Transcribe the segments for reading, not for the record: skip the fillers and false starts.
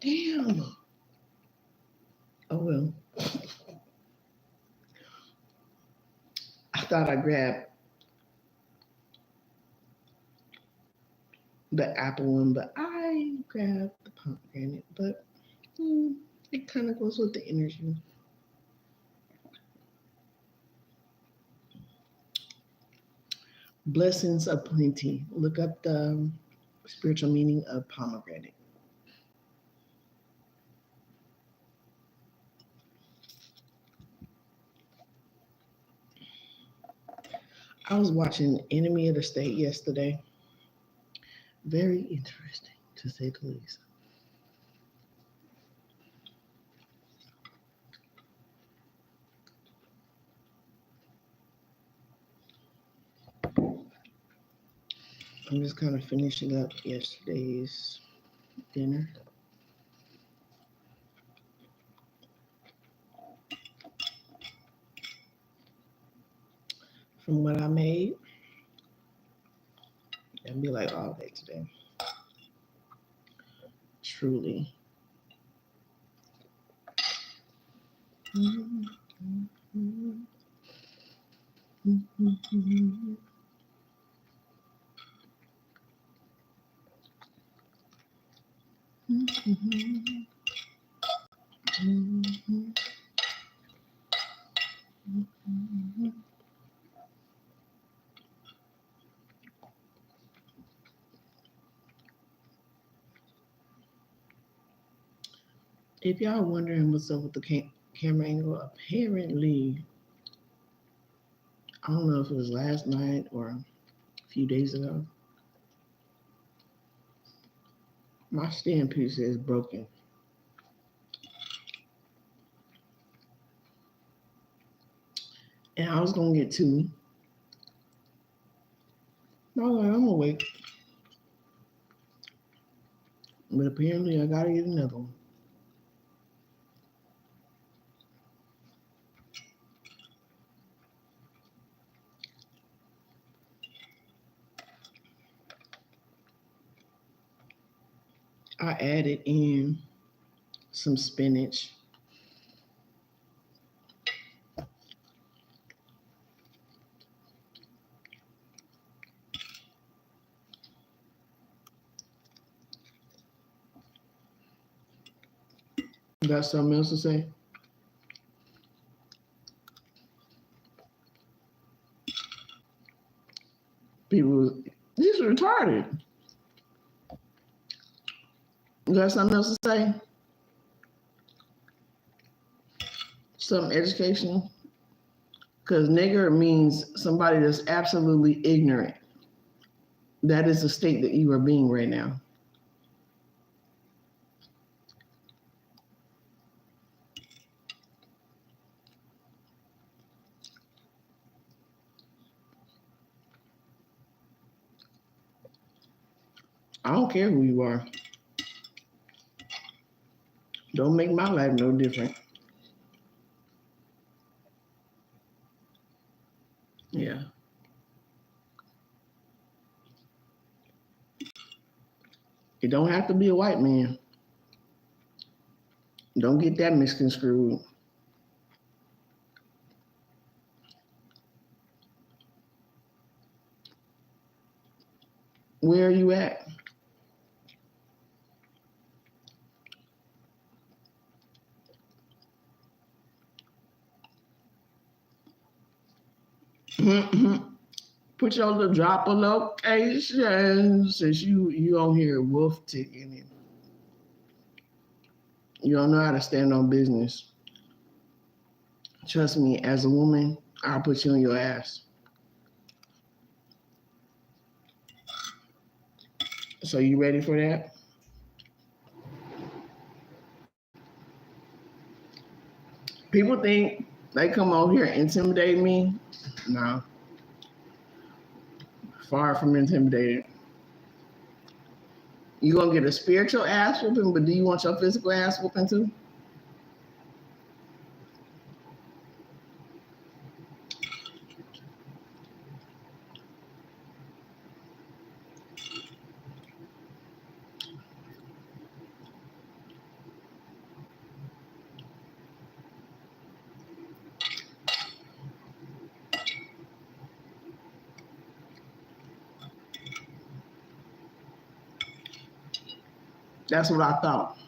Damn. Oh well. I thought I grabbed the apple one, but I grabbed the pomegranate. But it kind of goes with the energy. Blessings of plenty. Look up the spiritual meaning of pomegranate. I was watching Enemy of the State yesterday. Very interesting, to say the least. I'm just kind of finishing up yesterday's dinner. From what I made, it'll be like all day today. Truly. If y'all wondering what's up with the camera angle, apparently, I don't know if it was last night or a few days ago, my stand piece is broken. And I was going to get two. I was like, I'm going to wait. But apparently, I got to get another one. I added in some spinach. Got something else to say? People, this is retarded. You got something else to say? Something educational? Because nigger means somebody that's absolutely ignorant. That is the state that you are being right now. I don't care who you are. Don't make my life no different. Yeah. It don't have to be a white man. Don't get that misconstrued. Where are you at? Put your little drop of location since you on here wolf ticking and you don't know how to stand on business. Trust me, as a woman, I'll put you on your ass. So you ready for that? People think they come over here and intimidate me. No, far from intimidated. You gonna get a spiritual ass whooping, but do you want your physical ass whooping too? That's what I thought.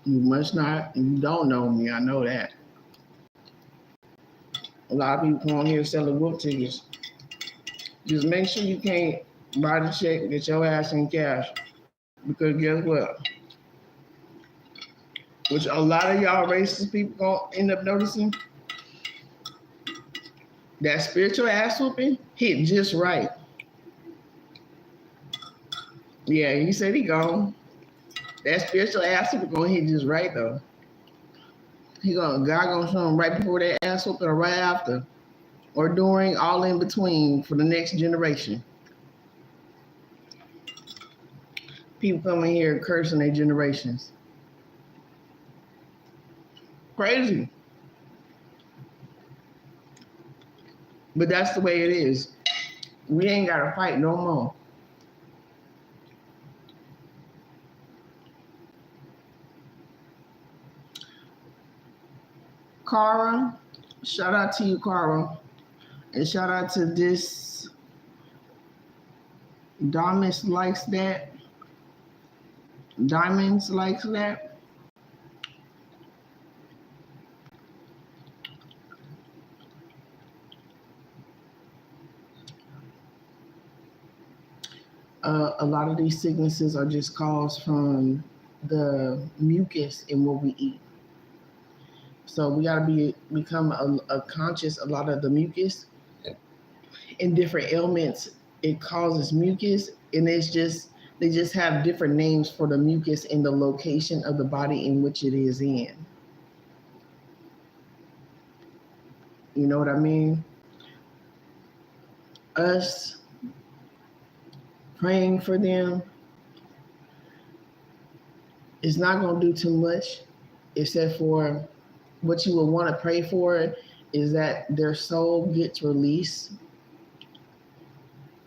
You must not, you don't know me. I know that. A lot of people come on here selling wolf tickets. Just make sure you can't write a check, get your ass in cash. Because guess what? Which a lot of y'all racist people gonna end up noticing, that spiritual ass whooping hit just right. Yeah, he said he gone. That spiritual ass whooping gonna hit just right though. God gonna show him right before that ass whooping or right after. Or during, all in between for the next generation. People coming here cursing their generations. Crazy. But that's the way it is. We ain't gotta fight no more. Cara, shout out to you, Cara. And shout out to this Diamonds likes that. Diamonds likes that. A lot of these sicknesses are just caused from the mucus in what we eat. So we gotta become a conscious. A lot of the mucus in different ailments, it causes mucus, and they just have different names for the mucus in the location of the body in which it is in. You know what I mean? Us praying for them is not going to do too much, except for what you would want to pray for is that their soul gets released.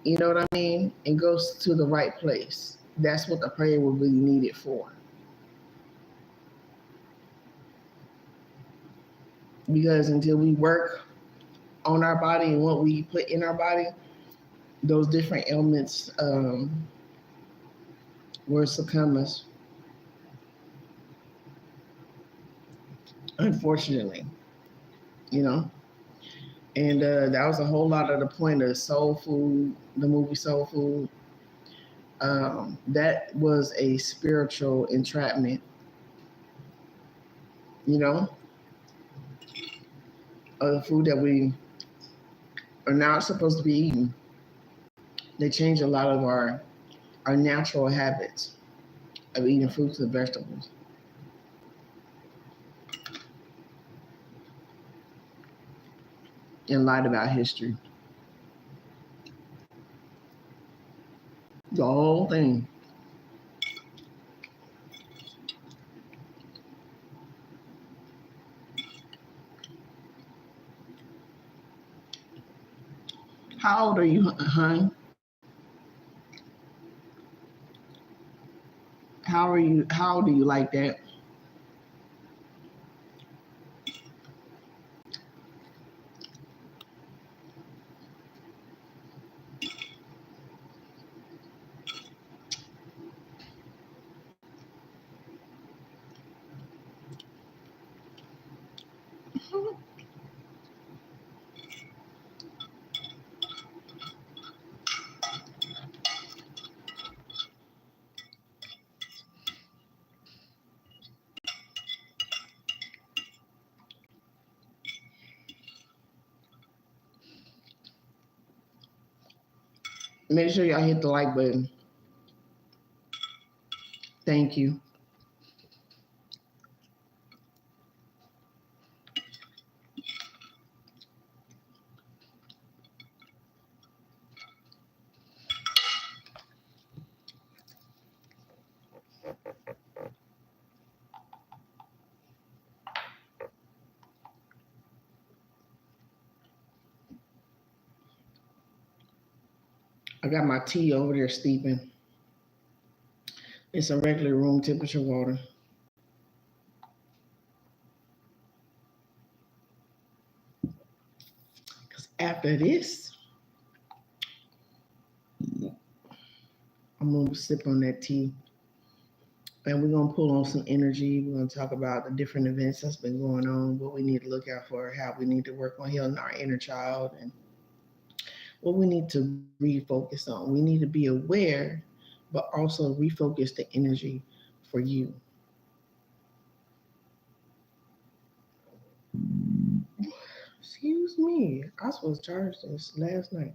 You know what I mean? And goes to the right place. That's what the prayer will be needed for. Because until we work on our body and what we put in our body, those different ailments will succumb us. Unfortunately, you know. And that was a whole lot of the point of Soul Food, the movie Soul Food. That was a spiritual entrapment, you know, of the food that we are not supposed to be eating. They change a lot of our natural habits of eating fruits and vegetables. And lied about history. The whole thing. How old are you, hon? How are you? How do you like that? Make sure y'all hit the like button. Thank you. I got my tea over there steeping. It's a regular room temperature water. Because after this, I'm going to sip on that tea. And we're going to pull on some energy. We're going to talk about the different events that's been going on, what we need to look out for, how we need to work on healing our inner child, and what we need to refocus on. We need to be aware, but also refocus the energy for you. Excuse me. I was supposed to charge this last night.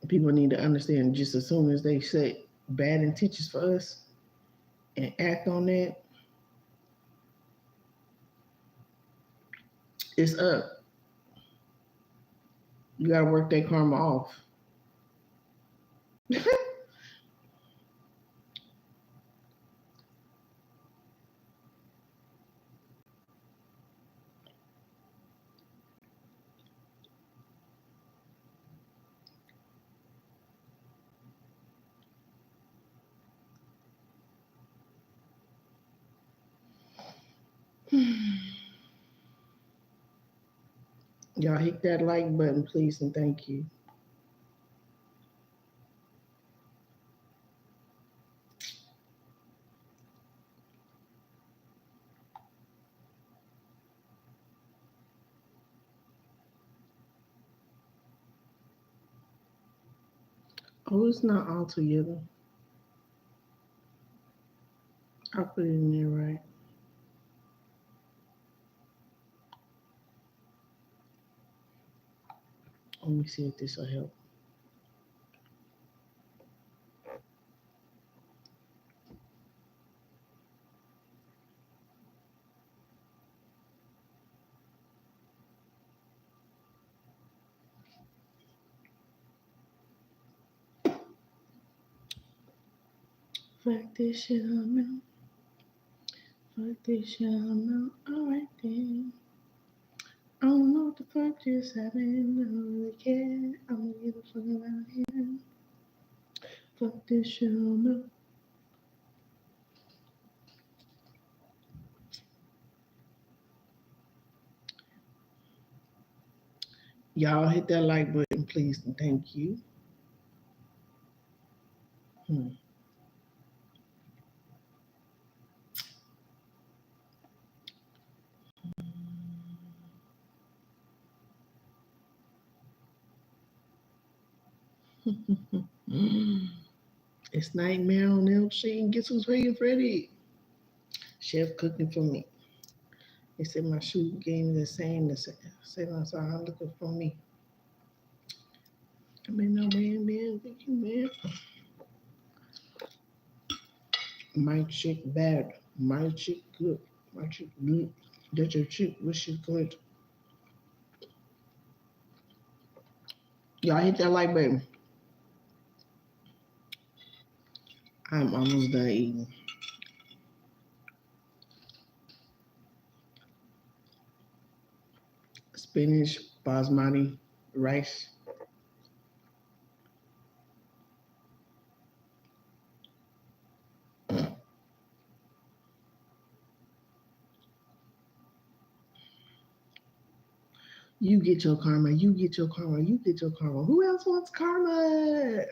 People need to understand just as soon as they set bad intentions for us and act on that, it's up. You gotta work that karma off. Y'all hit that like button, please, and thank you. Oh, it's not all together. I'll put it in there right. Let me see if this will help. Fuck this shit, I'm out. Fuck this shit, I'm out. Alright then. I don't know what the fuck just happened. I don't really care. I'm gonna get the fuck out of here. Fuck this shit, I'm out. Y'all hit that like button, please, and thank you. Hmm. It's Nightmare on Elm Street, and guess who's paying Freddy? Chef cooking for me. They said my shoe game is the same as I'm looking for me. I mean, no man, thank you, man. My chick bad. My chick good. My chick good. That's your chick. What's she good? Y'all hit that like button. I'm almost done eating. Spinach, basmati, rice. You get your karma. You get your karma. You get your karma. Who else wants karma?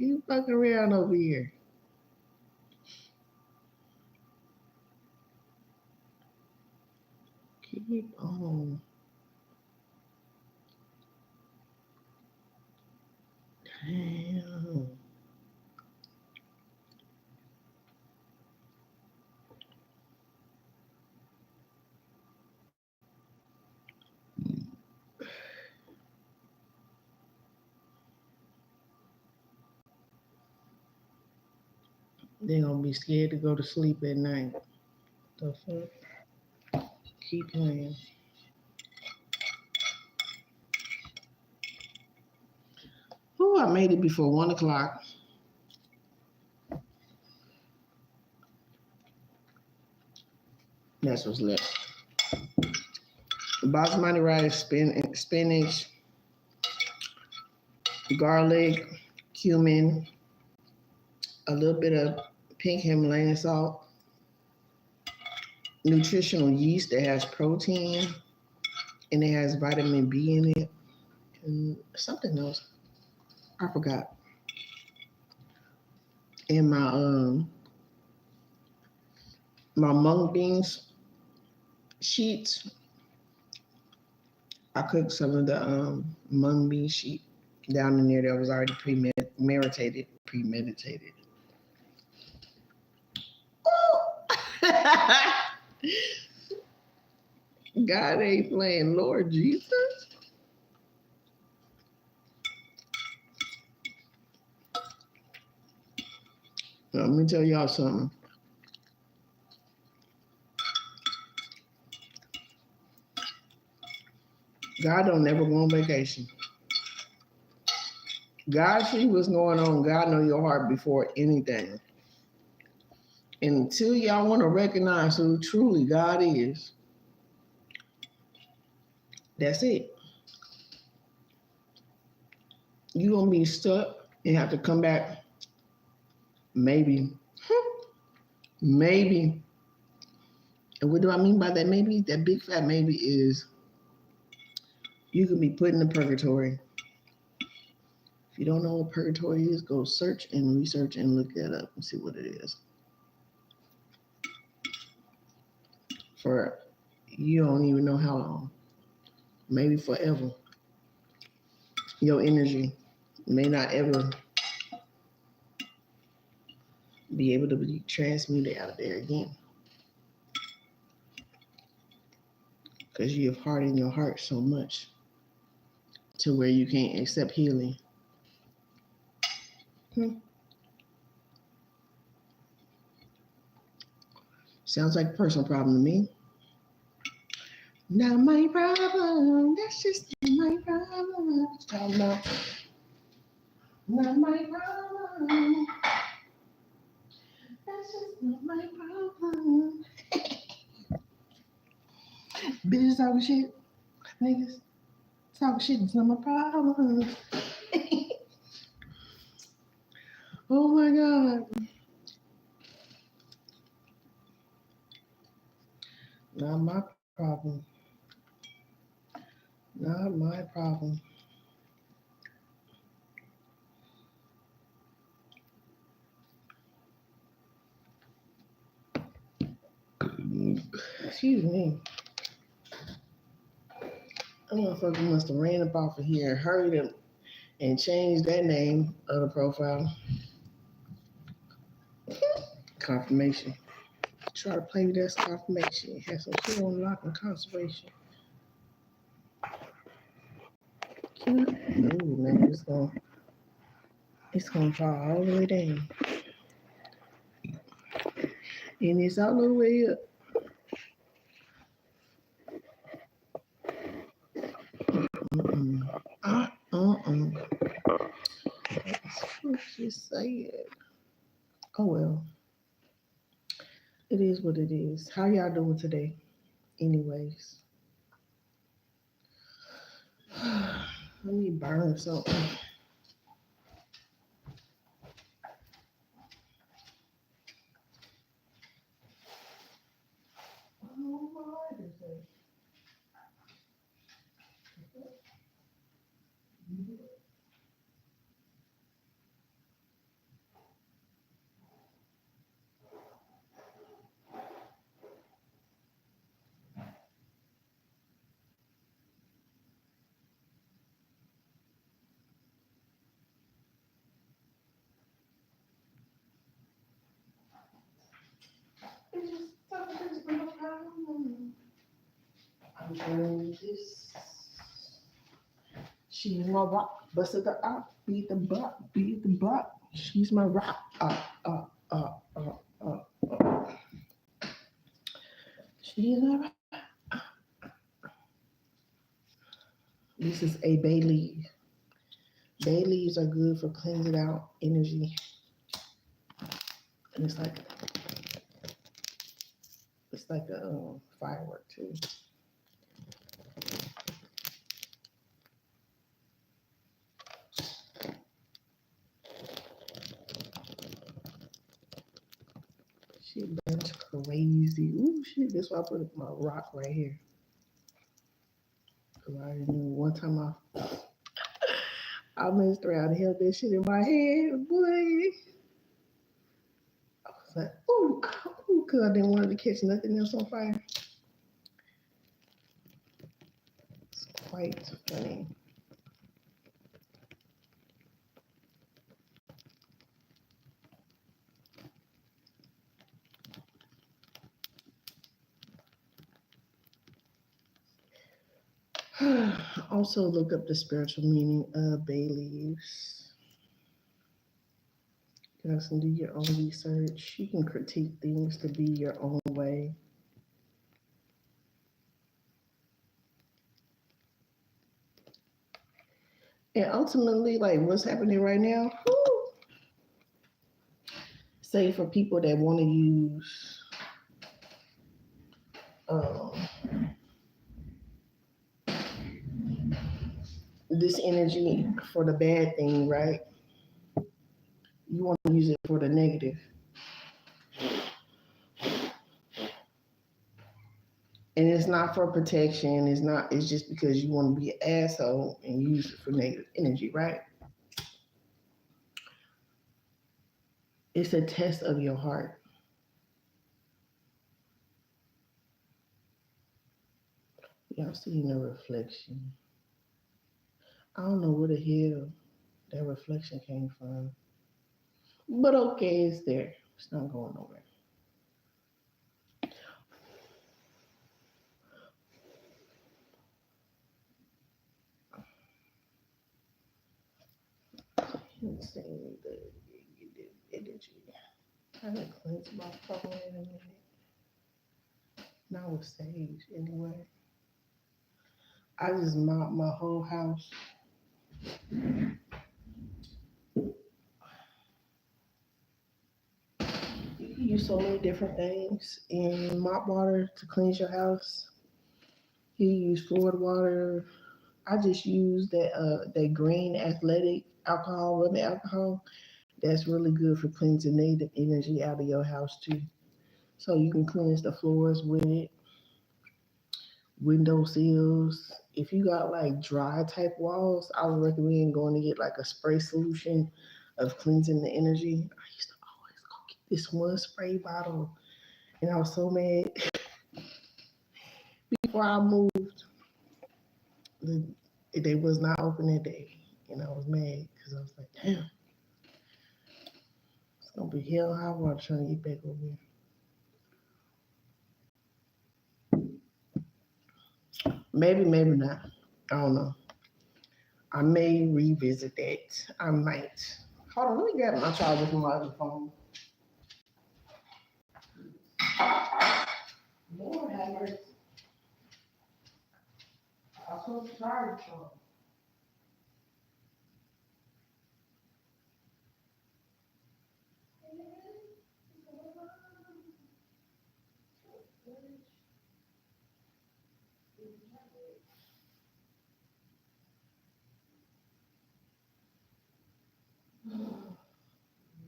You fucking around over here. Keep on. Damn. They're gonna be scared to go to sleep at night. The fuck? Keep playing. Oh, I made it before 1 o'clock. That's what's left. Basmati rice, spinach, garlic, cumin, a little bit of pink Himalayan salt, nutritional yeast that has protein and it has vitamin B in it, and something else I forgot. And my mung beans sheets. I cooked some of the mung bean sheet down in there that was already premeditated. God ain't playing, Lord Jesus. Now, let me tell y'all something. God don't never go on vacation. God see what's going on. God know your heart before anything. And until y'all want to recognize who truly God is, that's it. You're going to be stuck and have to come back maybe. Maybe. And what do I mean by that maybe? That big fat maybe is you can be put in the purgatory. If you don't know what purgatory is, go search and research and look that up and see what it is. For you don't even know how long. Maybe forever. Your energy may not ever be able to be transmuted out of there again. Because you have hardened your heart so much to where you can't accept healing. Sounds like a personal problem to me. Not my problem. That's just not my problem. Talking about not my problem. That's just not my problem. Bitches talking shit. Niggas talking shit. It's not my problem. Oh my God. Not my problem. Not my problem. Excuse me. That motherfucker must have ran up off of here and hurried him and changed that name of the profile. Confirmation. Try to play with that confirmation. It has some shit on lock and conservation. Cute. Ooh, man, it's gonna fall all the way down. And it's all the way up. What she said. Oh well. It is what it is. How y'all doing today? Anyways. Let me burn something. I'm doing this. She's my rock, busted the up, beat the butt, beat the butt. She's my rock, She's my rock. This is a bay leaf. Bay leaves are good for cleansing out energy. And it's like It's like a firework too. Shit, that's crazy. Ooh, shit. That's why I put my rock right here. Cause I already knew one time I messed around and held that shit in my head, boy. I was like, ooh, ooh, cause I didn't want it to catch nothing else on fire. It's quite funny. Also, look up the spiritual meaning of bay leaves. You guys can do your own research. You can critique things to be your own way. And ultimately, like what's happening right now, say for people that want to use um, this energy for the bad thing, right? You want to use it for the negative. And it's not for protection. It's not. It's just because you want to be an asshole and use it for negative energy, right? It's a test of your heart. Y'all seeing the reflection. I don't know where the hell that reflection came from, but okay, it's there. It's not going nowhere. Let's see the energy. I haven't cleansed my phone in a minute. Not with sage anyway. I just mopped my whole house. You can use so many different things in mop water to cleanse your house. You use fluid water. I just use that green athletic alcohol, rubbing alcohol. That's really good for cleansing negative energy out of your house too. So you can cleanse the floors with it, window sills. If you got like dry type walls, I would recommend going to get like a spray solution of cleansing the energy. I used to always go get this one spray bottle, and I was so mad before I moved. The, they was not open that day, and I was mad because I was like, damn, it's gonna be hell high water trying to get back over here. Maybe, maybe not. I don't know. I may revisit that. I might. Hold on, let me grab my charger from my other phone. Lord have mercy. I saw the charger from.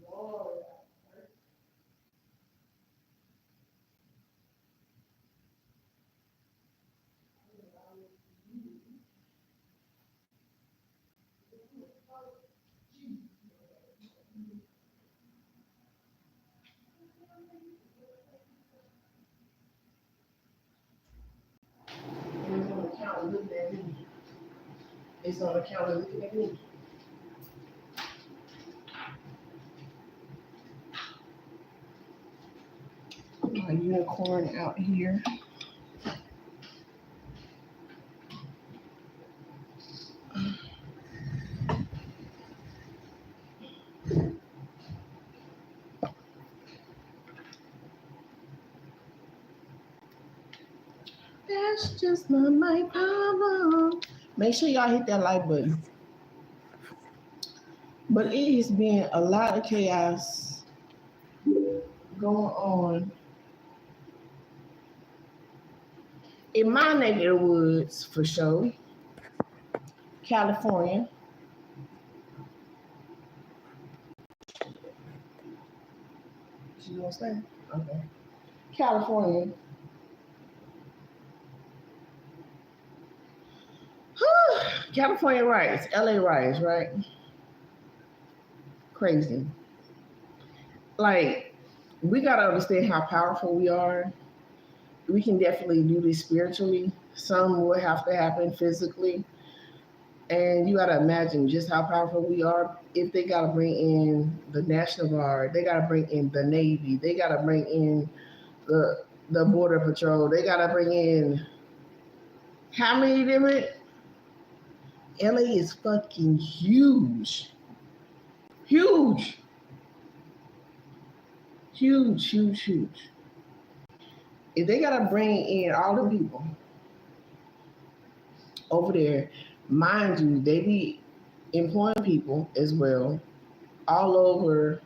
Lord. It's on the counter looking at me. It's on the counter looking at me. My unicorn out here. That's just not my problem. Make sure y'all hit that like button. But it has been a lot of chaos going on In my neck of the woods, for sure, California. You know what I'm saying? Okay. California. California riots, LA riots, right? Crazy. Like, we gotta understand how powerful we are. We can definitely do this spiritually. Some will have to happen physically. And you gotta imagine just how powerful we are. If they gotta bring in the National Guard, they gotta bring in the Navy, they gotta bring in the Border Patrol, they gotta bring in how many different LA is fucking huge. Huge. Huge, huge, huge. If they gotta bring in all the people over there, mind you, they be employing people as well all over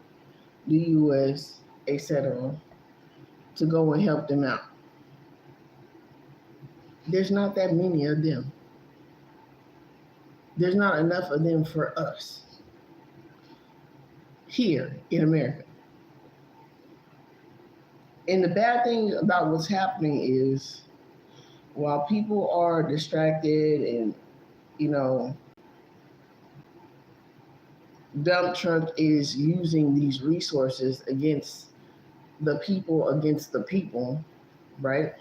the US, etc., to go and help them out. There's not that many of them. There's not enough of them for us here in America. And the bad thing about what's happening is while people are distracted and, you know, Donald Trump is using these resources against the people, right?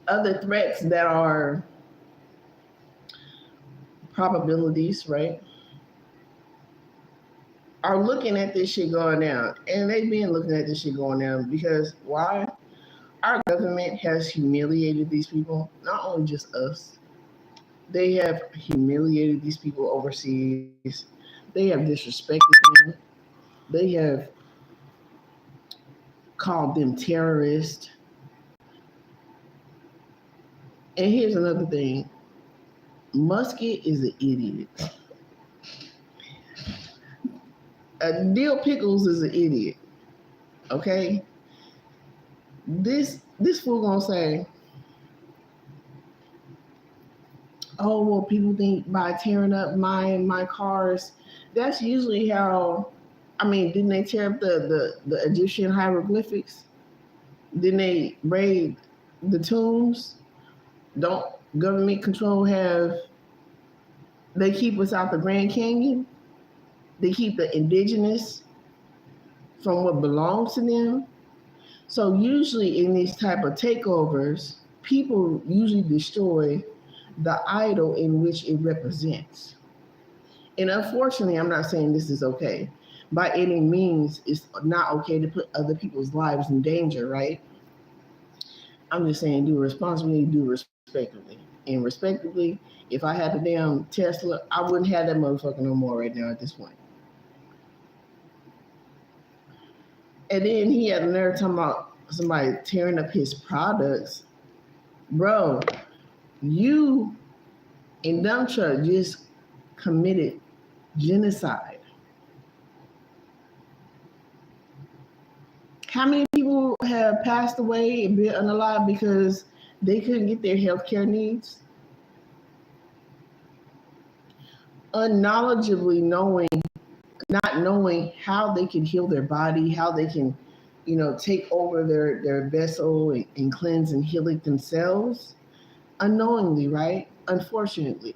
Other threats that are probabilities, right, are looking at this shit going down. And they've been looking at this shit going down because why? Our government has humiliated these people, not only just us, they have humiliated these people overseas. They have disrespected them. They have called them terrorists. And here's another thing Musket is an idiot. Neil Pickles is an idiot. Okay? This fool gonna say, oh well, people think by tearing up my cars. That's usually how. I mean, didn't they tear up the Egyptian hieroglyphics? Didn't they raid the tombs? Don't government control have? They keep us out the Grand Canyon. They keep the indigenous from what belongs to them. So usually in these type of takeovers, people usually destroy the idol in which it represents. And unfortunately, I'm not saying this is okay. By any means, it's not okay to put other people's lives in danger, right? I'm just saying do responsibly, do respectively. And respectively, if I had the damn Tesla, I wouldn't have that motherfucker no more right now at this point. And then he had another talking about somebody tearing up his products. Bro, you and Dump Truck just committed genocide. How many people have passed away and been unalive because they couldn't get their health care needs? Unknowledgeably not knowing how they can heal their body, how they can, take over their vessel and cleanse and heal it themselves. Unknowingly, right? Unfortunately.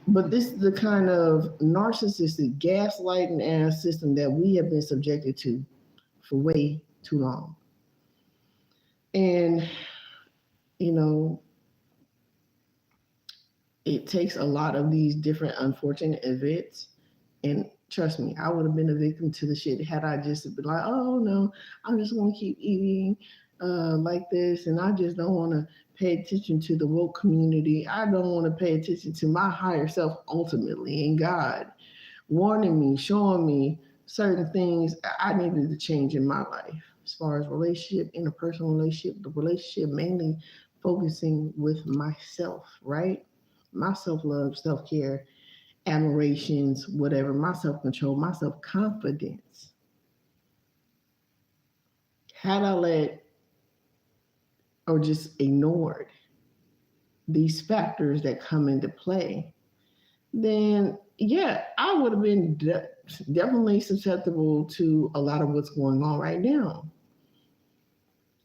But this is the kind of narcissistic gaslighting ass system that we have been subjected to for way too long. And, you know, it takes a lot of these different unfortunate events. And trust me, I would have been a victim to the shit had I just been like, oh no, I'm just going to keep eating like this. And I just don't want to pay attention to the woke community. I don't want to pay attention to my higher self ultimately and God warning me, showing me certain things I needed to change in my life as far as relationship, interpersonal relationship, the relationship mainly focusing with myself, right? My self love, self care, admirations, whatever, my self-control, my self-confidence, had I let or just ignored these factors that come into play, then yeah, I would have been definitely susceptible to a lot of what's going on right now.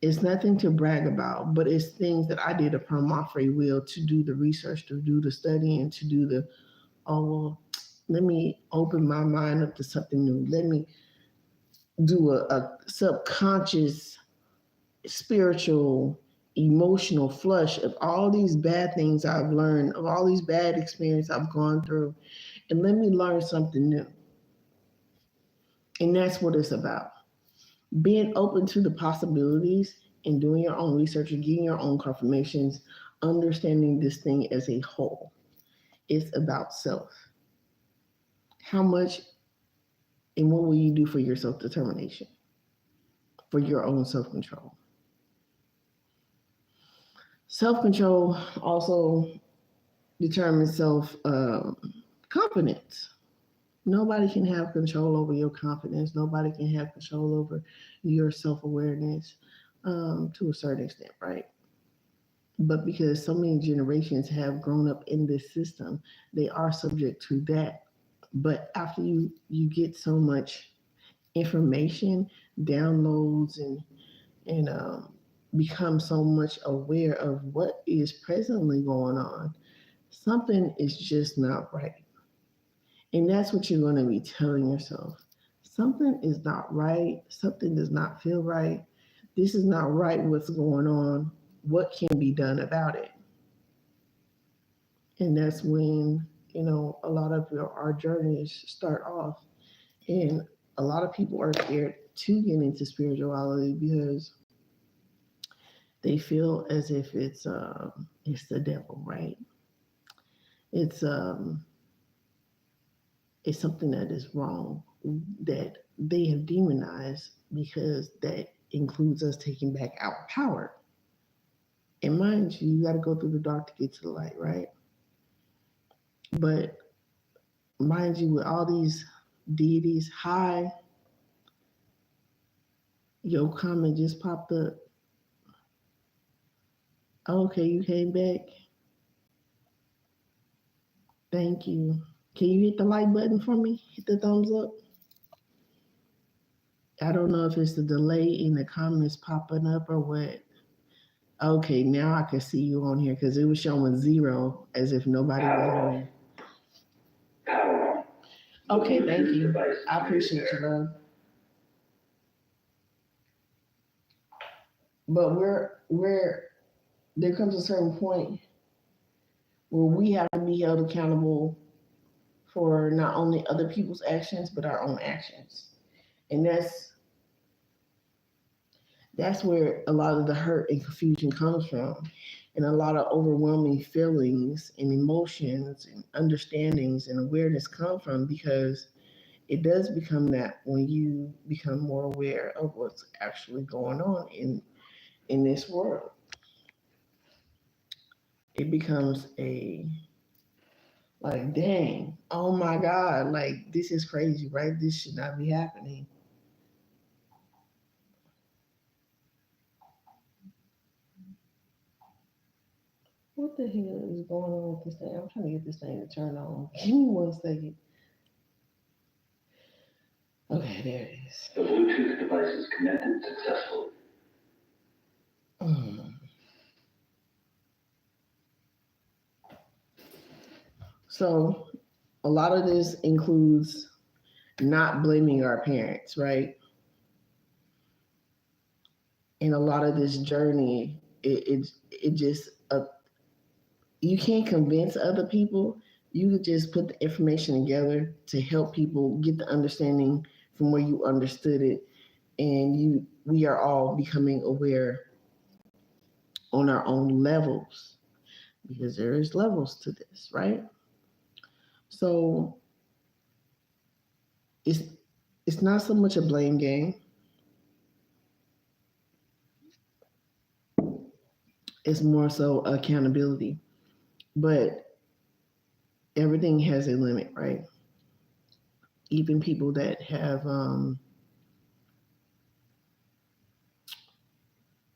It's nothing to brag about, but it's things that I did upon my free will to do the research, to do the studying, to do the, oh, well, let me open my mind up to something new. Let me do a subconscious, spiritual, emotional flush of all these bad things I've learned, of all these bad experiences I've gone through, and let me learn something new. And that's what it's about. Being open to the possibilities and doing your own research and getting your own confirmations, understanding this thing as a whole. It's about self. How much and what will you do for your self determination, for your own self control? Self control also determines self confidence. Nobody can have control over your confidence. Nobody can have control over your self awareness to a certain extent, right? But because so many generations have grown up in this system, they are subject to that. But after you get so much information, downloads, and become so much aware of what is presently going on, something is just not right. And that's what you're going to be telling yourself. Something is not right. Something does not feel right. This is not right. What's going on? What can be done about it? And that's when, a lot of our journeys start off. And a lot of people are scared to get into spirituality because they feel as if it's the devil, right? It's um it's something that is wrong that they have demonized because that includes us taking back our power. And mind you, you got to go through the dark to get to the light, right? But mind you, with all these deities, hi, your comment just popped up. Okay, you came back. Thank you. Can you hit the like button for me? Hit the thumbs up. I don't know if it's the delay in the comments popping up or what. Okay, now I can see you on here because it was showing zero as if nobody was on here. Okay, thank you. I appreciate you, love. But we're there comes a certain point where we have to be held accountable for not only other people's actions but our own actions. And that's where a lot of the hurt and confusion comes from, and a lot of overwhelming feelings and emotions and understandings and awareness come from, because it does become that when you become more aware of what's actually going on in this world. It becomes a, like, dang, oh my God, like, this is crazy, right? This should not be happening. What the hell is going on with this thing? I'm trying to get this thing to turn on. Give me 1 second. Okay, there it is. The Bluetooth device is connected successfully. Mm. So, a lot of this includes not blaming our parents, right? And a lot of this journey, it just you can't convince other people. You could just put the information together to help people get the understanding from where you understood it, and we are all becoming aware on our own levels, because there is levels to this, right? So it's it's not so much a blame game. It's more so accountability. But everything has a limit, right? Even people that have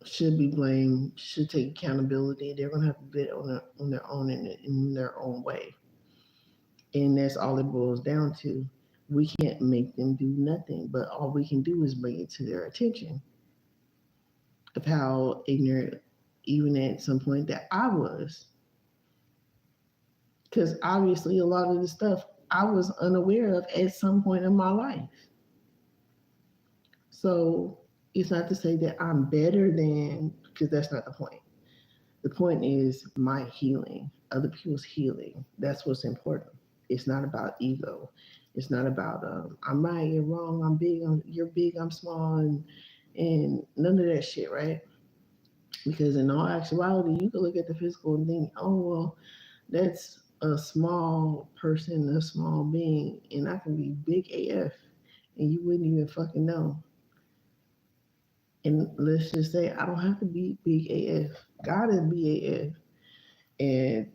should be blamed, should take accountability. They're gonna have to do it on their own in their own way, and that's all it boils down to. We can't make them do nothing, but all we can do is bring it to their attention of how ignorant, even at some point that I was, because obviously a lot of the stuff I was unaware of at some point in my life. So it's not to say that I'm better than, because that's not the point. The point is my healing, other people's healing. That's what's important. It's not about ego. It's not about I'm right, you're wrong, I'm big, you're big, I'm small, and none of that shit, right? Because in all actuality, you can look at the physical and think, oh well, that's a small person, a small being, and I can be big AF, and you wouldn't even fucking know. And let's just say I don't have to be big AF. God is big AF, and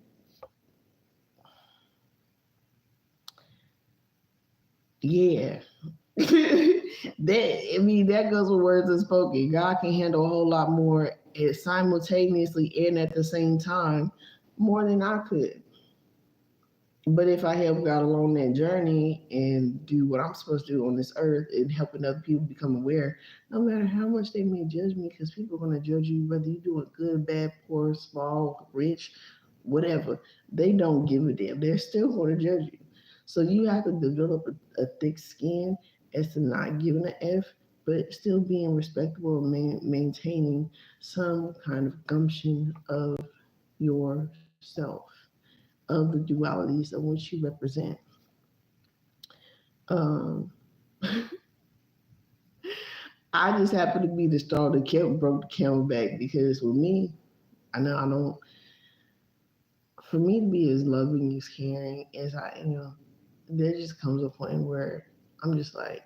yeah, that, I mean, that goes with words unspoken. God can handle a whole lot more simultaneously and at the same time, more than I could. But if I help God along that journey and do what I'm supposed to do on this earth and helping other people become aware, no matter how much they may judge me, because people are going to judge you whether you do it good, bad, poor, small, rich, whatever. They don't give a damn. They're still going to judge you. So you have to develop a thick skin as to not giving an F, but still being respectable and maintaining some kind of gumption of yourself, of the dualities of which you represent. Um, I just happen to be the straw that broke the camel back, because with me, I know I don't. For me to be as loving, as caring as I am, there just comes a point where I'm just like,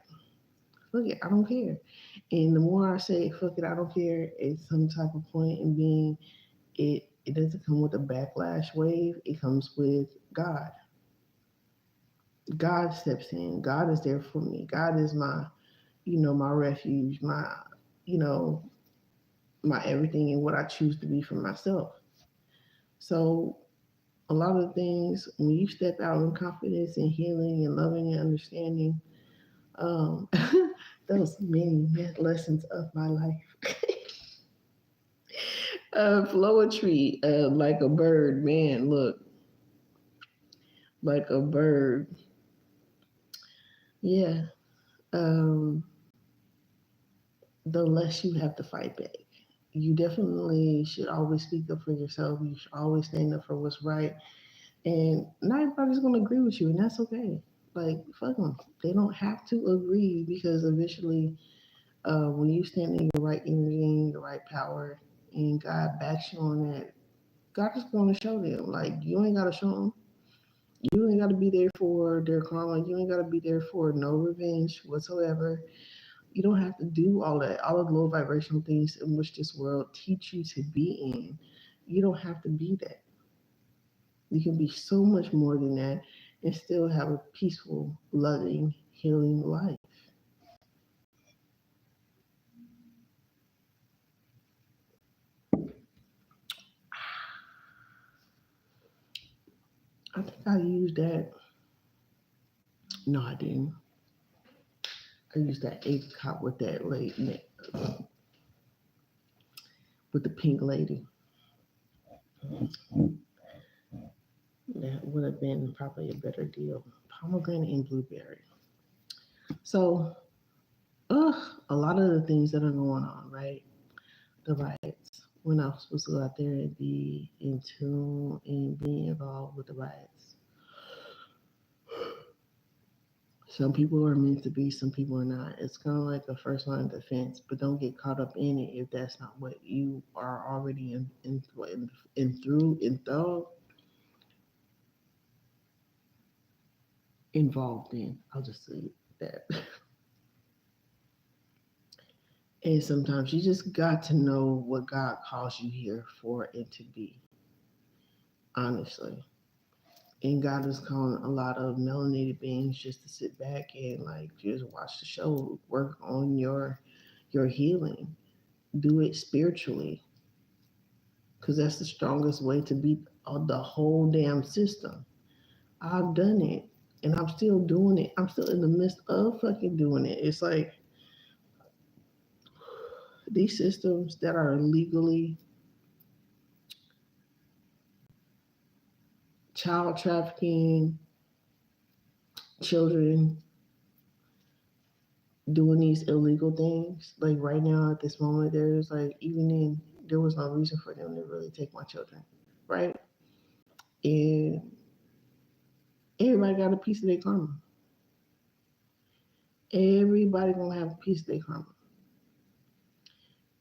fuck it, I don't care. And the more I say fuck it, I don't care, at some type of point in being, it doesn't come with a backlash wave. It comes with God. God steps in. God is there for me. God is my, my refuge, my, you know, my everything and what I choose to be for myself. So a lot of things, when you step out in confidence and healing and loving and understanding, um, those many lessons of my life. Poetry, like a bird, man, look, like a bird. Yeah. Um, the less you have to fight back. You definitely should always speak up for yourself. You should always stand up for what's right. And not everybody's going to agree with you, and that's okay. Like, fuck them. They don't have to agree, because eventually, when you stand in your right energy and your right power, and God backs you on that, God is going to show them. Like, you ain't got to show them. You ain't got to be there for their karma. You ain't got to be there for no revenge whatsoever. You don't have to do all that, all of the low vibrational things in which this world teach you to be in. You don't have to be that. You can be so much more than that and still have a peaceful, loving, healing life. I think I used that. No, I didn't. I used that eighth cup with that lady, with the pink lady. That would have been probably a better deal. Pomegranate and blueberry. So, a lot of the things that are going on, right? The riots. We're not supposed to go out there and be in tune and be involved with the riots. Some people are meant to be, some people are not. It's kind of like a first line of defense, but don't get caught up in it if that's not what you are already in involved in. I'll just say that. And sometimes you just got to know what God calls you here for and to be, honestly. And God is calling a lot of melanated beings just to sit back and like just watch the show, work on your healing, do it spiritually, because that's the strongest way to beat the whole damn system. I've done it, and I'm still doing it. I'm still in the midst of fucking doing it. It's like these systems that are legally child trafficking, children doing these illegal things. Like right now at this moment, there's like even in there was no reason for them to really take my children, right? And everybody got a piece of their karma. Everybody gonna have a piece of their karma.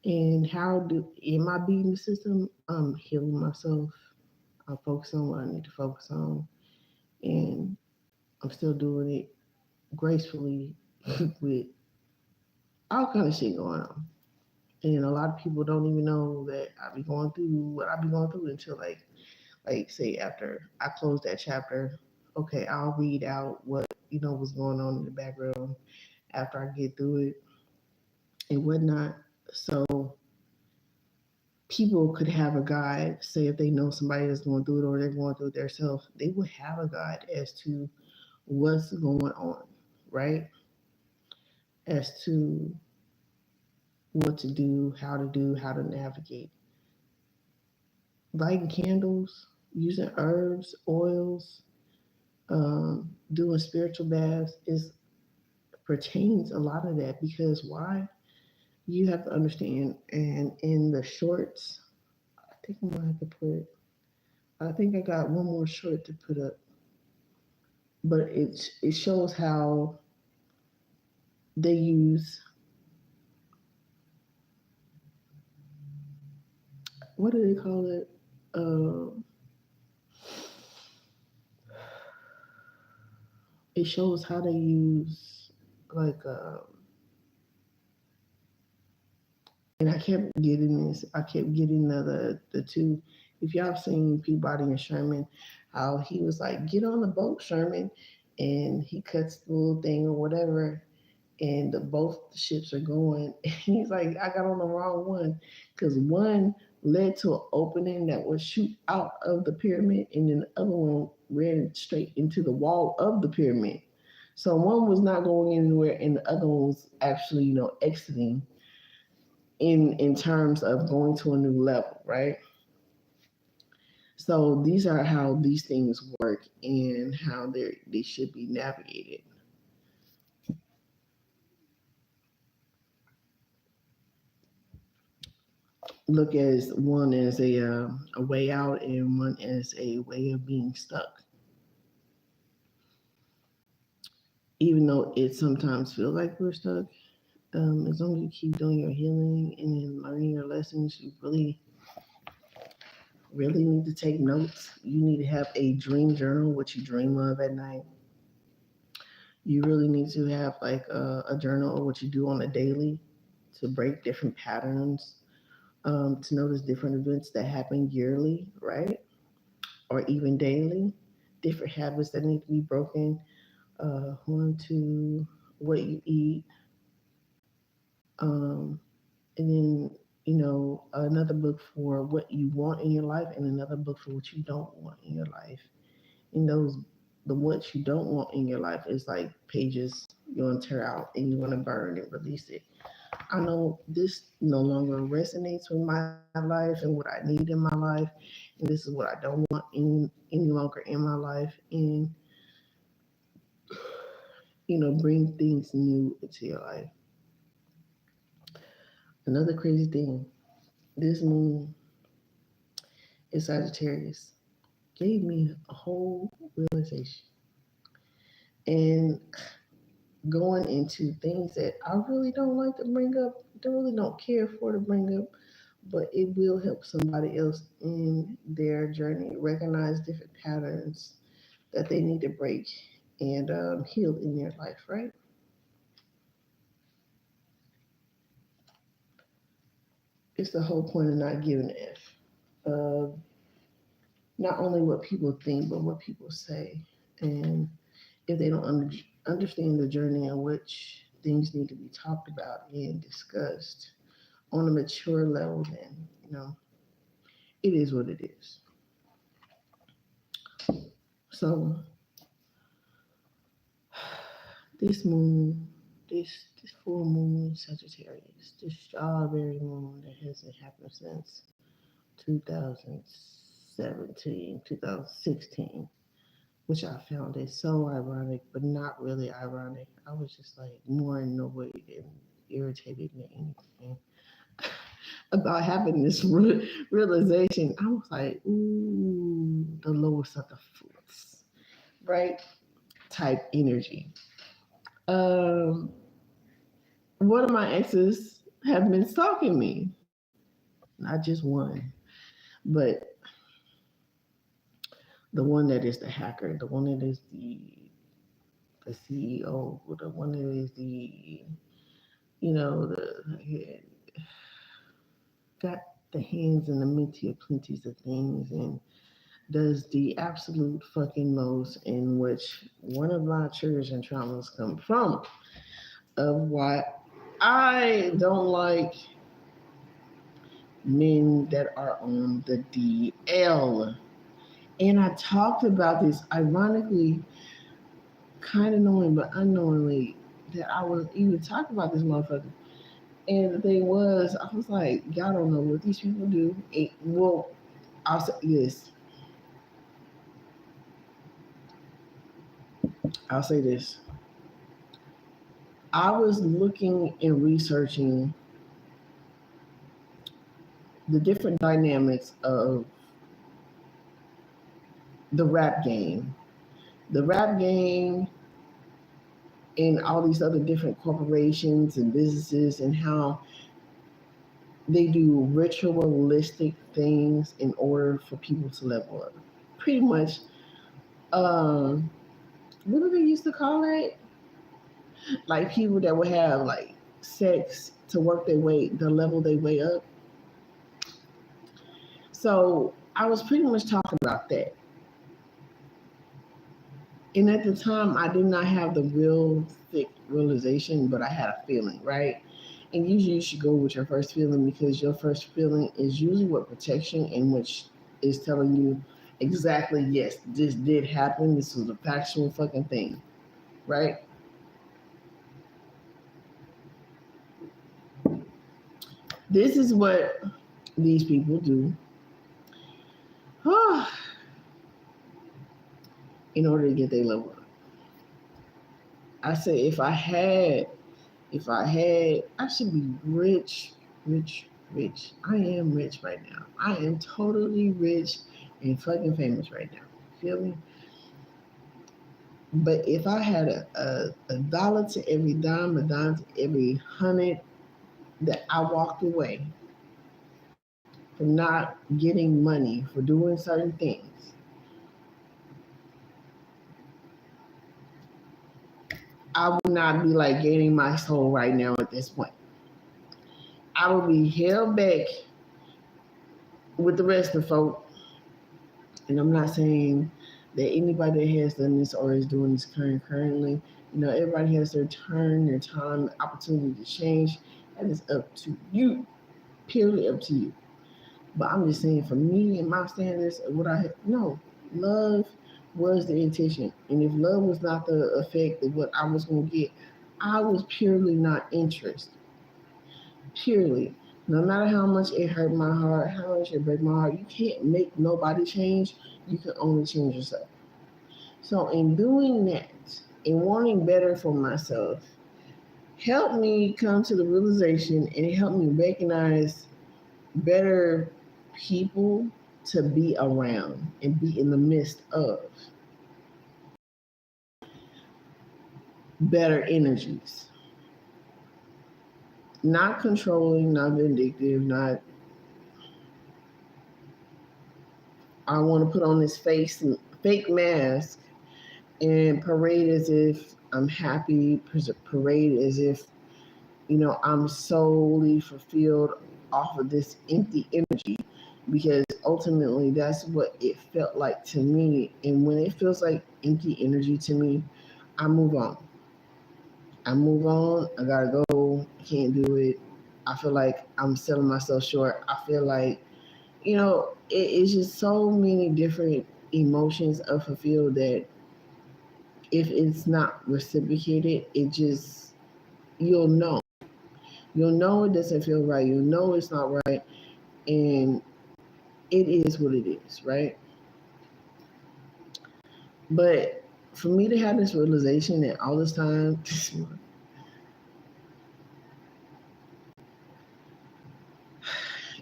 And how do am I beating the system? I'm healing myself. I'm focusing on what I need to focus on, and I'm still doing it gracefully with all kind of shit going on. And a lot of people don't even know that I be going through what I be going through until like say after I close that chapter. Okay, I'll read out what was going on in the background after I get through it and whatnot. So people could have a guide. Say if they know somebody that's going through it or they're going through it themselves, they would have a guide as to what's going on, right? As to what to do, how to navigate. Lighting candles, using herbs, oils, doing spiritual baths is pertains a lot of that because why? You have to understand, and in the shorts, I think I'm gonna have to put. I think I got one more short to put up, but it shows how they use what do they call it? It shows how they use like and I kept getting this. I kept getting the two. If y'all seen Peabody and Sherman, how he was like, "Get on the boat, Sherman," and he cuts the little thing or whatever, and both the ships are going. And he's like, "I got on the wrong one," because one led to an opening that would shoot out of the pyramid, and then the other one ran straight into the wall of the pyramid. So one was not going anywhere, and the other one was actually, exiting in terms of going to a new level, right? So these are how these things work and how they should be navigated. Look as one as a way out and one as a way of being stuck. Even though it sometimes feels like we're stuck, as long as you keep doing your healing and learning your lessons, you really need to take notes. You need to have a dream journal, what you dream of at night. You really need to have like a journal of what you do on a daily to break different patterns, to notice different events that happen yearly, right? Or even daily, different habits that need to be broken. One, two, what you eat, um, and then another book for what you want in your life, and another book for what you don't want in your life. And those the what you don't want in your life is like pages you want to tear out and you want to burn and release it. I know this no longer resonates with my life and what I need in my life, and this is what I don't want any longer in my life, and bring things new into your life. Another crazy thing, this moon in Sagittarius gave me a whole realization, and going into things that I really don't like to bring up, really don't care for to bring up, but it will help somebody else in their journey recognize different patterns that they need to break and heal in their life, right? It's the whole point of not giving an F. not only what people think, but what people say. And if they don't understand the journey in which things need to be talked about and discussed on a mature level, then, it is what it is. So this moon, this full moon Sagittarius, this strawberry moon that hasn't happened since 2017, 2016, which I found it so ironic, but not really ironic. I was just like more annoyed and irritated than anything about having this realization. I was like, ooh, the lowest of the fruits, right? Type energy. Um, one of my exes have been stalking me, not just one, but the one that is the hacker, the one that is the CEO, the one that is the got the hands in the minty of plenties of things and does the absolute fucking most, in which one of my triggers and traumas come from, of why I don't like men that are on the DL. And I talked about this ironically, kind of knowing but unknowingly, that I was even talking about this motherfucker. And the thing was, I was like, y'all don't know what these people do. I'll say this. I'll say this. I was looking and researching the different dynamics of the rap game. The rap game and all these other different corporations and businesses, and how they do ritualistic things in order for people to level up. Pretty much, what do they used to call it? Like people that would have like sex to work their way, the level they way up. So I was pretty much talking about that. And at the time, I did not have the real thick realization, but I had a feeling, right? And usually you should go with your first feeling, because your first feeling is usually what protection, in which is telling you exactly, yes, this did happen. This was a factual fucking thing, right? This is what these people do in order to get their level up. I say if I had, I should be rich, rich, rich. I am rich right now. I am totally rich and fucking famous right now. Feel me? But if I had a dollar to every dime, a dime to every hundred that I walked away for not getting money, for doing certain things, I would not be like gaining my soul right now at this point. I would be held back with the rest of the folk. And I'm not saying that anybody that has done this or is doing this currently, everybody has their turn, their time, opportunity to change. That is up to you, purely up to you. But I'm just saying, for me and my standards, no, love was the intention. And if love was not the effect of what I was going to get, I was purely not interested. Purely. No matter how much it hurt my heart, how much it break my heart, you can't make nobody change. You can only change yourself. So in doing that and wanting better for myself, helped me come to the realization, and it helped me recognize better people to be around and be in the midst of, better energies. Not controlling, not vindictive, not I want to put on this fake mask and parade as if I'm happy, parade as if, I'm solely fulfilled off of this empty energy. because ultimately that's what it felt like to me. And when it feels like empty energy to me, I move on. I move on. I gotta go. I can't do it. I feel like I'm selling myself short. I feel like, it's just so many different emotions of fulfilled that if it's not reciprocated, it just, you'll know. You'll know it doesn't feel right. You'll know it's not right. And it is what it is, right? But for me to have this realization that all this time,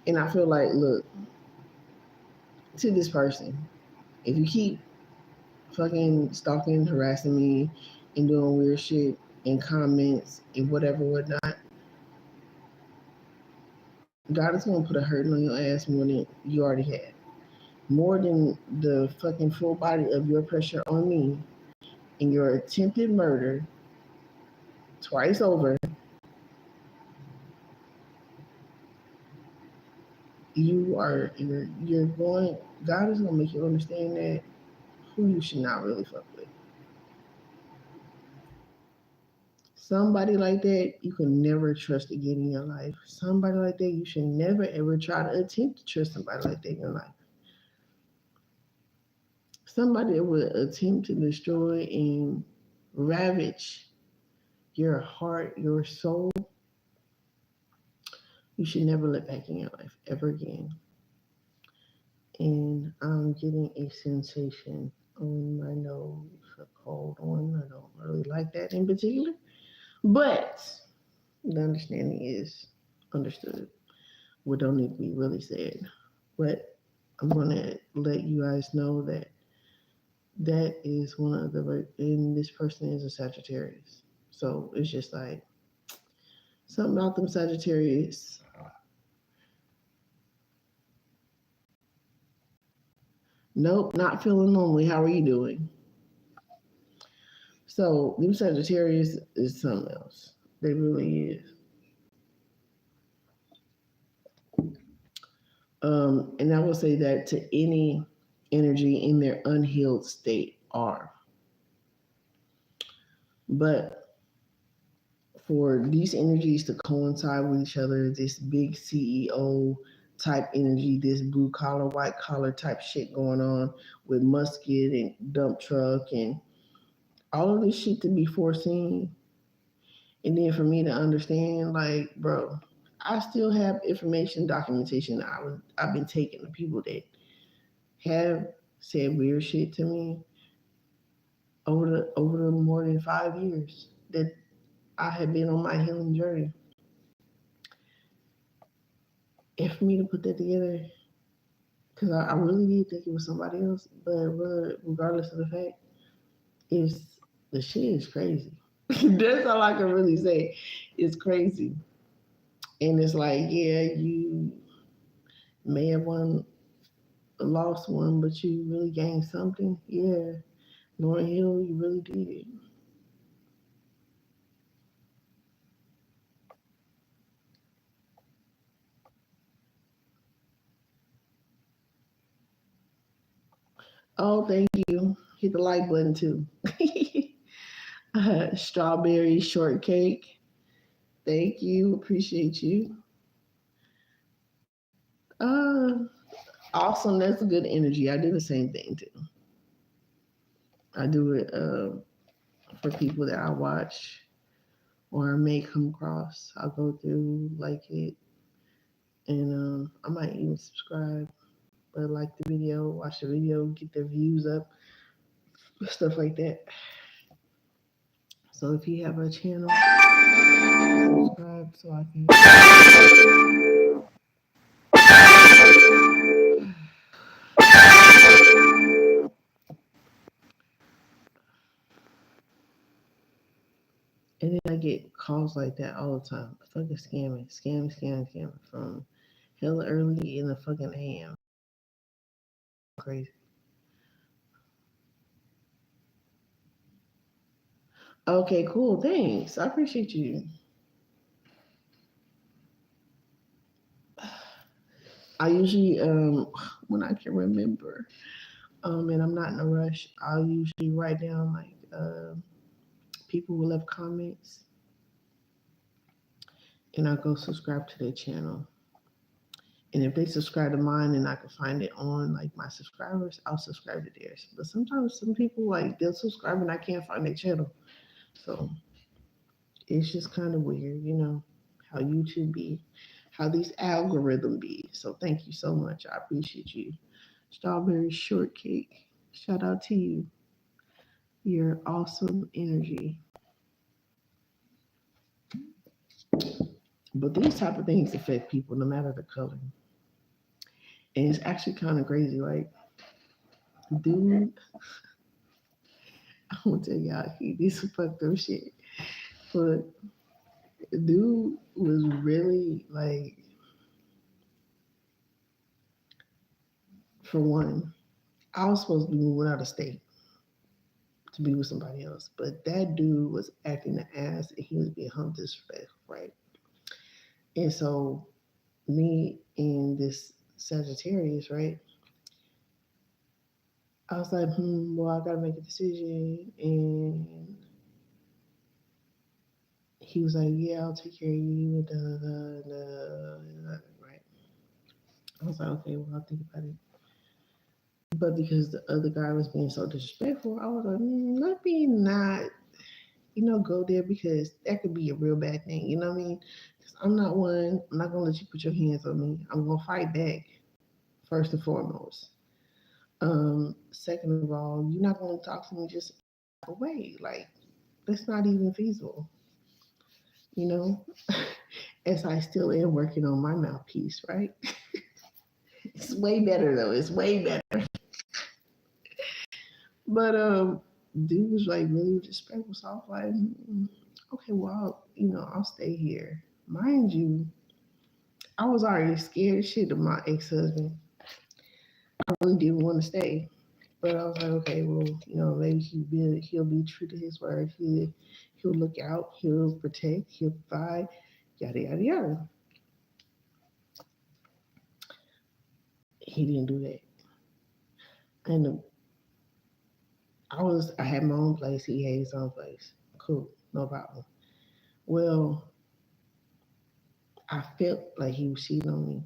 and I feel like, look, to this person, if you keep fucking stalking, harassing me, and doing weird shit in comments and whatever, whatnot, God is gonna put a hurting on your ass more than you already had. More than the fucking full body of your pressure on me and your attempted murder twice over. You're going. God is gonna make you understand that who you should not really fuck with. Somebody like that you can never trust again in your life. Somebody like that you should never ever try to attempt to trust somebody like that in your life. Somebody that would attempt to destroy and ravage your heart, your soul, you should never let back in your life ever again. And I'm getting a sensation on my nose, a cold one. I don't really like that in particular. But the understanding is understood. What don't need to be really said. But I'm gonna let you guys know that that is one of the, and this person is a Sagittarius. So it's just like something about them Sagittarius. Nope, not feeling lonely. How are you doing? So them Sagittarius is something else. They really is. And I will say that to any energy in their unhealed state are. But for these energies to coincide with each other, this big CEO type energy, this blue collar, white collar type shit going on with musket and dump truck and all of this shit to be foreseen. And then for me to understand, like, bro, I still have information, documentation I've been taking to people that have said weird shit to me over the more than 5 years that I have been on my healing journey. And for me to put that together, because I really did think it was somebody else, but regardless of the fact, it's the shit is crazy. That's all I can really say. It's crazy. And it's like, yeah, you may have lost one, but you really gained something. Yeah, Lauren Hill, you really did. Oh, thank you. Hit the like button too. Strawberry shortcake. Thank you. Appreciate you. Uh, awesome. That's a good energy. I do the same thing too. I do it for people that I watch or may come across. I'll go through, like it, and I might even subscribe. But like the video, watch the video, get their views up, stuff like that. So if you have a channel, subscribe so I can. And then I get calls like that all the time. Fucking scamming from hella early in the fucking AM. Crazy. Okay, cool. Thanks. I appreciate you. I usually, when I can remember, and I'm not in a rush, I'll usually write down like people who left comments, and I'll go subscribe to their channel. And if they subscribe to mine and I can find it on like my subscribers, I'll subscribe to theirs. But sometimes some people like they'll subscribe and I can't find their channel. So it's just kind of weird, how YouTube be, how these algorithm be. So thank you so much. I appreciate you. Strawberry shortcake. Shout out to you. Your awesome energy. But these type of things affect people no matter the color. And it's actually kind of crazy. Like, dude, I'm gonna tell y'all, he did some fucked up shit. But dude was really like, for one, I was supposed to be moving out of state to be with somebody else, but that dude was acting the ass and he was being hung disrespectful, right? And so me and this Sagittarius, right? I was like, well, I gotta make a decision. And he was like, yeah, I'll take care of you. Right. I was like, okay, well, I'll think about it. But because the other guy was being so disrespectful, I was like, let me not, go there because that could be a real bad thing. You know what I mean? Because I'm not one, I'm not going to let you put your hands on me. I'm going to fight back, first and foremost. Second of all, you're not going to talk to me just away. Like, that's not even feasible, you know? As I still am working on my mouthpiece, right? It's way better though. It's way better. But dude was like really disrespectful. So I was like, okay, well, I'll stay here. Mind you, I was already scared shit of my ex husband. I really didn't want to stay. But I was like, okay, well, maybe he'll be true to his word. He'll look out, he'll protect, he'll provide, yada yada yada. He didn't do that. And I had my own place, he had his own place. Cool, no problem. Well, I felt like he was cheating on me.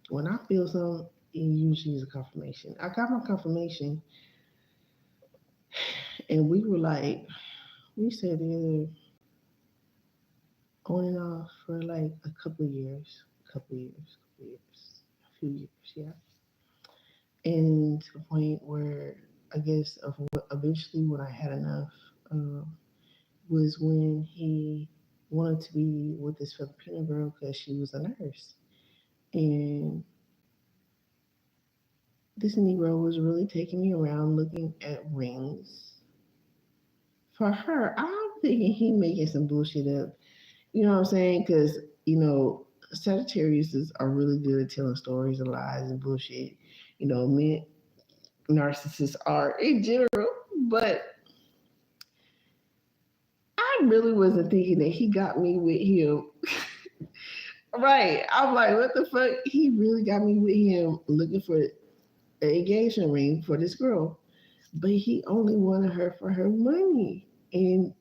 When I feel something, it usually is a confirmation. I got my confirmation, and we were like, we said together on and off for like a couple of years, a few years, yeah. And to the point where I guess of what eventually when I had enough was when he wanted to be with this Filipino girl because she was a nurse. And this Negro was really taking me around looking at rings. For her, I'm thinking he making some bullshit up. You know what I'm saying? Because, Sagittarius are really good at telling stories and lies and bullshit. Men, narcissists are in general, but I really wasn't thinking that he got me with him. Right. I'm like, what the fuck? He really got me with him looking for an engagement ring for this girl. But he only wanted her for her money. And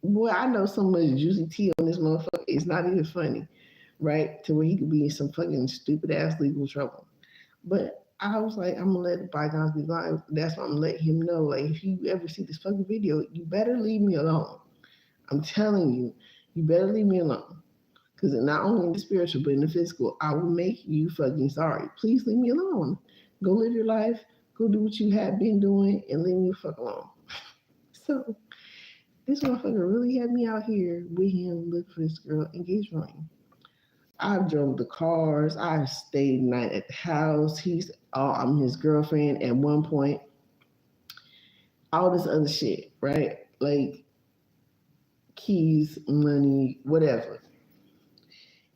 boy, I know so much juicy tea on this motherfucker. It's not even funny, right? To where he could be in some fucking stupid ass legal trouble. But I was like, I'm gonna let the bygones be bygones. That's why I'm gonna let him know. Like, if you ever see this fucking video, you better leave me alone. I'm telling you, you better leave me alone. Because not only in the spiritual, but in the physical, I will make you fucking sorry. Please leave me alone. Go live your life. Go do what you have been doing and leave me the fuck alone. So this motherfucker really had me out here with him looking for this girl engagement ring. I drove the cars. I stayed night at the house. I'm his girlfriend at one point. All this other shit, right? Like keys, money, whatever.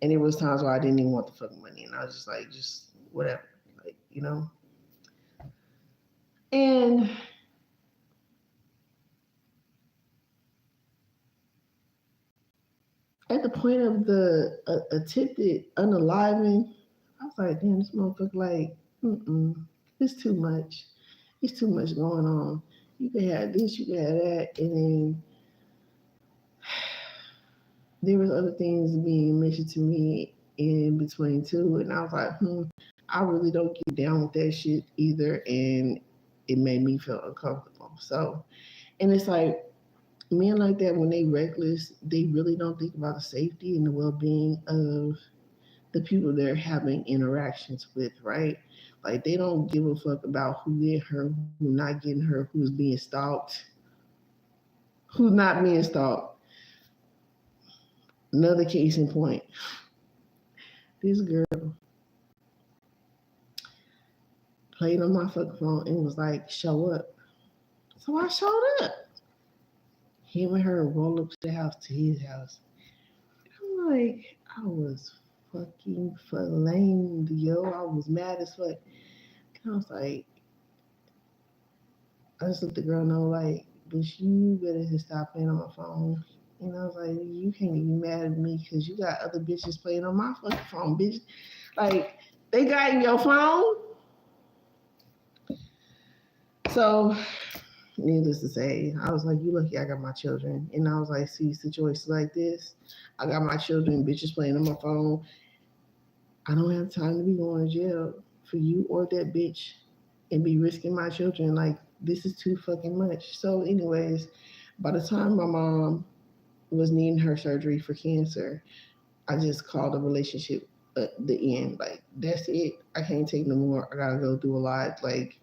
And there was times where I didn't even want the fucking money, and I was just like, just whatever, like. And at the point of the attempted unaliving, I was like, damn, this motherfucker, like, it's too much. It's too much going on. You can have this, you can have that, and then there was other things being mentioned to me in between too, and I was like, I really don't get down with that shit either, and it made me feel uncomfortable. So, and it's like men like that when they reckless, they really don't think about the safety and the well being of the people they're having interactions with, right? Like they don't give a fuck about who get hurt, who not getting hurt, who's being stalked, who's not being stalked. Another case in point. This girl played on my fucking phone and was like, show up. So I showed up. Him and her roll up to the house, to his house. I'm like, I was fucking flamed, yo. I was mad as fuck. And I was like, I just let the girl know, like, bitch, you better just stop playing on my phone. And I was like, you can't even be mad at me because you got other bitches playing on my fucking phone, bitch. Like, they got in your phone. So, needless to say, I was like, you lucky I got my children. And I was like, see, situations like this, I got my children, bitches playing on my phone. I don't have time to be going to jail for you or that bitch and be risking my children. Like, this is too fucking much. So, anyways, by the time my mom was needing her surgery for cancer, I just called the relationship at the end. Like, that's it. I can't take no more. I gotta go through a lot. Like,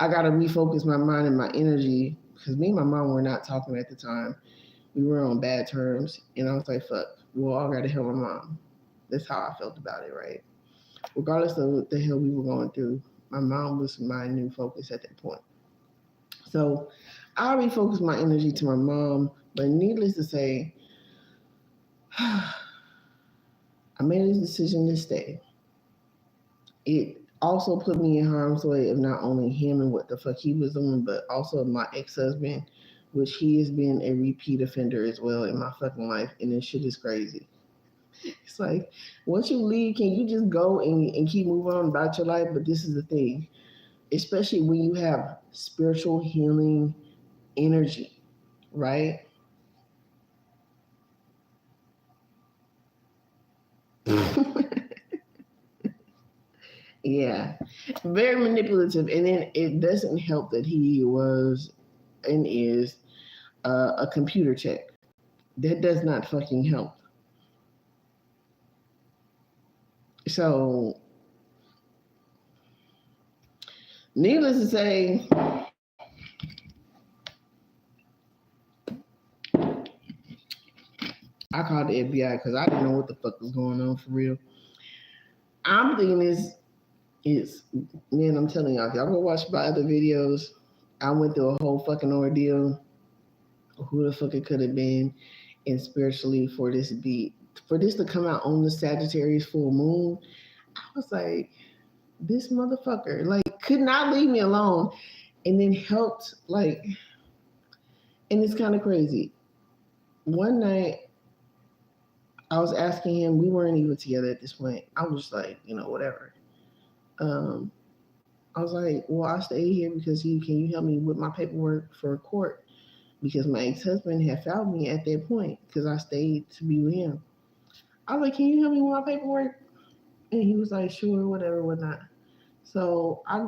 I gotta refocus my mind and my energy because me and my mom were not talking at the time. We were on bad terms, and I was like, "Fuck, well, I gotta help my mom." That's how I felt about it, right? Regardless of what the hell we were going through, my mom was my new focus at that point. So I refocused my energy to my mom, but needless to say, I made a decision to stay. It also put me in harm's way of not only him and what the fuck he was doing, but also my ex husband, which he has been a repeat offender as well in my fucking life. And this shit is crazy. It's like, once you leave, can you just go and keep moving on about your life? But this is the thing, especially when you have spiritual healing energy, right? Yeah, very manipulative. And then it doesn't help that he was and is a computer tech. That does not fucking help. So, needless to say, I called the FBI because I didn't know what the fuck was going on for real. I'm thinking is man, I'm telling y'all, if y'all go watch my other videos, I went through a whole fucking ordeal. Who the fuck it could have been, and spiritually for this to come out on the Sagittarius full moon, I was like, this motherfucker, like, could not leave me alone, and then helped, like, and it's kind of crazy. One night, I was asking him, we weren't even together at this point. I was just like, whatever. Um, I was like, well, I stayed here because can you help me with my paperwork for court? Because my ex husband had found me at that point because I stayed to be with him. I was like, can you help me with my paperwork? And he was like, sure, whatever, whatnot. So I'm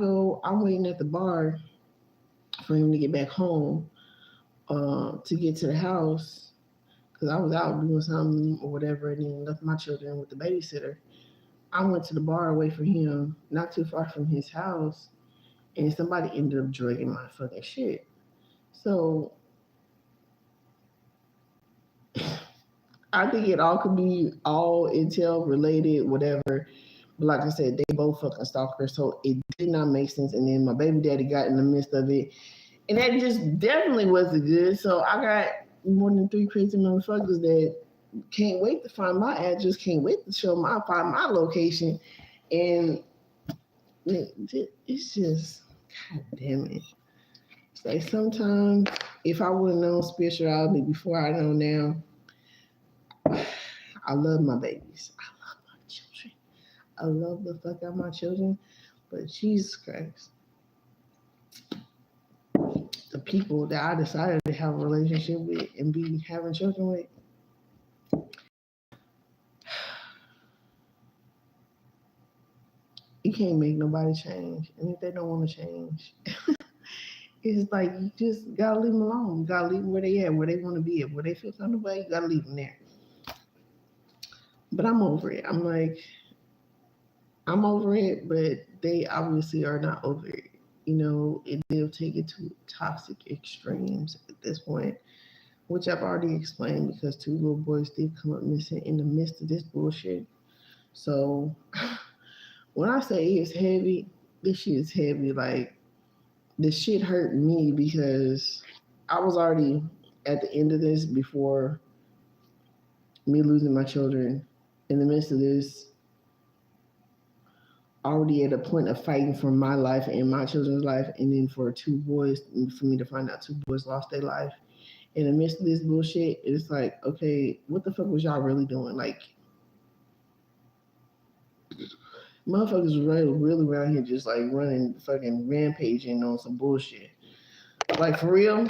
waiting at the bar for him to get back home to get to the house because I was out doing something or whatever and then left my children with the babysitter. I went to the bar away from him, not too far from his house, and somebody ended up dragging my fucking shit. So I think it all could be all intel related, whatever. But like I said, they both fucking stalkers, so it did not make sense. And then my baby daddy got in the midst of it, and that just definitely wasn't good. So I got more than 3 crazy motherfuckers that can't wait to find my address, can't wait to find my location, and it's just, god damn it. It's like sometimes if I would have known spirituality before I know now, I love my babies. I love my children. I love the fuck out of my children, but Jesus Christ, the people that I decided to have a relationship with and be having children with, you can't make nobody change. And if they don't want to change, it's like you just gotta leave them alone. You gotta leave them where they at, where they want to be at, where they feel comfortable. You gotta leave them there. But I'm over it. I'm over it, but they obviously are not over it. You know, they'll take it to toxic extremes at this point, which I've already explained because two little boys did come up missing in the midst of this bullshit. So when I say it's heavy, this shit is heavy. Like, this shit hurt me because I was already at the end of this before me losing my children. In the midst of this, already at a point of fighting for my life and my children's life, and then for two boys, for me to find out two boys lost their life. In the midst of this bullshit, it's like, okay, what the fuck was y'all really doing? Like, motherfuckers really around here just like running, fucking rampaging on some bullshit. Like, for real.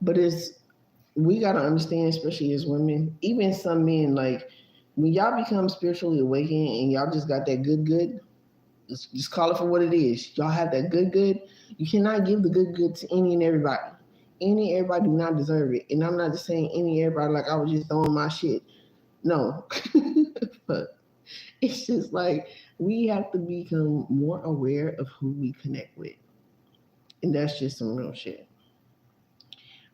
But we gotta understand, especially as women, even some men, like, when y'all become spiritually awakened and y'all just got that good, just call it for what it is. Y'all have that good. You cannot give the good to any and everybody. Any and everybody do not deserve it. And I'm not just saying any and everybody like I was just throwing my shit. No. But it's just like we have to become more aware of who we connect with. And that's just some real shit.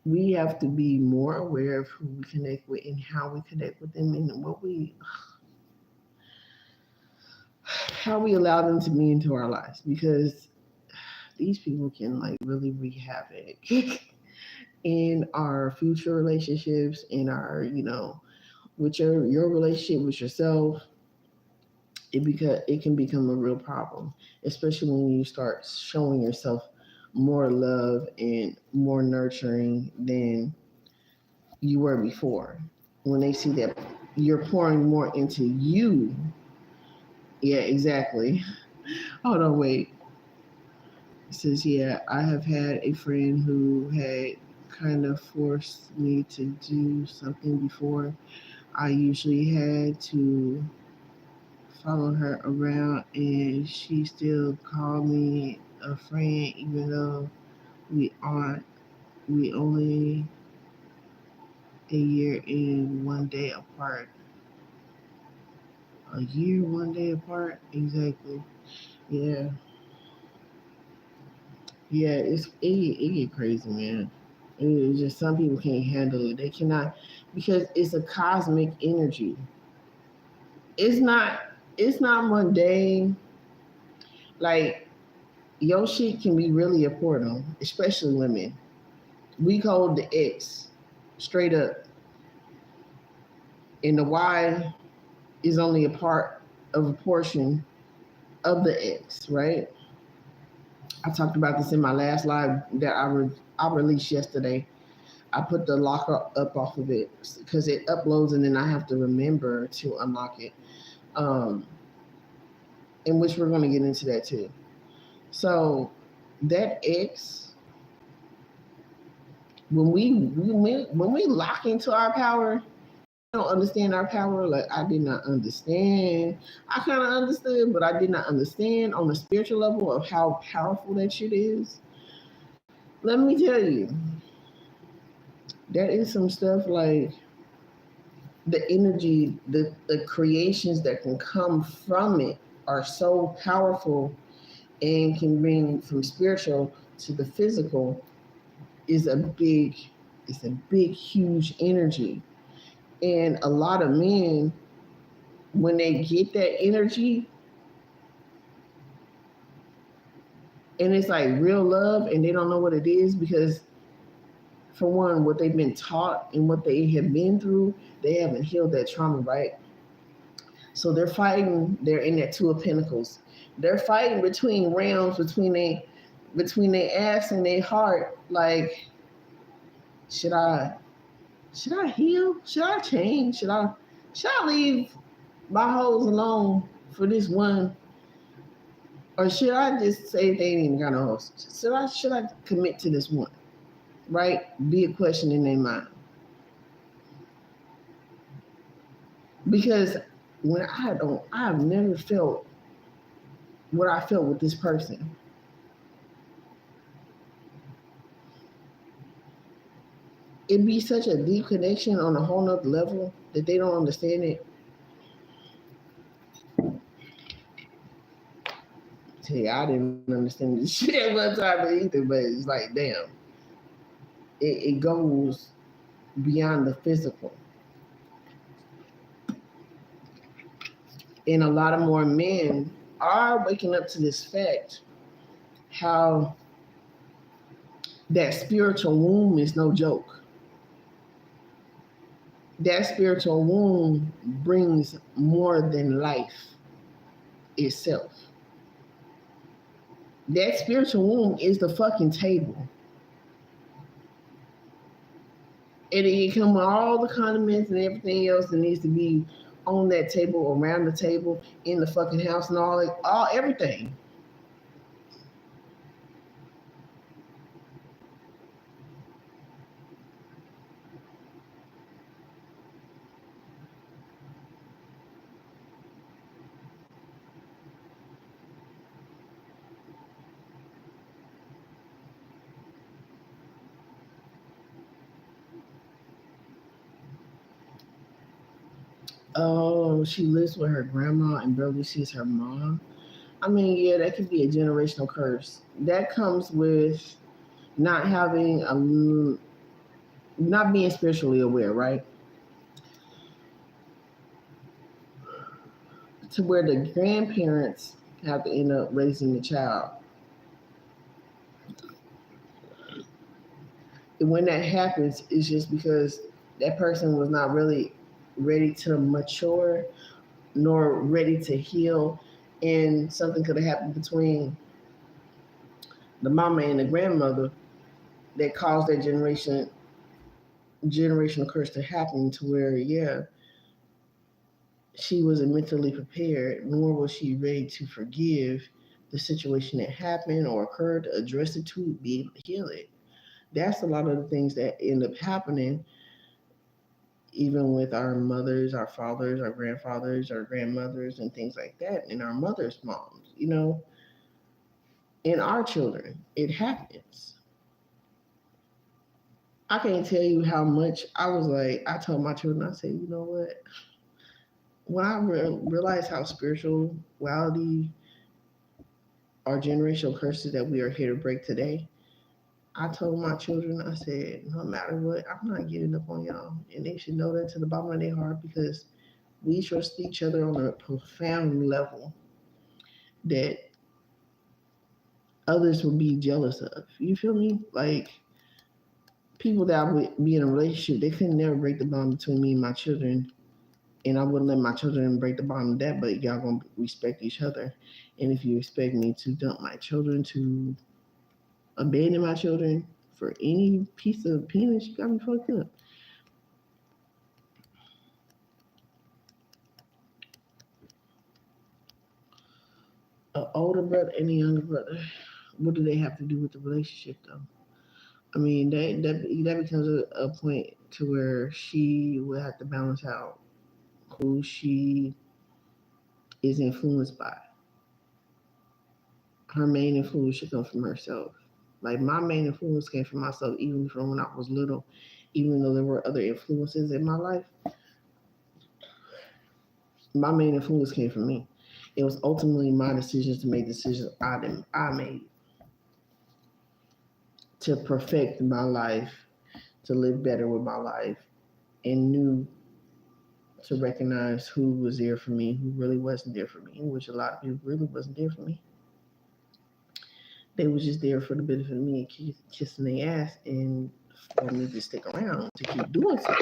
We have to be more aware of who we connect with and how we connect with them and how we allow them to be into our lives, because these people can like really wreak havoc in our future relationships, in our, with your relationship with yourself. It can become a real problem, especially when you start showing yourself more love and more nurturing than you were before. When they see that you're pouring more into you. Yeah, exactly. Hold on, wait. It says, yeah, I have had a friend who had kind of forced me to do something before. I usually had to follow her around, and she still called me a friend, even though we only a year and 1 day apart. A year, 1 day apart, exactly. Yeah, yeah. It get crazy, man. It's just some people can't handle it. They cannot, because it's a cosmic energy. It's not. It's not mundane. Like, your shit can be really important, especially women. We code the X straight up, and the Y is only a part of a portion of the X, right? I talked about this in my last live that I released yesterday. I put the locker up off of it because it uploads and then I have to remember to unlock it. Um, in which we're going to get into that too. So that X, when we lock into our power, I don't understand our power. Like, I did not understand. I kind of understood, but I did not understand on the spiritual level of how powerful that shit is. Let me tell you, there is some stuff like the energy, the creations that can come from it are so powerful and can bring from spiritual to the physical is a big, it's a big, huge energy. And a lot of men, when they get that energy, and it's like real love, and they don't know what it is because, for one, what they've been taught and what they have been through, they haven't healed that trauma, right? So they're fighting. They're in that Two of Pentacles. They're fighting between realms, between their ass and their heart. Like, should I heal? Should I change? Should I leave buy hoes alone for this one, or should I just say they ain't even got no hoes? Should I commit to this one? Right? Be a question in their mind. Because when I've never felt what I felt with this person. It'd be such a deep connection on a whole nother level that they don't understand it. See, I didn't understand this shit at one time either, but it's like, damn, it goes beyond the physical. And a lot of more men are waking up to this fact how that spiritual womb is no joke. That spiritual womb brings more than life itself. That spiritual womb is the fucking table. And it come with all the condiments and everything else that needs to be on that table, around the table, in the fucking house and all everything. Oh, she lives with her grandma and barely sees her mom. I mean, yeah, that could be a generational curse. That comes with not having not being spiritually aware, right? To where the grandparents have to end up raising the child. And when that happens, it's just because that person was not really ready to mature nor ready to heal, and something could have happened between the mama and the grandmother that caused that generational curse to happen, to where, yeah, she wasn't mentally prepared, nor was she ready to forgive the situation that happened or occurred, to address it, to be able to heal it. That's a lot of the things that end up happening, even with our mothers, our fathers, our grandfathers, our grandmothers, and things like that, and our mothers' moms, and our children. It happens. I can't tell you how much I was like, I told my children, I said, you know what? When I realized how spirituality are generational curses that we are here to break today, I told my children, I said, no matter what, I'm not getting up on y'all. And they should know that to the bottom of their heart, because we trust each other on a profound level that others would be jealous of. You feel me? Like, people that I would be in a relationship, they could never break the bond between me and my children. And I wouldn't let my children break the bond of that, but y'all gonna respect each other. And if you expect me to dump my children, to abandon my children for any piece of penis, you got me fucked up. An older brother and a younger brother, what do they have to do with the relationship, though? I mean, that becomes a point to where she will have to balance out who she is influenced by. Her main influence should come from herself. Like, my main influence came from myself, even from when I was little. Even though there were other influences in my life, my main influence came from me. It was ultimately my decisions to make decisions I made to perfect my life, to live better with my life, and knew to recognize who was there for me, who really wasn't there for me, which a lot of people really wasn't there for me. They was just there for the benefit of me and kissing their ass, and for me to stick around to keep doing so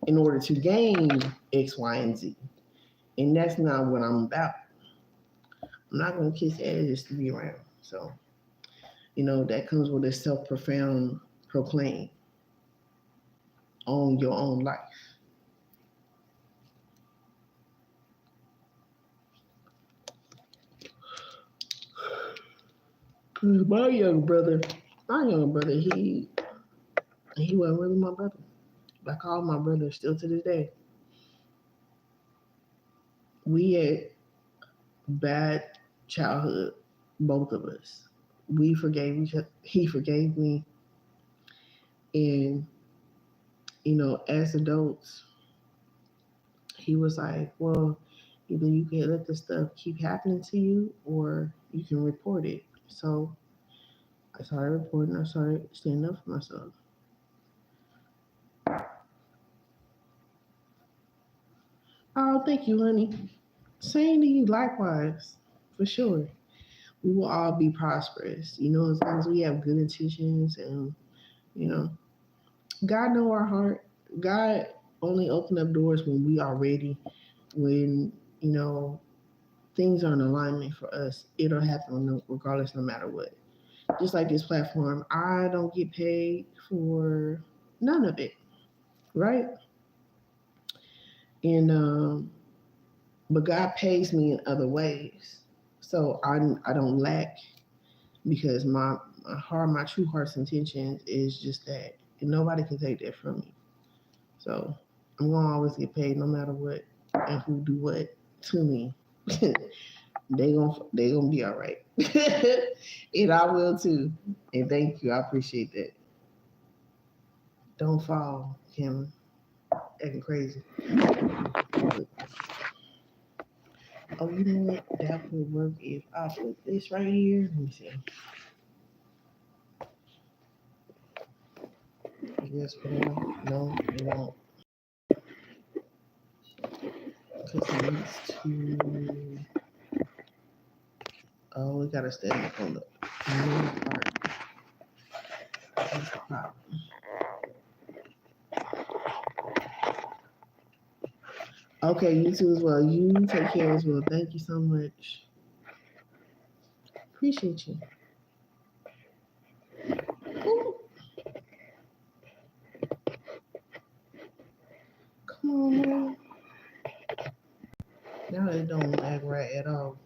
in order to gain X, Y, and Z. And that's not what I'm about. I'm not gonna kiss ass just to be around. So, that comes with a self-profound proclaim on your own life. My young brother, he wasn't really my brother. I call my brother still to this day. We had bad childhood, both of us. We forgave each other. He forgave me, and as adults, he was like, "Well, either you can let this stuff keep happening to you, or you can report it." So I started reporting. I started standing up for myself. Oh, thank you, honey. Same to you, likewise, for sure. We will all be prosperous, as long as we have good intentions and you know, God know our heart. God only open up doors when we are ready. When you know things are in alignment for us, it'll happen regardless, no matter what. Just like this platform, I don't get paid for none of it, right? And but God pays me in other ways, so I don't lack because my heart, my true heart's intention is just that, and nobody can take that from me. So I'm gonna always get paid no matter what and who do what to me. They gonna be all right, and I will too. And thank you, I appreciate that. Don't fall, Kim. Acting crazy. Oh, you know what? That would work if I put this right here. Let me see. Yes, no, it won't. Because it needs to. Oh, we gotta stand up on the main part. That's the problem. Okay, you too as well. You take care as well. Thank you so much. Appreciate you. Ooh, come on, man. Now it don't act right at all.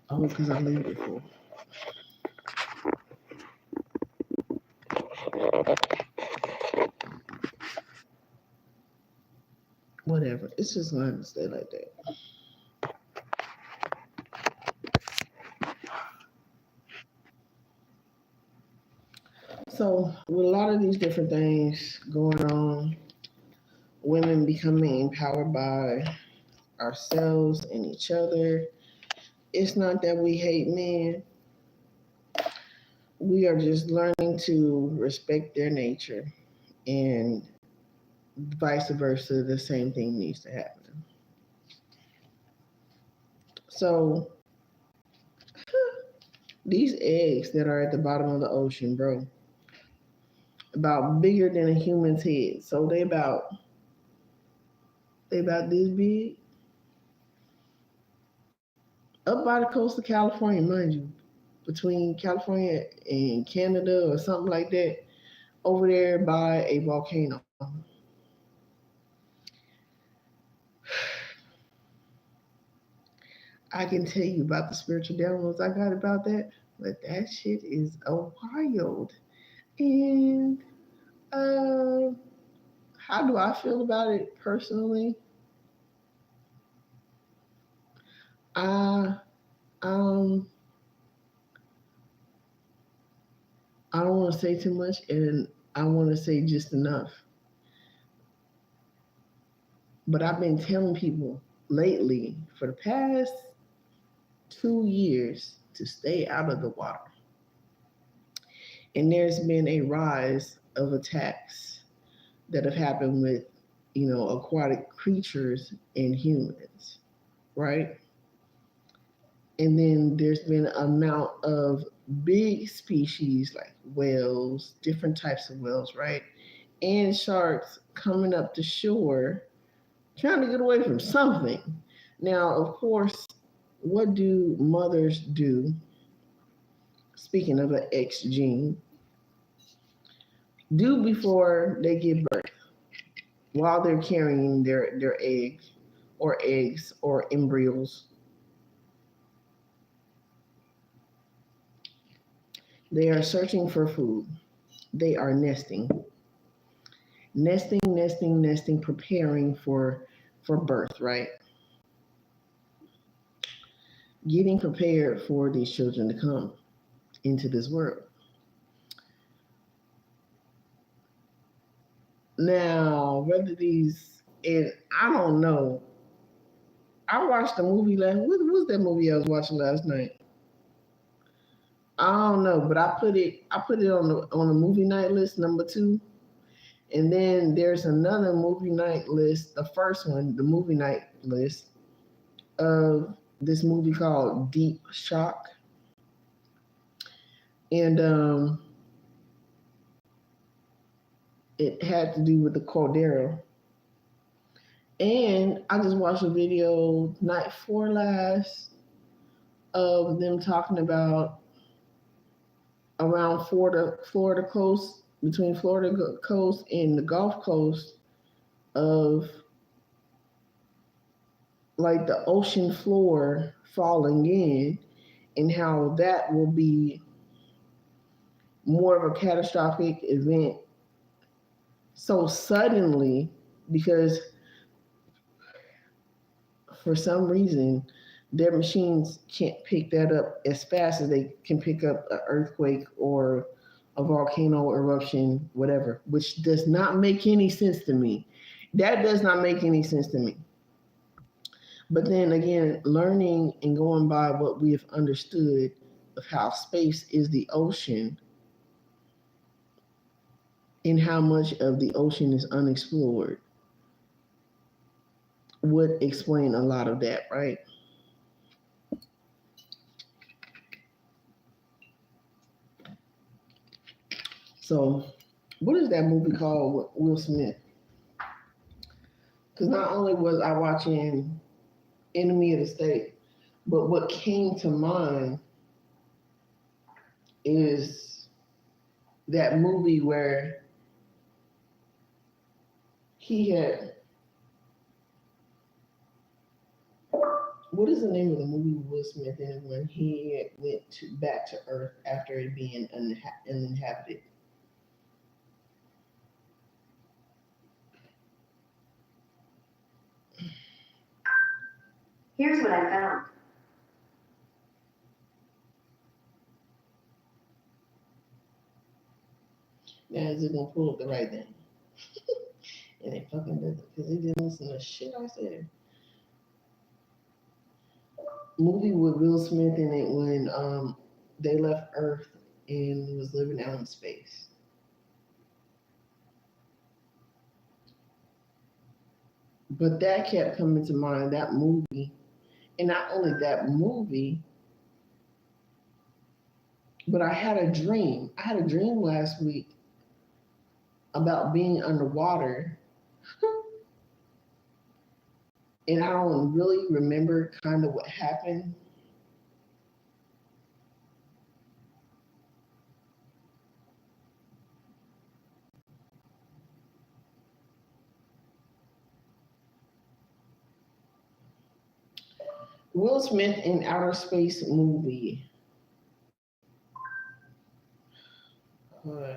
Oh, because I leave it for whatever. It's just going to stay like that. So, with a lot of these different things going on, women becoming empowered by ourselves and each other, it's not that we hate men. We are just learning to respect their nature, and vice versa, the same thing needs to happen. So, these eggs that are at the bottom of the ocean, bro, about bigger than a human's head. So they about this big, up by the coast of California, mind you, between California and Canada or something like that, over there by a volcano. I can tell you about the spiritual downloads I got about that, but that shit is a wild. And uh, how do I feel about it personally? I um I don't want to say too much, and I want to say just enough. But I've been telling people lately for the past 2 years to stay out of the water. And there's been a rise of attacks that have happened with, aquatic creatures and humans, right? And then there's been an amount of big species like whales, different types of whales, right? And sharks coming up to shore trying to get away from something. Now, of course, what do mothers do? Speaking of an X gene, do before they give birth, while they're carrying their egg, or eggs or embryos. They are searching for food. They are nesting, nesting, preparing for birth, right? Getting prepared for these children to come into this world. Now, whether these, and I don't know. I watched a movie last. What was that movie I was watching last night? I don't know, but I put it. I put it on the movie night list number 2, and then there's another movie night list. The first one, the movie night list of this movie called Deep Shock, and it had to do with the Cordero. And I just watched a video night before last of them talking about around Florida coast, between Florida coast and the Gulf Coast, of like the ocean floor falling in, and how that will be more of a catastrophic event so suddenly, because for some reason their machines can't pick that up as fast as they can pick up an earthquake or a volcano eruption, whatever, which does not make any sense to me. That does not make any sense to me. But then again, learning and going by what we have understood of how space is the ocean and how much of the ocean is unexplored would explain a lot of that, right? So, what is that movie called with Will Smith? Because not only was I watching Enemy of the State, but what came to mind is that movie where he had, what is the name of the movie with Will Smith in it when he went back to Earth after it being uninhabited? Here's what I found. Now, is it gonna pull up the right thing? And it fucking doesn't, because it didn't listen to shit I said. Movie with Will Smith in it when they left Earth and was living out in space. But that kept coming to mind, that movie. And not only that movie, but I had a dream. I had a dream last week about being underwater. And I don't really remember kind of what happened. Will Smith in outer space movie. Uh,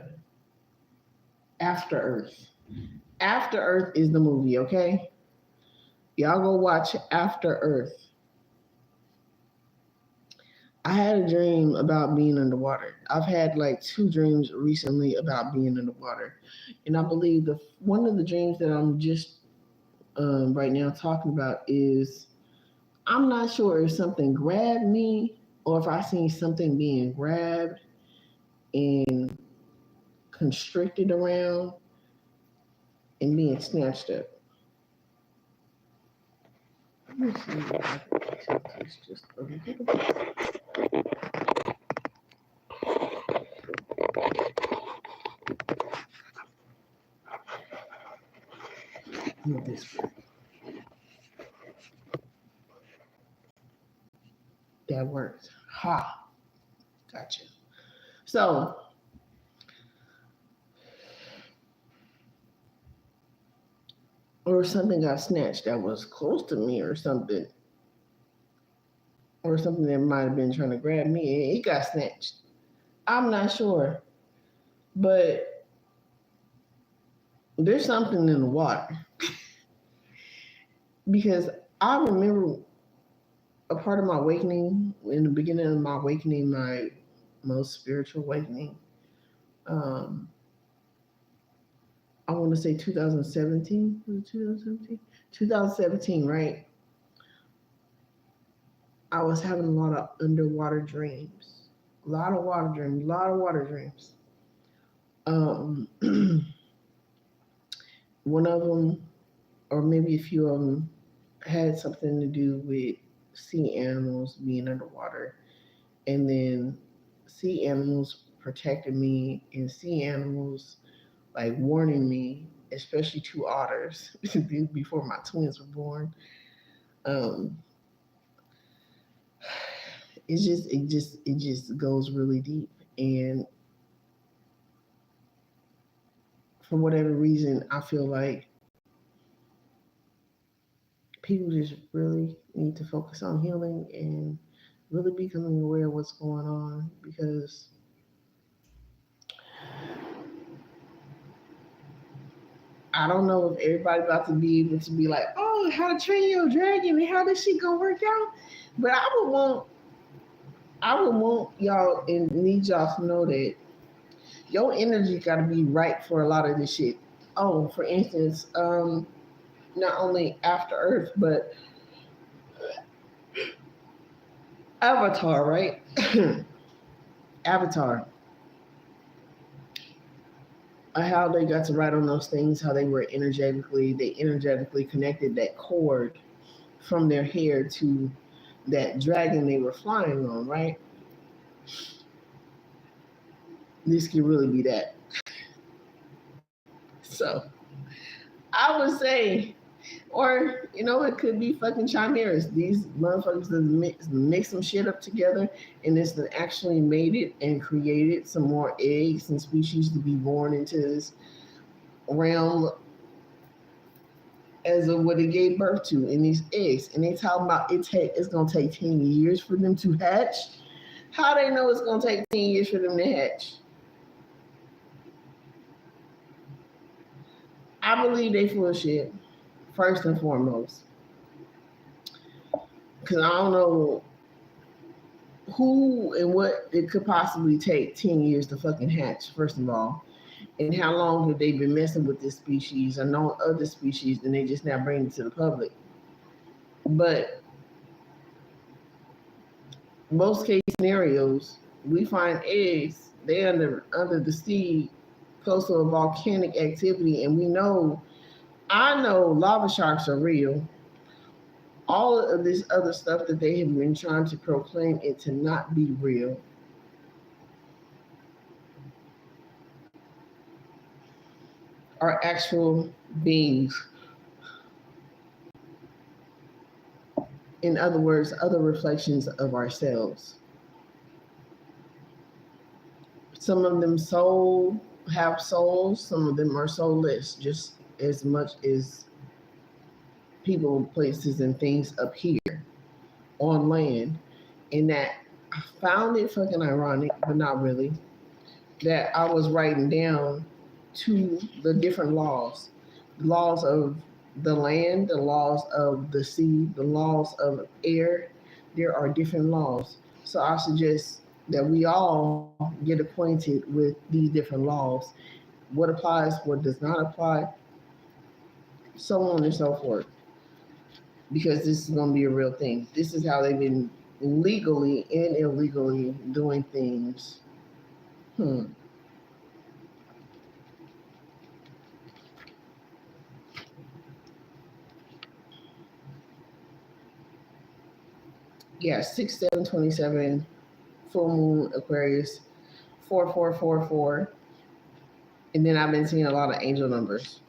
After Earth. After Earth is the movie, okay? Y'all go watch After Earth. I had a dream about being underwater. I've had like 2 dreams recently about being underwater. And I believe the one of the dreams that I'm just right now talking about is, I'm not sure if something grabbed me or if I seen something being grabbed and constricted around and being snatched up. Let me see if I can take this just a little bit. This way. That works. Ha. Gotcha. So or something got snatched that was close to me, or something that might have been trying to grab me, and it got snatched. I'm not sure, but there's something in the water because I remember a part of my awakening, in the beginning of my awakening, my most spiritual awakening. Um, I want to say 2017. Was it 2017? 2017, right? I was having a lot of underwater dreams. A lot of water dreams. A lot of water dreams. Um, one of them, or maybe a few of them, had something to do with sea animals being underwater. And then sea animals protected me, and sea animals like warning me, especially two otters before my twins were born. Um, it just goes really deep, and for whatever reason, I feel like people just really need to focus on healing and really becoming aware of what's going on because I don't know if everybody about to be able to be like, oh, how to train your dragon and how this shit gonna work out. But I would want y'all and need y'all to know that your energy gotta be right for a lot of this shit. Oh, for instance, not only After Earth, but Avatar, right? Avatar. How they got to write on those things, how they energetically connected that cord from their hair to that dragon they were flying on, right? This could really be that. So I would say, or it could be fucking chimeras. These motherfuckers that mix some shit up together, and it's actually made it and created some more eggs and species to be born into this realm as of what it gave birth to in these eggs. And they talking about it's gonna take 10 years for them to hatch. How they know it's gonna take 10 years for them to hatch? I believe they full of shit, first and foremost. Because I don't know who and what it could possibly take 10 years to fucking hatch, first of all. And how long have they been messing with this species or known other species and they just now bring it to the public? But most case scenarios, we find eggs, they under the sea close to a volcanic activity, and I know lava sharks are real. All of this other stuff that they have been trying to proclaim it to not be real are actual beings. In other words, other reflections of ourselves. Some of them have souls, some of them are soulless, just as much as people, places, and things up here on land. And that I found it fucking ironic, but not really, that I was writing down to the different laws of the land, the laws of the sea, the laws of air. There are different laws. So I suggest that we all get acquainted with these different laws, what applies, what does not apply, so on and so forth, because this is going to be a real thing. This is how they've been legally and illegally doing things. Hmm. Yeah, 6/7/27, full moon Aquarius, 4444. And then I've been seeing a lot of angel numbers.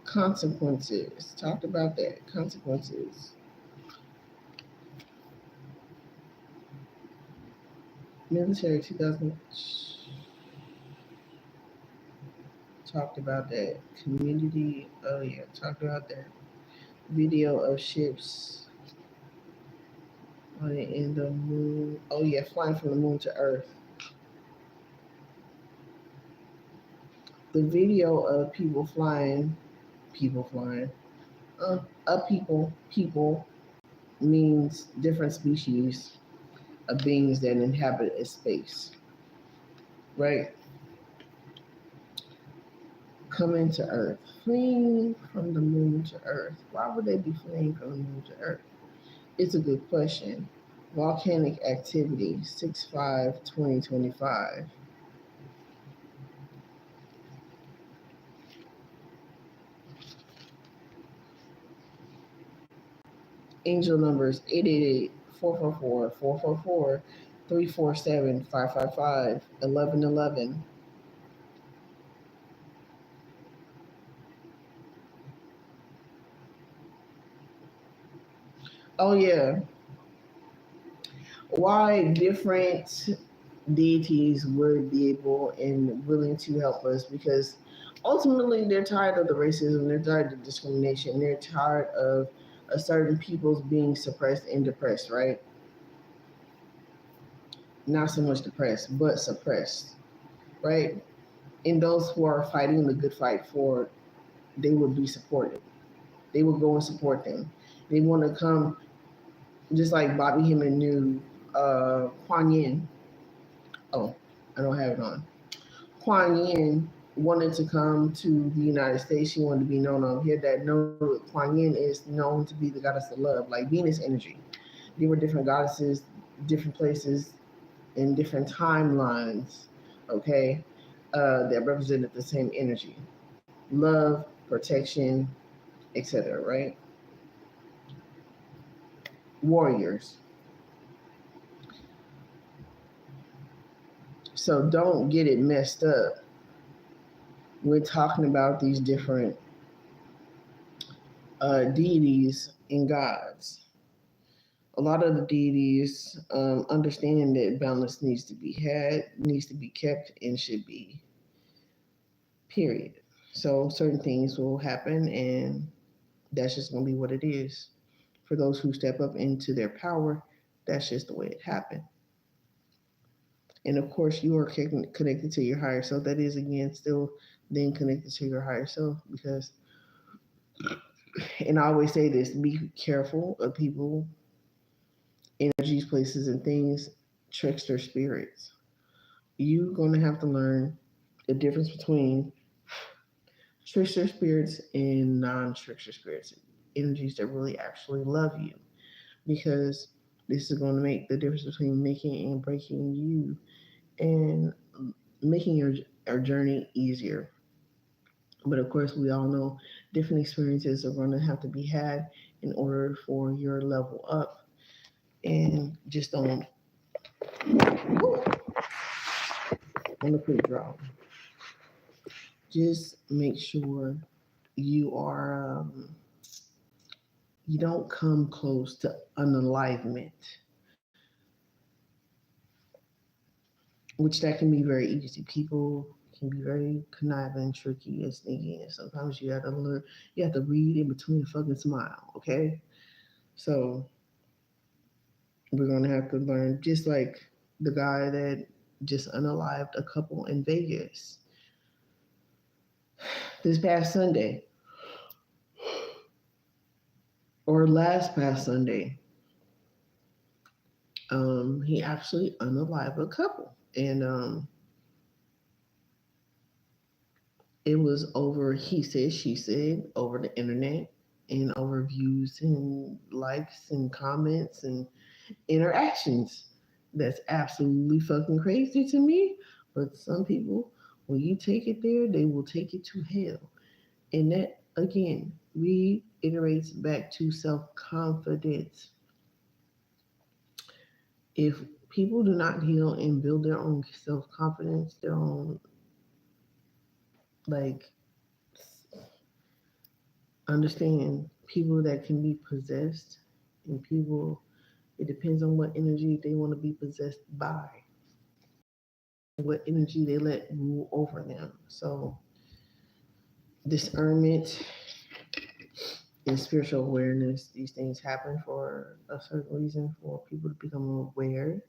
Consequences. Talked about that. Consequences. Military 2000 talked about that. Community, oh yeah, talked about that. Video of ships in the moon. Oh yeah, flying from the moon to Earth. The video of people flying, people means different species of beings that inhabit a space, right? Coming to Earth, fleeing from the moon to Earth. Why would they be fleeing from the moon to Earth? It's a good question. Volcanic activity, 6/5/2025. Angel numbers 888-444-444-347-555-1111. Oh yeah, why different deities would be able and willing to help us, because ultimately they're tired of the racism, they're tired of discrimination, they're tired of a certain people's being suppressed and depressed, right? Not so much depressed, but suppressed, right? And those who are fighting the good fight for, they would be supported. They would go and support them. They want to come, just like Bobby Hemming knew Kuan Yin. Oh, I don't have it on. Kuan Yin wanted to come to the United States. She wanted to be known on here. That know that Kuan Yin is known to be the goddess of love, like Venus energy. There were different goddesses, different places, in different timelines, okay, that represented the same energy, love, protection, etc., right? Warriors. So don't get it messed up. We're talking about these different deities and gods. A lot of the deities understand that balance needs to be had, needs to be kept, and should be, period. So certain things will happen, and that's just going to be what it is. For those who step up into their power, that's just the way it happened. And of course, you are connected to your higher self. That is, again, still then connected to your higher self, because, and I always say this, be careful of people, energies, places, and things, trickster spirits. You're going to have to learn the difference between trickster spirits and non trickster spirits, energies that really actually love you, because this is going to make the difference between making and breaking you, and making your journey easier. But of course, we all know different experiences are going to have to be had in order for your level up. And just don't, whew, on the pretty draw. Just make sure you are, you don't come close to unalignment, which that can be very easy. People can be very conniving, tricky, and sneaky, and sometimes you have to learn. You have to read in between the fucking smile. Okay, so we're gonna have to learn, just like the guy that just unalived a couple in Vegas this past Sunday, or last past Sunday. He actually unalived a couple, and it was over, he said, she said, over the internet, and over views and likes and comments and interactions. That's absolutely fucking crazy to me. But some people, when you take it there, they will take it to hell. And that, again, reiterates back to self confidence. If people do not heal and build their own self confidence, their own, like, understand people that can be possessed, and people, it depends on what energy they want to be possessed by. what energy they let rule over them. So discernment and spiritual awareness, these things happen for a certain reason for people to become aware.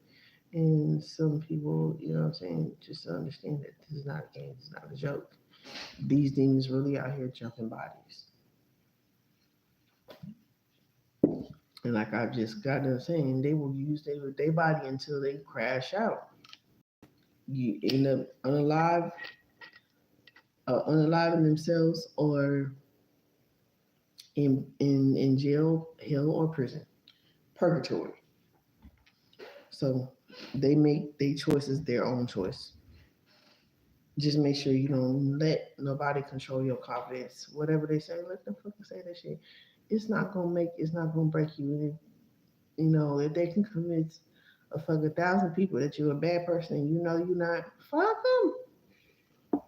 And some people, you know what I'm saying, just to understand that this is not a game, this is not a joke. These demons really out here jumping bodies. And like I just got done saying, they will use their body until they crash out. You end up unaliving themselves or in jail, hell, or prison, purgatory. So they make their choices their own choice. Just make sure you don't let nobody control your confidence. Whatever they say, let them fucking say that shit. It's not gonna break you. And if they can convince a fucking thousand people that you're a bad person and you know you're not, fuck them.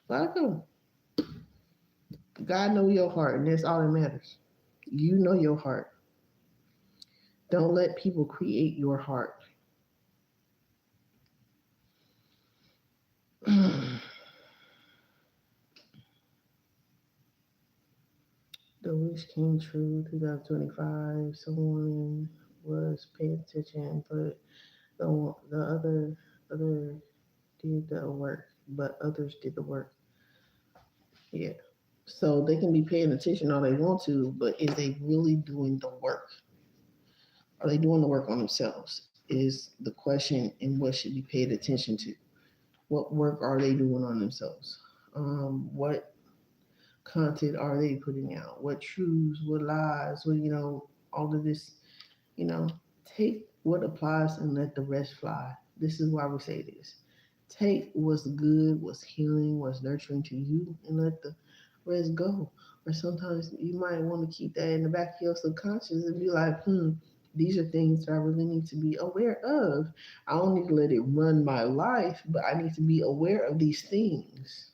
Fuck them. God know your heart, and that's all that matters. You know your heart. Don't let people create your heart. The wish came true 2025. Someone was paying attention, but the other did the work, but others did the work. Yeah. So they can be paying attention all they want to, but is they really doing the work? Are they doing the work on themselves? Is the question, and what should be paid attention to. What work are they doing on themselves? What content are they putting out? What truths, what lies, all of this, you know, take what applies and let the rest fly. This is why we say this. Take what's good, what's healing, what's nurturing to you, and let the rest go. Or sometimes you might want to keep that in the back of your subconscious and be like, these are things that I really need to be aware of. I don't need to let it run my life, but I need to be aware of these things.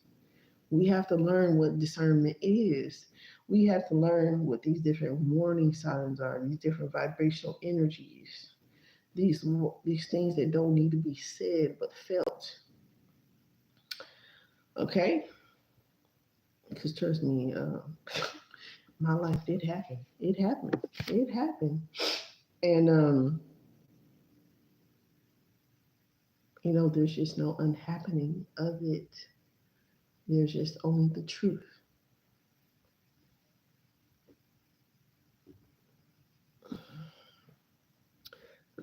We have to learn what discernment is. We have to learn what these different warning signs are, these different vibrational energies, these things that don't need to be said but felt. Okay, because trust me, my life did happen. It happened. It happened, and there's just no unhappening of it. There's just only the truth.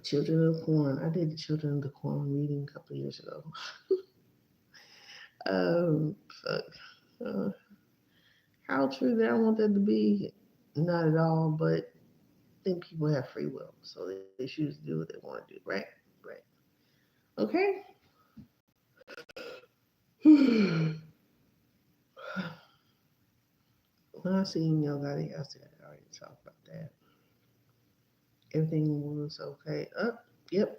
Children of the Corn. I did the Children of the Corn reading a couple of years ago. Fuck. Uh, how true that I want that to be? Not at all, but I think people have free will, so they choose to do what they want to do, right? Right. Okay. When I seen Yo Gotti yesterday, I already talked about that. Everything was okay. Yep.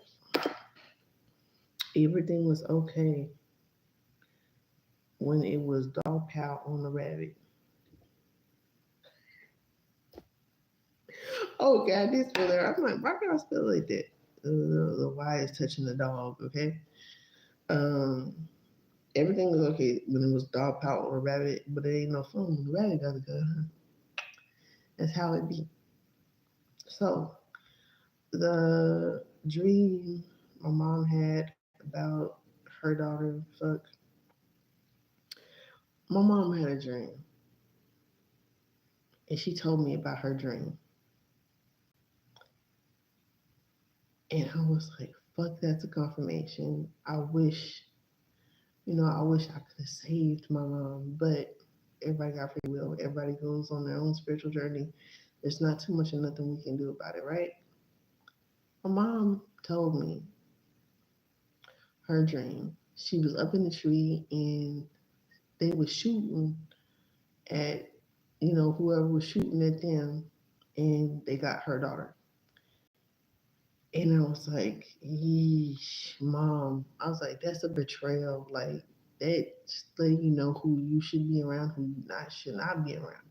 Everything was okay when it was dog pound on the rabbit. Oh God, this filler. I'm like, why can I spell like that? The Y is touching the dog. Okay. Um, everything was okay when it was dog pound on the rabbit, but it ain't no fun when the rabbit got to go. That's how it be. So the dream my mom had about her daughter, fuck. My mom had a dream, and she told me about her dream, and I was like, fuck, that's a confirmation. I wish I could have saved my mom, but everybody got free will. Everybody goes on their own spiritual journey. There's not too much of nothing we can do about it, right? My mom told me her dream. She was up in the tree and they were shooting at, whoever was shooting at them, and they got her daughter. And I was like, yeesh, mom. I was like, that's a betrayal. Like, that just letting you know who you should be around, who you should not be around.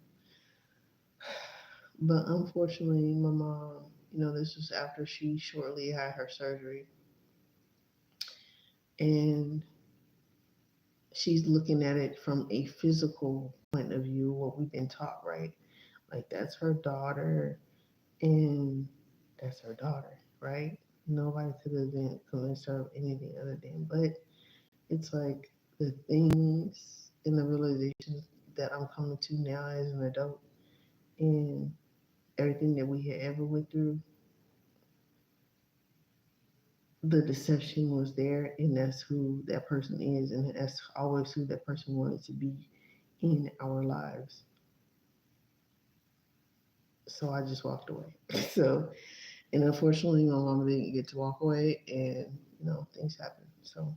But unfortunately, my mom, this was after she shortly had her surgery. and she's looking at it from a physical point of view, what we've been taught, right? Like that's her daughter, and that's her daughter, right? Nobody could have been convinced her of anything other than, but it's like the things and the realizations that I'm coming to now as an adult, and everything that we had ever went through, the deception was there, and that's who that person is, and that's always who that person wanted to be in our lives. So I just walked away. So, and unfortunately, my mom didn't get to walk away, and things happen. So,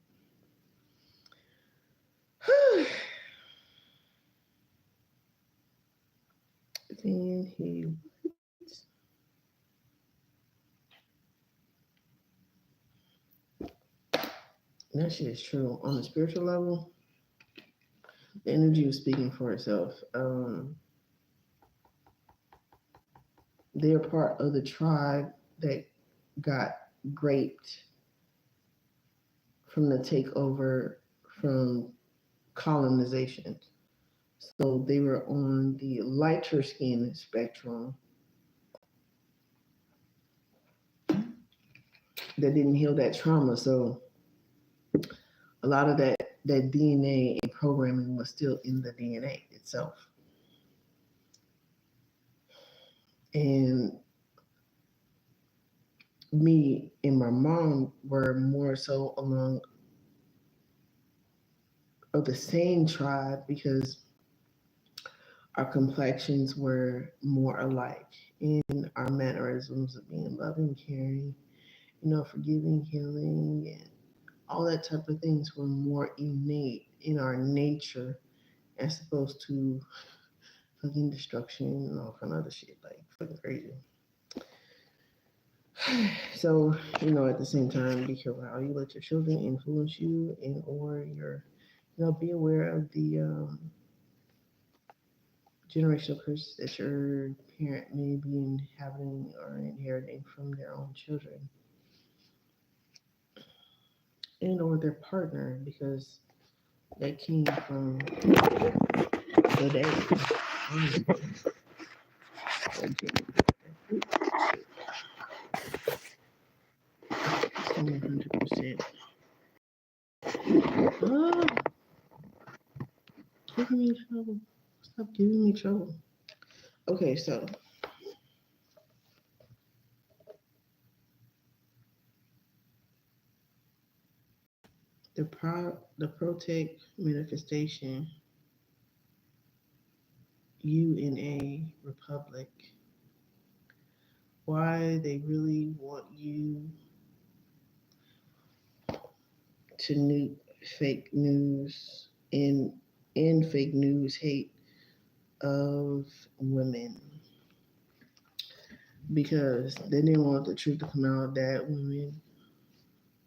then he, that shit is true. On the spiritual level, the energy was speaking for itself. They're part of the tribe that got raped from the takeover from colonization. So they were on the lighter skin spectrum that didn't heal that trauma. So a lot of that DNA and programming was still in the DNA itself. And me and my mom were more so along of the same tribe because our complexions were more alike in our mannerisms of being loving, caring, forgiving, healing, and all that type of things were more innate in our nature as opposed to fucking destruction and all kind of other shit, like fucking crazy. So, at the same time, be careful how you let your children influence you, and or be aware of the generational curses that your parent may be inhabiting or inheriting from their own children, and or their partner, because that came from the day. It's 100%. Ah, giving me trouble. Stop giving me trouble. Okay, so the Protect manifestation, UNA Republic, why they really want you to nuke fake news and fake news hate of women, because they didn't want the truth to come out that women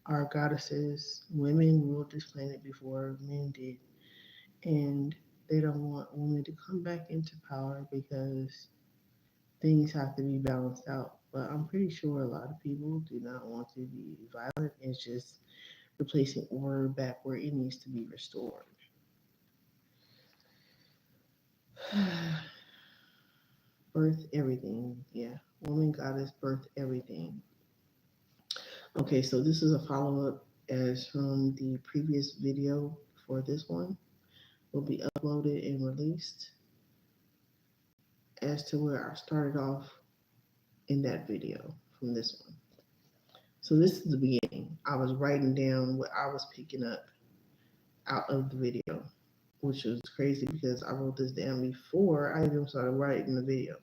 are goddesses. Women ruled this planet before men did, and they don't want women to come back into power because things have to be balanced out. But I'm pretty sure a lot of people do not want to be violent. It's just replacing order back where it needs to be restored. Birth everything. Yeah. Woman goddess birth everything. Okay, so this is a follow up as from the previous video for this one. Will be uploaded and released as to where I started off in that video from this one. So this is the beginning. I was writing down what I was picking up out of the video, which was crazy because I wrote this down before I even started writing the video,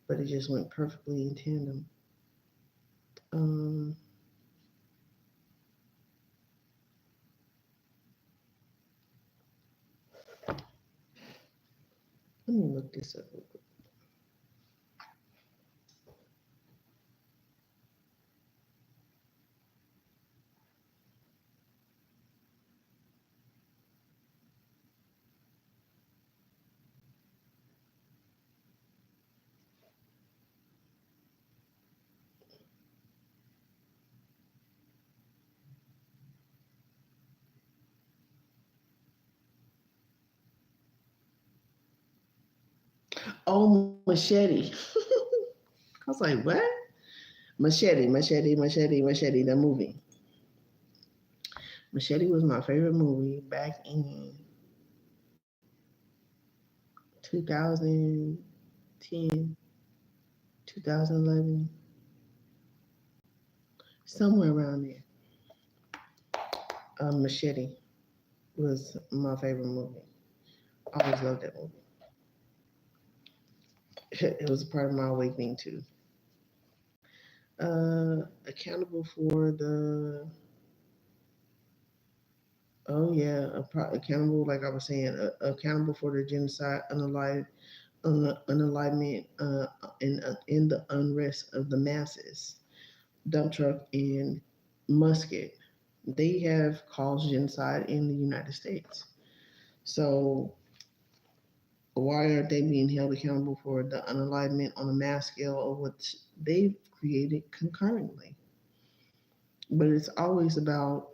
but it just went perfectly in tandem. Let me look this up real quick. Oh, Machete. I was like, what? Machete, the movie. Machete was my favorite movie back in 2010, 2011, somewhere around there. Machete was my favorite movie. I always loved that movie. It was a part of my awakening too. Accountable for the oh yeah, accountable like I was saying, accountable for the genocide, unalignment, in the unrest of the masses. Dump truck and musket, they have caused genocide in the United States. So why aren't they being held accountable for the unalignment on a mass scale of what they've created concurrently? But it's always about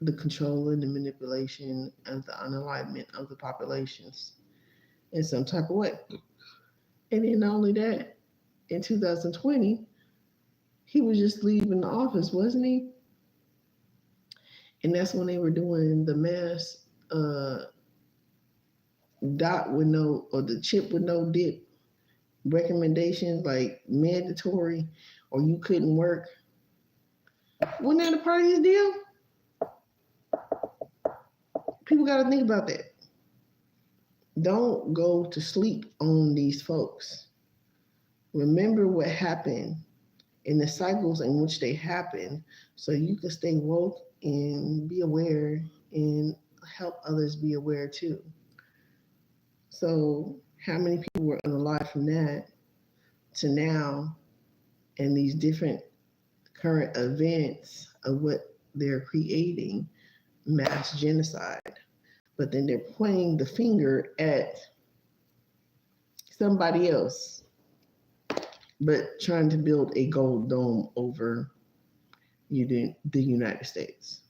the control and the manipulation of the unalignment of the populations in some type of way. And then not only that, in 2020, he was just leaving the office, wasn't he? And that's when they were doing the mass dot with no, or the chip with no dip recommendations, like mandatory, or you couldn't work. Wasn't that a part of his deal? People got to think about that. Don't go to sleep on these folks. Remember what happened in the cycles in which they happen so you can stay woke and be aware and help others be aware too. So, how many people were unalive from that to now and these different current events of what they're creating mass genocide? But then they're pointing the finger at somebody else, but trying to build a gold dome over the United States.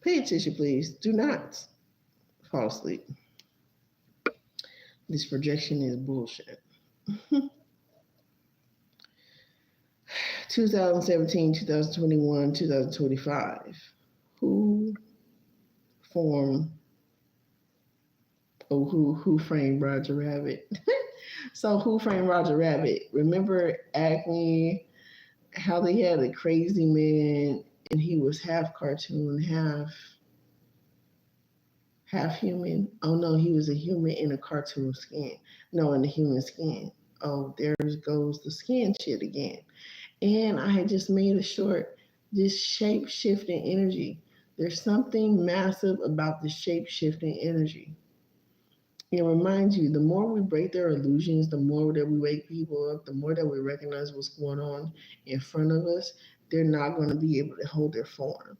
Pay attention, please. Do not fall asleep. This projection is bullshit. 2017, 2021, 2025. Who formed, who framed Roger Rabbit? So who framed Roger Rabbit? Remember Acme, how they had a crazy man and he was half cartoon, half human. Oh no, he was a human in a cartoon skin. No, in the human skin. Oh, there goes the skin shit again. And I had just made a short, this shape shifting energy. There's something massive about the shape shifting energy. It reminds you, the more we break their illusions, the more that we wake people up, the more that we recognize what's going on in front of us, they're not going to be able to hold their form.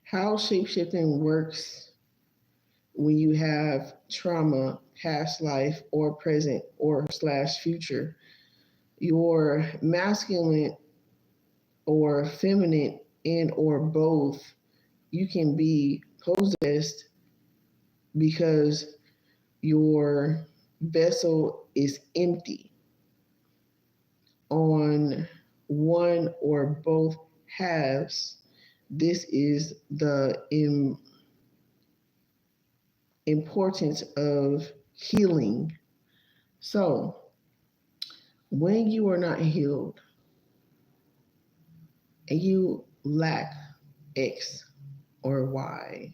How shapeshifting works when you have trauma, past life, or present, or slash future, your masculine or feminine and or both, you can be possessed because your vessel is empty on one or both halves. This is the importance of healing. So, when you are not healed and you lack X or Y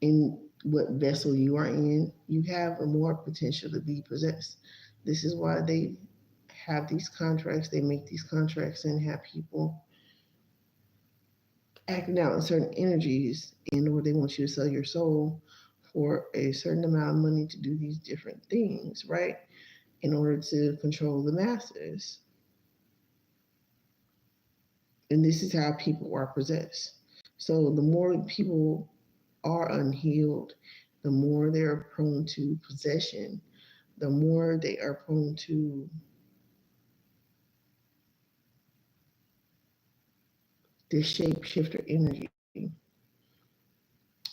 in what vessel you are in, you have more potential to be possessed. This is why they have these contracts, they make these contracts and have people acting out in certain energies in order they want you to sell your soul for a certain amount of money to do these different things, right? In order to control the masses. And this is how people are possessed. So the more people are unhealed, the more they are prone to possession, the more they are prone to this shapeshifter energy,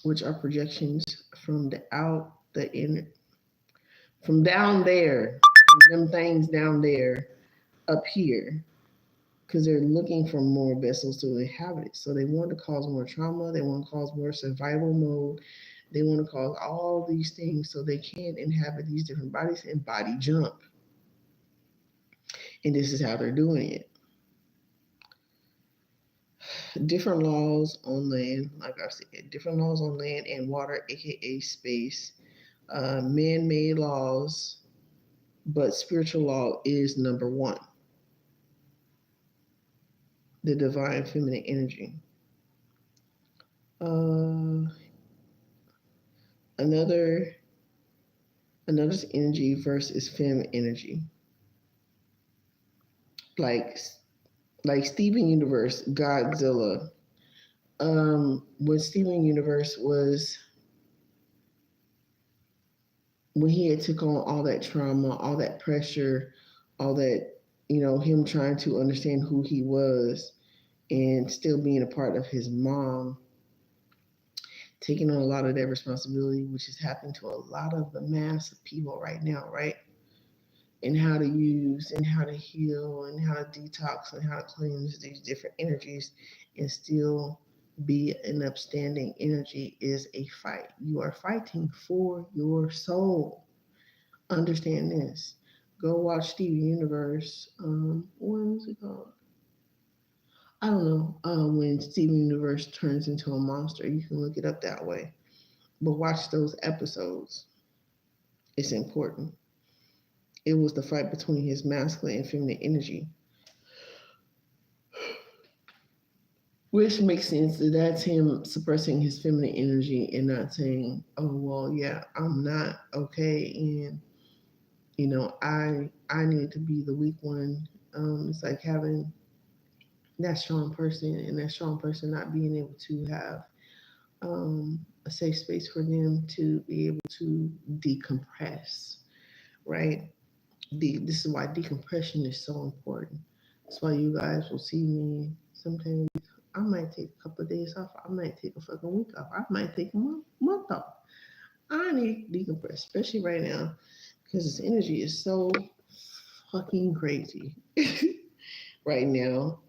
which are projections from from down there, from them things down there up here, because they're looking for more vessels to inhabit it. So they want to cause more trauma, they want to cause more survival mode, they want to cause all these things so they can inhabit these different bodies and body jump. And this is how they're doing it. Different laws on land, like I said, different laws on land and water, aka space, man made laws, but spiritual law is number one, the divine feminine energy. Uh, another energy verse is fem energy. Like Steven Universe, Godzilla. When Steven Universe was when he had took on all that trauma, all that pressure, all that, him trying to understand who he was and still being a part of his mom, taking on a lot of that responsibility, which is happening to a lot of the mass of people right now, right? And how to use and how to heal and how to detox and how to cleanse these different energies and still be an upstanding energy is a fight. You are fighting for your soul. Understand this. Go watch Steven Universe. What was it called? I don't know. When Steven Universe turns into a monster, you can look it up that way. But watch those episodes. It's important. It was the fight between his masculine and feminine energy, which makes sense that that's him suppressing his feminine energy and not saying, "Oh well, yeah, I'm not okay," and I need to be the weak one. It's like having that strong person and that strong person not being able to have a safe space for them to be able to decompress, right? This is why decompression is so important. That's why you guys will see me sometimes. I might take a couple of days off. I might take a fucking week off. I might take a month off. I need to decompress, especially right now, because this energy is so fucking crazy right now.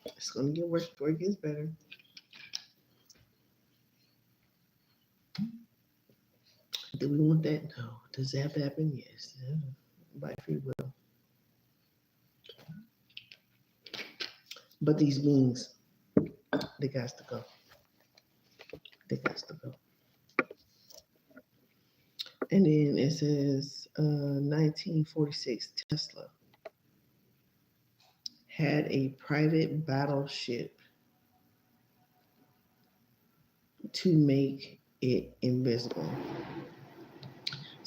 It's gonna get worse before it gets better. Do we want that? No. Does that happen? Yes. By free will. But these beings, they got to go. They got to go. And then it says 1946 Tesla had a private battleship to make it invisible.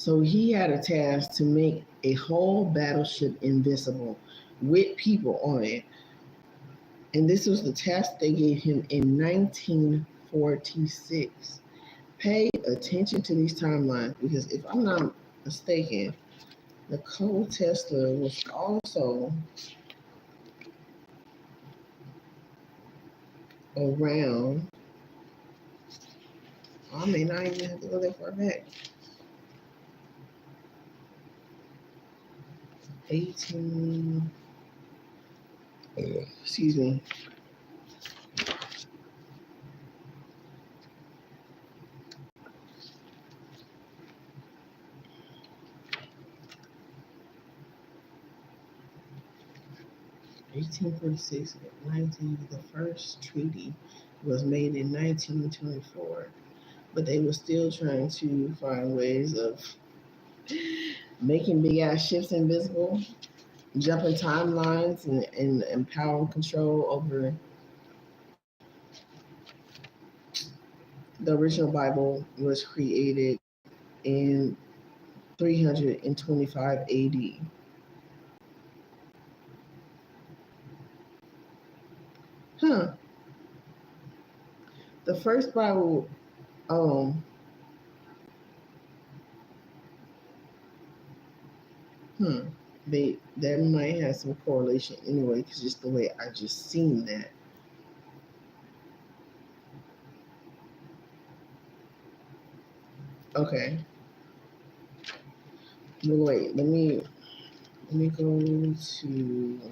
So he had a task to make a whole battleship invisible with people on it. And this was the task they gave him in 1946. Pay attention to these timelines because if I'm not mistaken, Nikola Tesla was also around. I may not even have to go that far back. 18. Excuse me. 1846, 19. The first treaty was made in 1924, but they were still trying to find ways of making big ass ships invisible, jumping timelines, and empowering control over. The original Bible was created in 325 AD. Huh. The first Bible, um, they that might have some correlation anyway, because just the way I just seen that. Okay. But wait, let me go to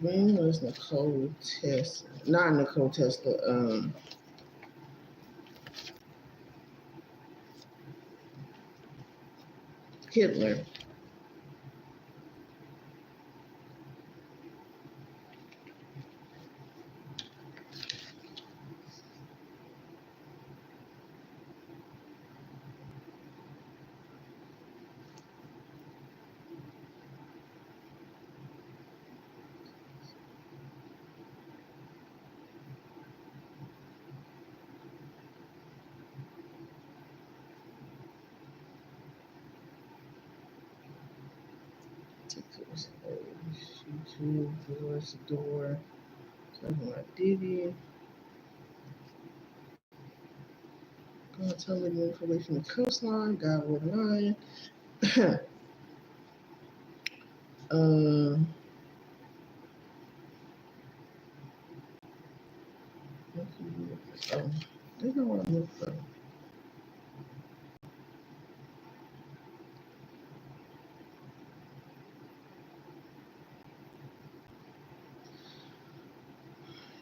when was Nicole Tesla? Not Nicole Tesla. Hitler. YouTube, doors to door. Talking about Diddy. Gonna tell me move away from the coastline. God with line. um. Oh, they know what I'm looking for.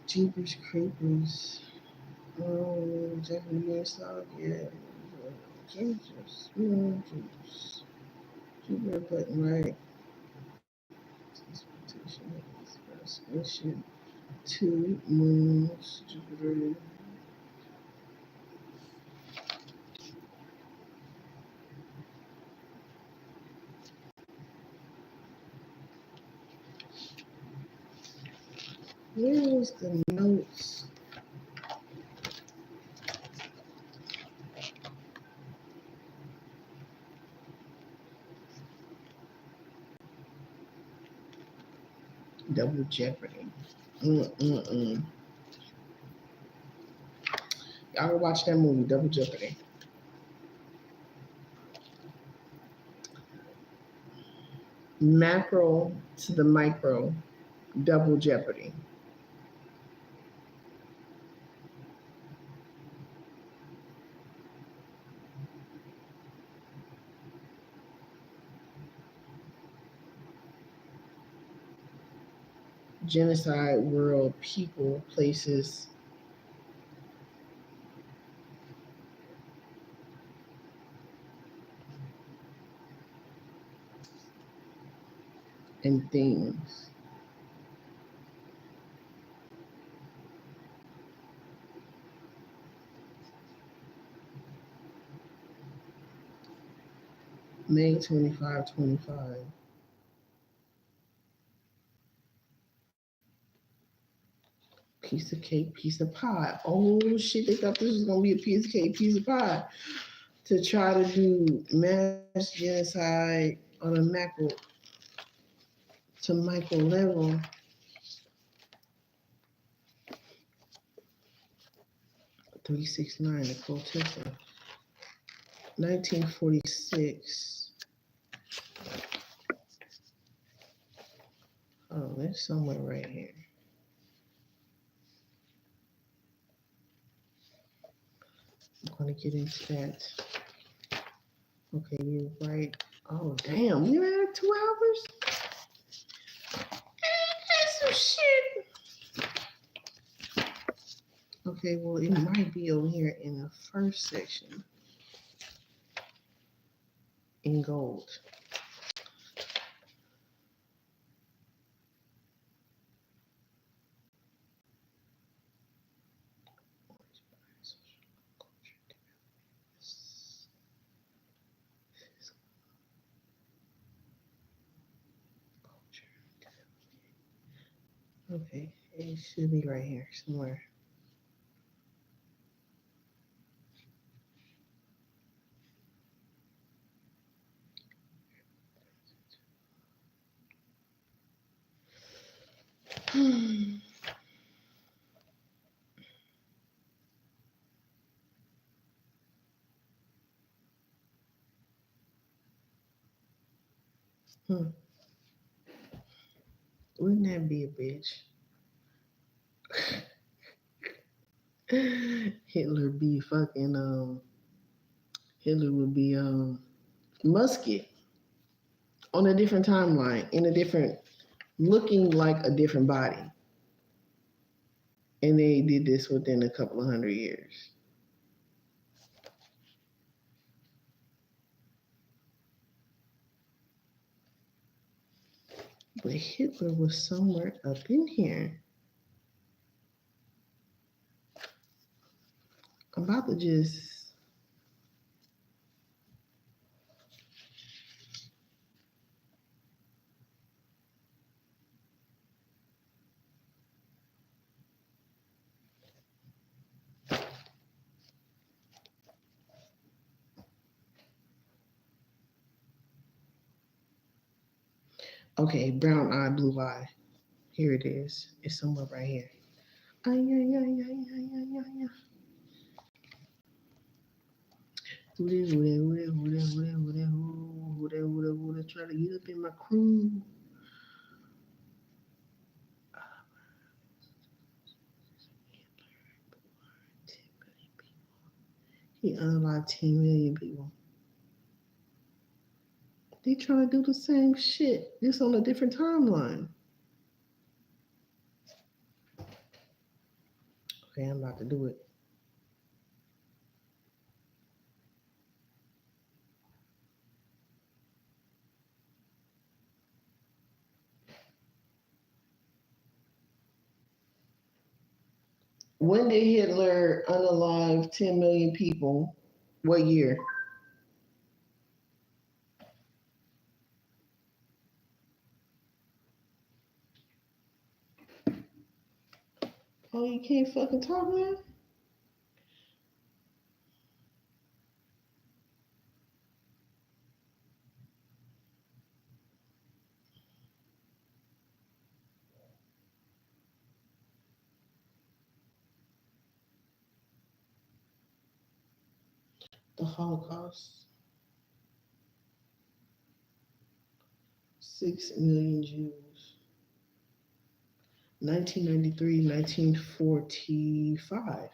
Jeepers Creepers. Oh, Japanese style, yeah. Jesus, Jesus. Jupiter button right. Transportation express mission. Two moons. Jupiter. Where was the notes? Double Jeopardy. Mm-mm-mm. Y'all go watch that movie, Double Jeopardy. Macro to the micro, Double Jeopardy. Genocide, world, people, places, and things. May 25, 25. Piece of cake, piece of pie. Oh shit, they thought this was gonna be a piece of cake, piece of pie. To try to do mass genocide on a macro to micro level. 369, Nicole Tesla. 1946. Oh, there's somewhere right here. I'm gonna get into that. Okay, you're right. Oh damn, we had 2 hours? That's some shit. Okay, well it might be over here in the first section in gold. Okay, it should be right here somewhere. Hmm. Wouldn't that be a bitch? Hitler be fucking Hitler would be Musket on a different timeline, in a different, looking like a different body. And they did this within a couple of 100 years. But Hitler was somewhere up in here. I'm about to just. Okay, brown eye, blue eye. Here it is. It's somewhere right here. Ay, ay, ay, ay, ay, ay, ay, ay. Who that, who that, who that, who that, who that, who that, who that, who that, who that, try to get up in my crew. He unlocked 10 million people. They trying to do the same shit, just on a different timeline. Okay, I'm about to do it. When did Hitler unalive 10 million people? What year? Oh, you can't fucking talk now? The Holocaust. 6 million Jews. 1993, 1945.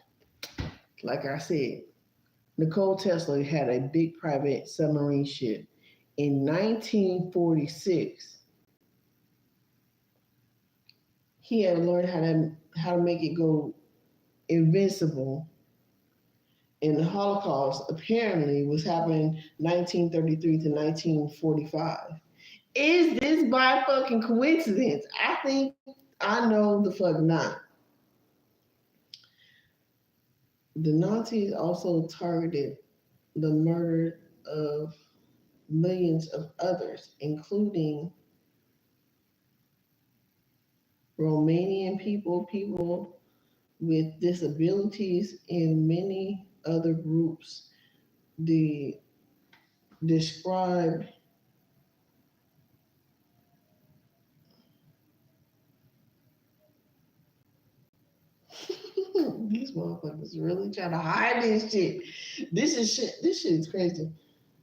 Like I said, Nicole Tesla had a big private submarine ship. In 1946, he had learned how to make it go invincible. And the Holocaust apparently was happening 1933 to 1945. Is this by fucking coincidence? I think I know the fuck not. The Nazis also targeted the murder of millions of others, including Romanian people, people with disabilities, and many other groups. The describe these motherfuckers really trying to hide this shit. This is shit. This shit is crazy.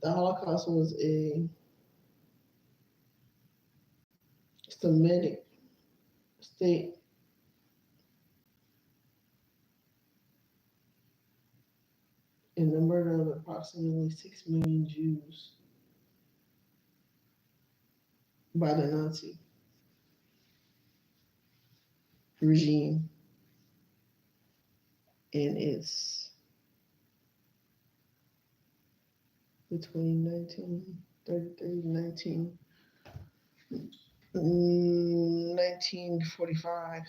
The Holocaust was a Semitic state, and the murder of approximately 6 million Jews by the Nazi regime. And it's between 1933 and 1945.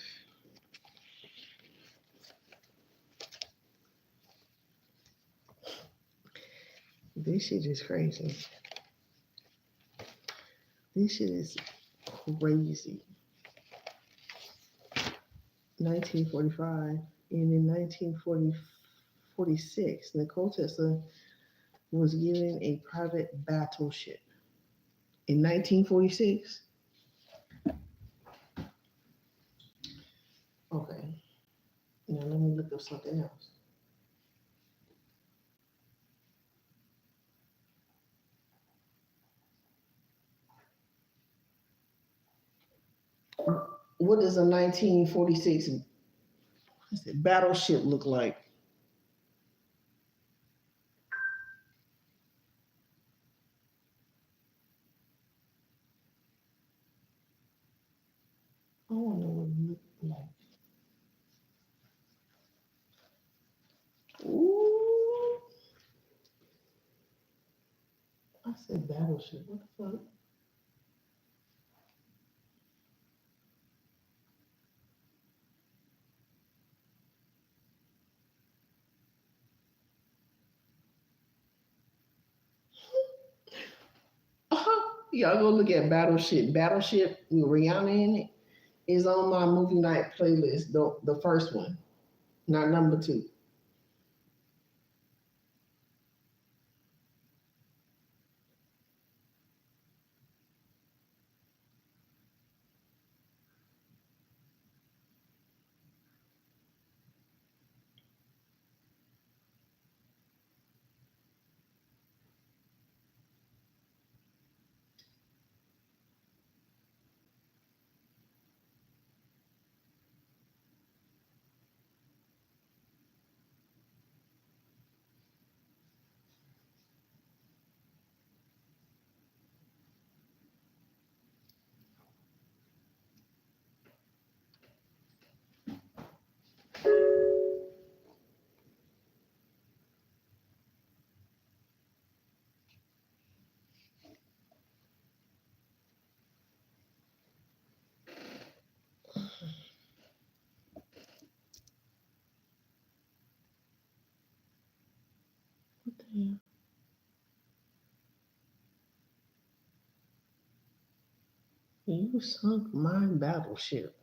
This shit is crazy. This shit is crazy. 1945. And in 1946, Nicole Tesla was given a private battleship. In 1946? Okay. Now let me look up something else. What does a 1946 battleship look like? I want to know what it looked like. Ooh, I said battleship. What the fuck? Y'all go look at Battleship. Battleship with Rihanna in it is on my movie night playlist. The first one, not number two. What the hell? You sunk my battleship.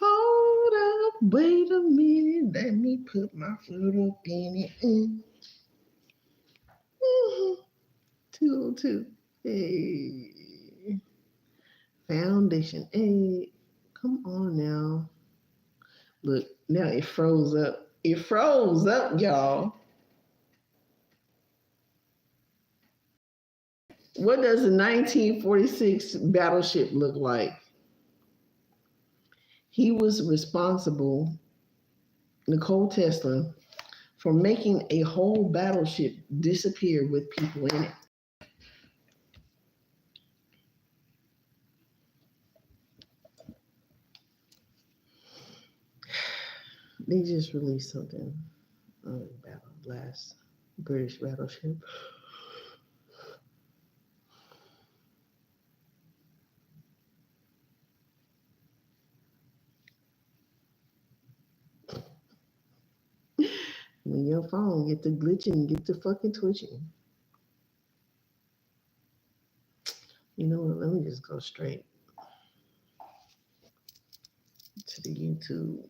Hold up, wait a minute. Let me put my foot up in it. 202. Hey. Foundation. Hey. Come on now. Look, now it froze up. It froze up, y'all. What does a 1946 battleship look like? He was responsible, Nicole Tesla, for making a whole battleship disappear with people in it. They just released something on the battle last British battleship. When your phone get to glitching, get to fucking twitching. You know what? Let me just go straight to the YouTube.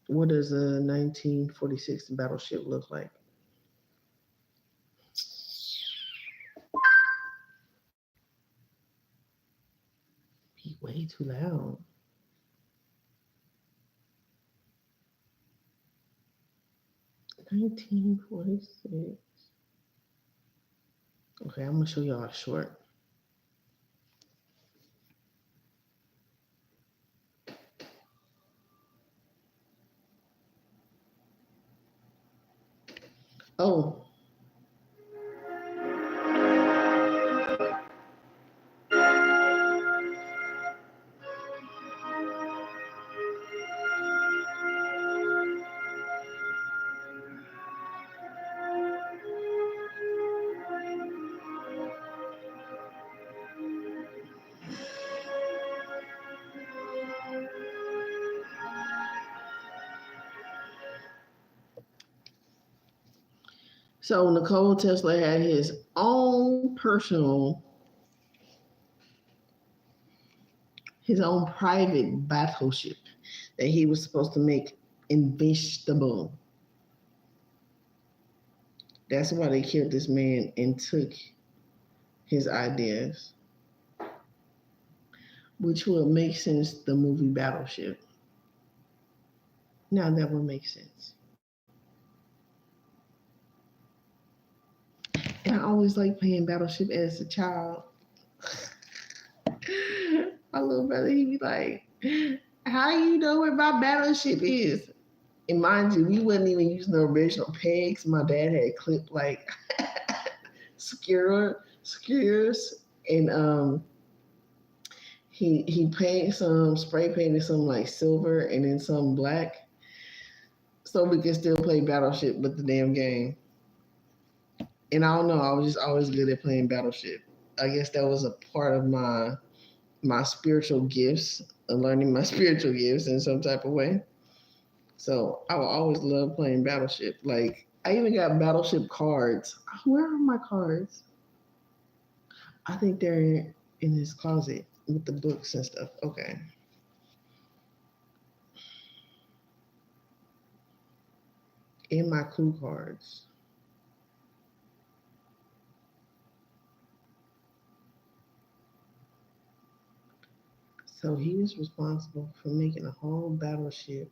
What does a 1946 battleship look like? Be way too loud. 1946. Okay, I'm gonna show y'all a short. Oh, so Nicole Tesla had his own personal, his own private battleship that he was supposed to make invisible. That's why they killed this man and took his ideas, which will make sense the movie Battleship. Now that would make sense. And I always liked playing Battleship as a child. My little brother, he'd be like, "How you know where my battleship is?" And mind you, we wasn't even using the original pegs. My dad had clipped like skewers, and he painted some spray painted some like silver and then some black, so we could still play Battleship with the damn game. And I don't know, I was just always good at playing Battleship. I guess that was a part of my spiritual gifts, learning my spiritual gifts in some type of way. So I will always love playing Battleship. Like I even got Battleship cards. Where are my cards? I think they're in his closet with the books and stuff. Okay. In my clue cards. So he was responsible for making a whole battleship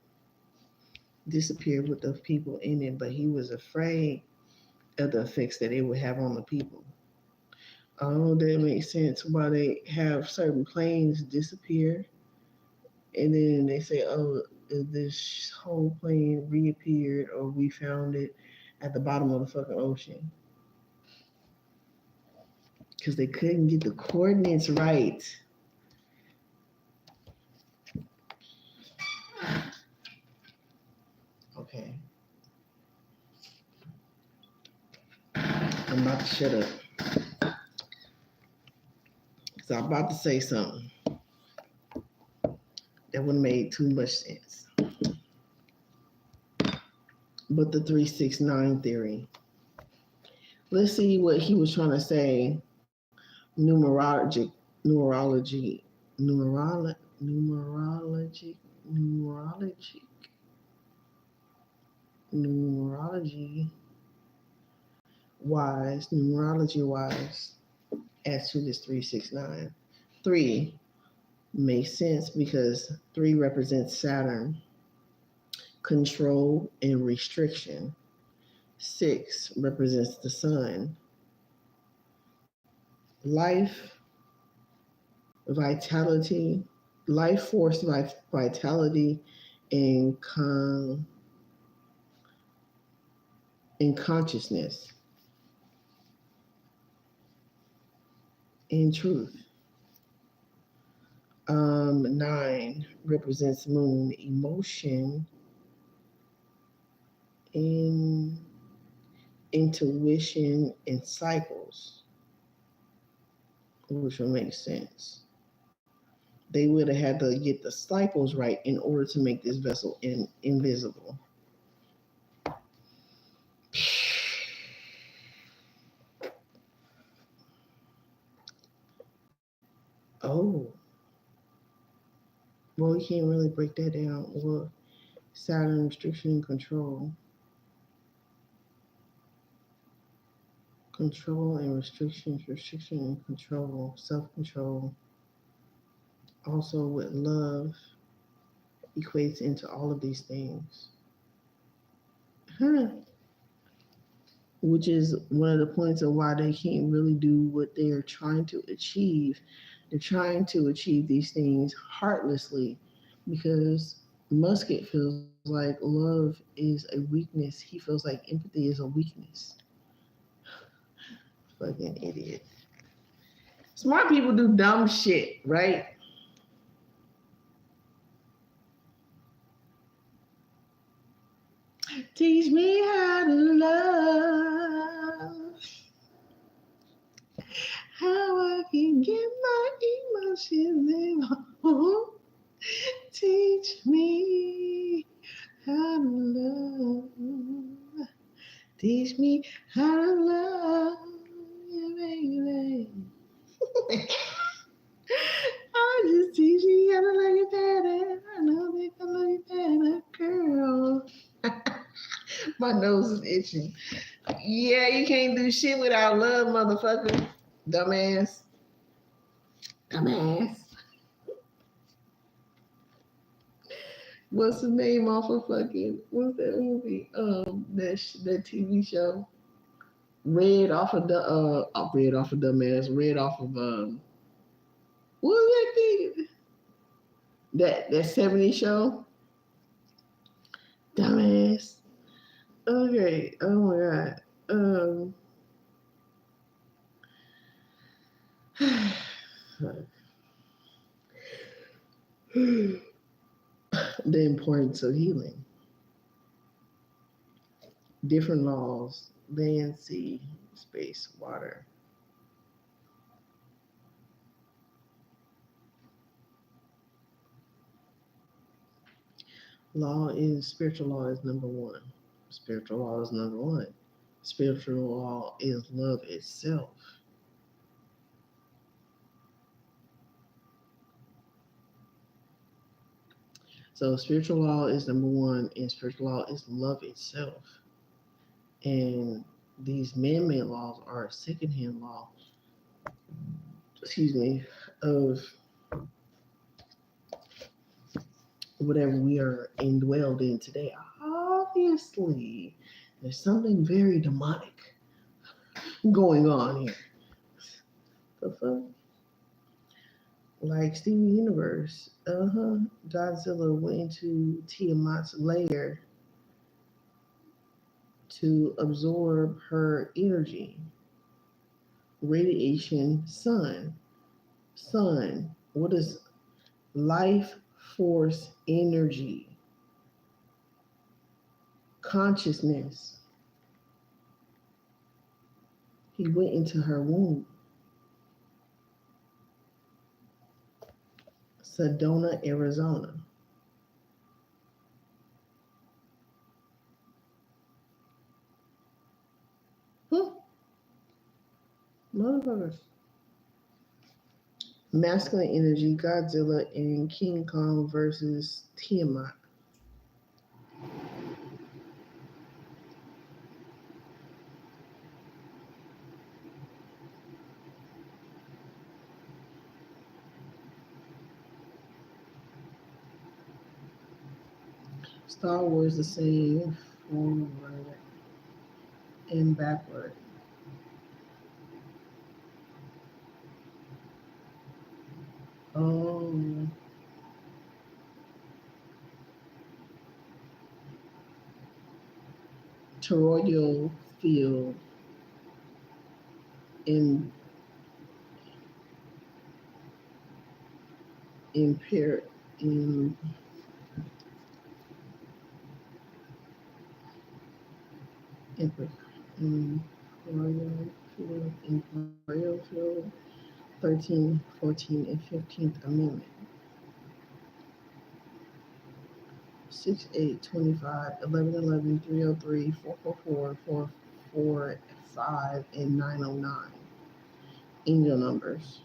disappear with the people in it, but he was afraid of the effects that it would have on the people. Oh, that makes sense why they have certain planes disappear and then they say, oh, this whole plane reappeared or we found it at the bottom of the fucking ocean because they couldn't get the coordinates right. Okay, I'm about to shut up because I'm about to say something that wouldn't made too much sense. But the 369 theory. Let's see what he was trying to say. Numerology, numerology, numerology, numerology, numerology wise, as to this 369. 3 makes sense because 3 represents Saturn, control and restriction. 6 represents the sun, life, vitality, life force, vitality, and consciousness, and truth. 9 represents moon, emotion, in intuition, and cycles, which will make sense. They would have had to get the cycles right in order to make this vessel invisible. Oh, well, we can't really break that down. Well, Saturn restriction and control. Control and restrictions, restriction and control, self control. Also, with love, equates into all of these things. Huh. Which is one of the points of why they can't really do what they're trying to achieve. They're trying to achieve these things heartlessly because Musket feels like love is a weakness. He feels like empathy is a weakness. Fucking idiot. Smart people do dumb shit, right? Teach me how to love, how I can get my emotions involved. Teach me how to love. Teach me how to love you, baby. I just teach you how to love you better. I know they can love you better, girl. My nose is itching. Yeah, you can't do shit without love, motherfucker. Dumbass. Dumbass. what's the name off of fucking what's that movie? That TV show. Red off of the red off of dumbass. Red off of what was that thing? That 70 show? Dumbass. Okay. Oh my god. The importance of healing. Different laws, land, sea, space, water. Spiritual law is number one. Spiritual law is number one. Spiritual law is love itself. So spiritual law is number one, and spiritual law is love itself. And these man-made laws are secondhand law, excuse me, of whatever we are indwelled in today. Obviously, there's something very demonic going on here. The fuck? Like Steven Universe, Godzilla went into Tiamat's lair to absorb her energy, radiation, sun. What is life force energy? Consciousness. He went into her womb. Sedona, Arizona. Motherfuckers. Masculine energy, Godzilla and King Kong versus Tiamat. Star Wars the same forward and backward. Oh. Toroidal field in impair in Imperial Field 13, 14, and 15th Amendment. 6, 8, 25, 11, 11, 303, 444, 445, and 909. Angel numbers.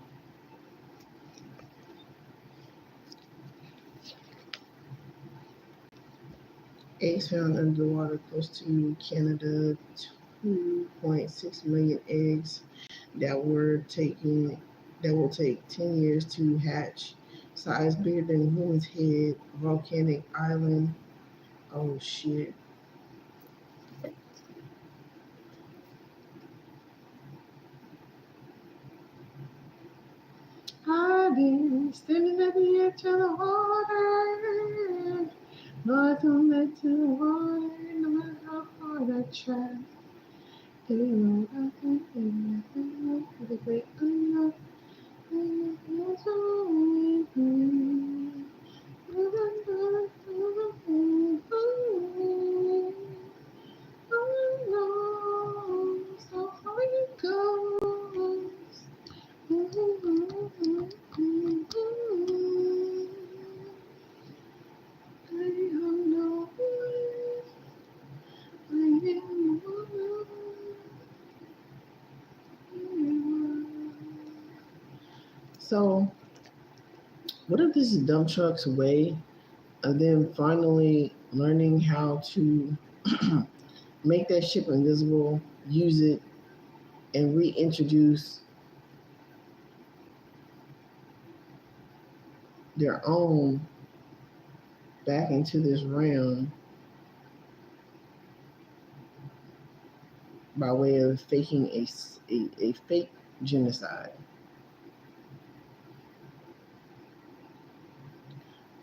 Eggs found under the water close to Canada, 2.6 million eggs that will take 10 years to hatch. Size bigger than a human's head. Volcanic island. Oh shit. I've been standing at the edge of the water. Nothing led to the water, no matter how hard I try. They know nothing, nothing, the great unknown. There's only me. So far it goes. So, what if this is dump truck's way of them finally learning how to make that ship invisible, use it, and reintroduce their own back into this realm by way of faking a fake genocide.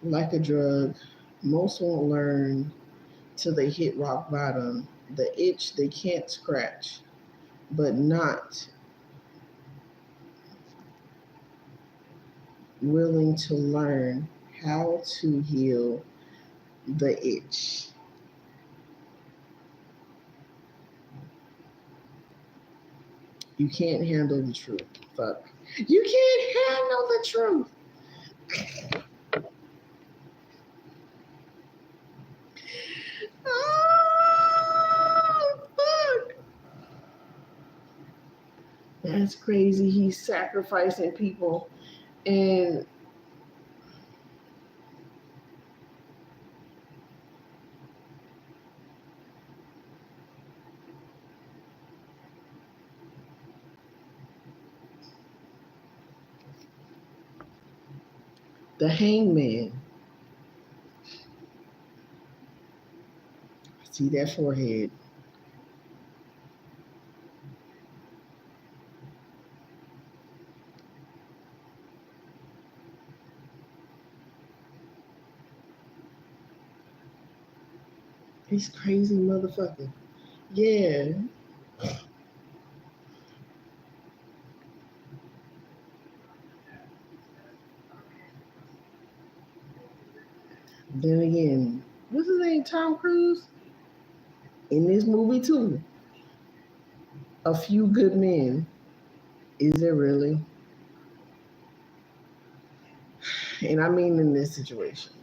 Like a drug, most won't learn till they hit rock bottom, the itch they can't scratch, but not willing to learn how to heal the itch. You can't handle the truth. Fuck. You can't handle the truth. Oh, fuck. That's crazy. He's sacrificing people. And the hangman. See that forehead. He's crazy motherfucker. Yeah. Then again, what's his name? Tom Cruise? In this movie too. A Few Good Men. Is it really? And I mean in this situation.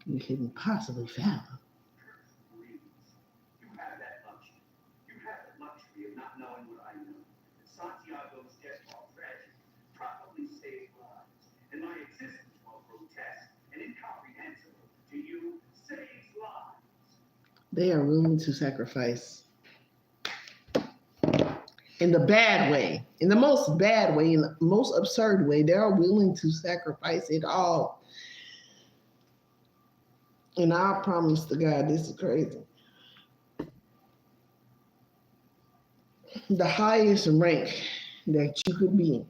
You couldn't possibly fathom. They are willing to sacrifice in the bad way, in the most bad way, in the most absurd way. They are willing to sacrifice it all. And I promise to God, this is crazy. The highest rank that you could be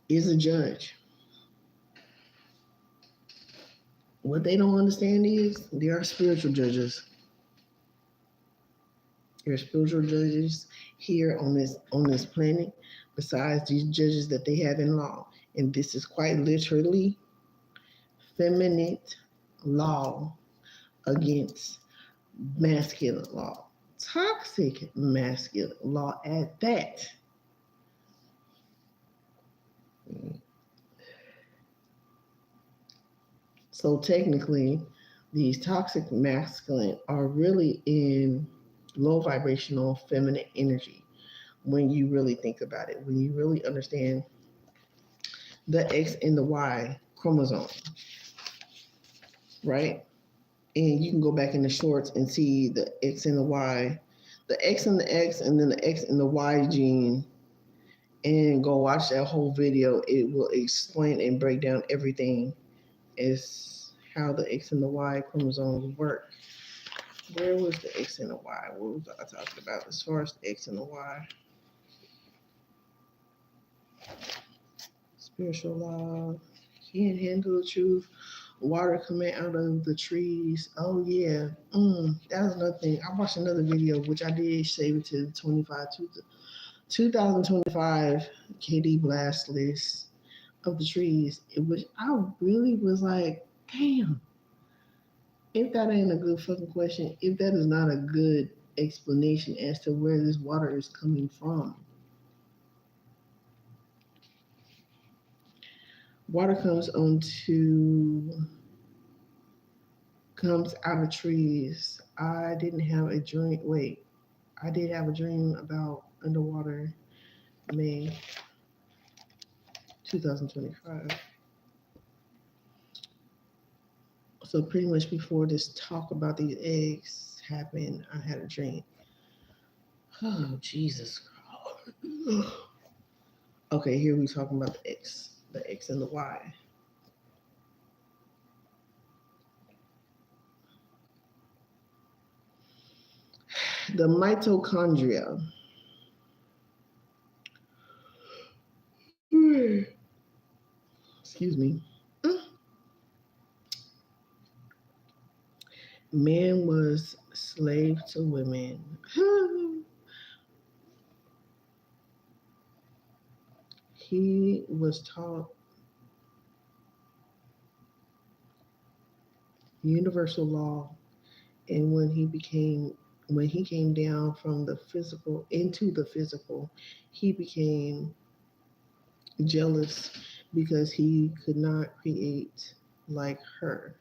is a judge. What they don't understand is there are spiritual judges. There are spiritual judges here on this planet, besides these judges that they have in law. And this is quite literally feminine law against masculine law. Toxic masculine law at that. So technically, these toxic masculine are really in low vibrational feminine energy when you really think about it, when you really understand the X and the Y chromosome, right? And you can go back in the shorts and see the X and the Y, the X and the X, and then the X and the Y gene, and go watch that whole video. It will explain and break down everything as how the X and the Y chromosomes work. Where was the X and the Y? What was I talking about as far as the X and the Y? Spiritual law, can't handle the truth. Water coming out of the trees. Oh yeah, that was another thing. I watched another video, which I did save it to 2025 KD blast list of the trees. Which I really was like, damn, if that ain't a good fucking question, if that is not a good explanation as to where this water is coming from. Water comes out of trees. I didn't have a dream. Wait, I did have a dream about underwater May 2025. So pretty much before this talk about these eggs happened, I had a dream. Oh Jesus. Okay, here we talking about the X and the Y. The mitochondria. Excuse me. Man was slave to women. He was taught universal law, and when he came down from the physical into the physical, he became jealous because he could not create like her.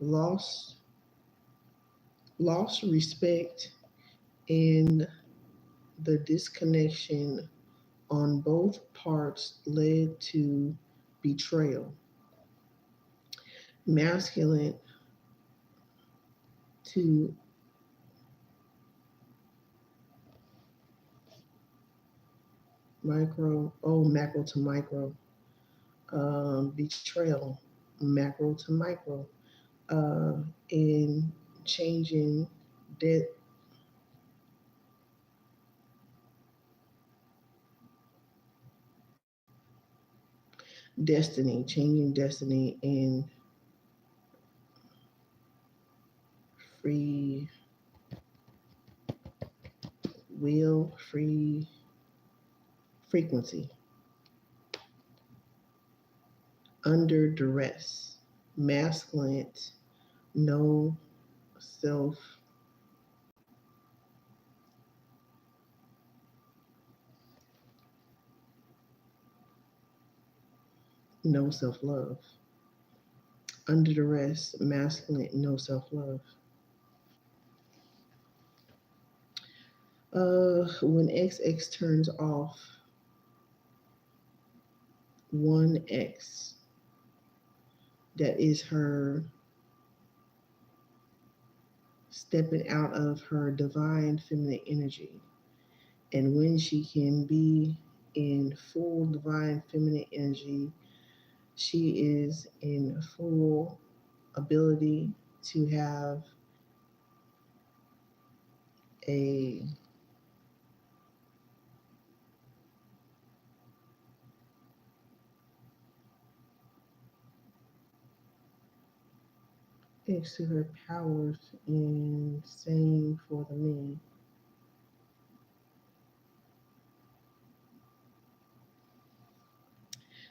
Lost lost respect and the disconnection on both parts led to betrayal. Masculine to macro to micro, betrayal, macro to micro, in changing de- changing destiny and free will, free frequency, under duress, masculine, no self, no self love. Under duress, masculine, no self love. When XX turns off, one X, that is her stepping out of her divine feminine energy. And when she can be in full divine feminine energy, she is in full ability to have a thanks to her powers, and same for the men.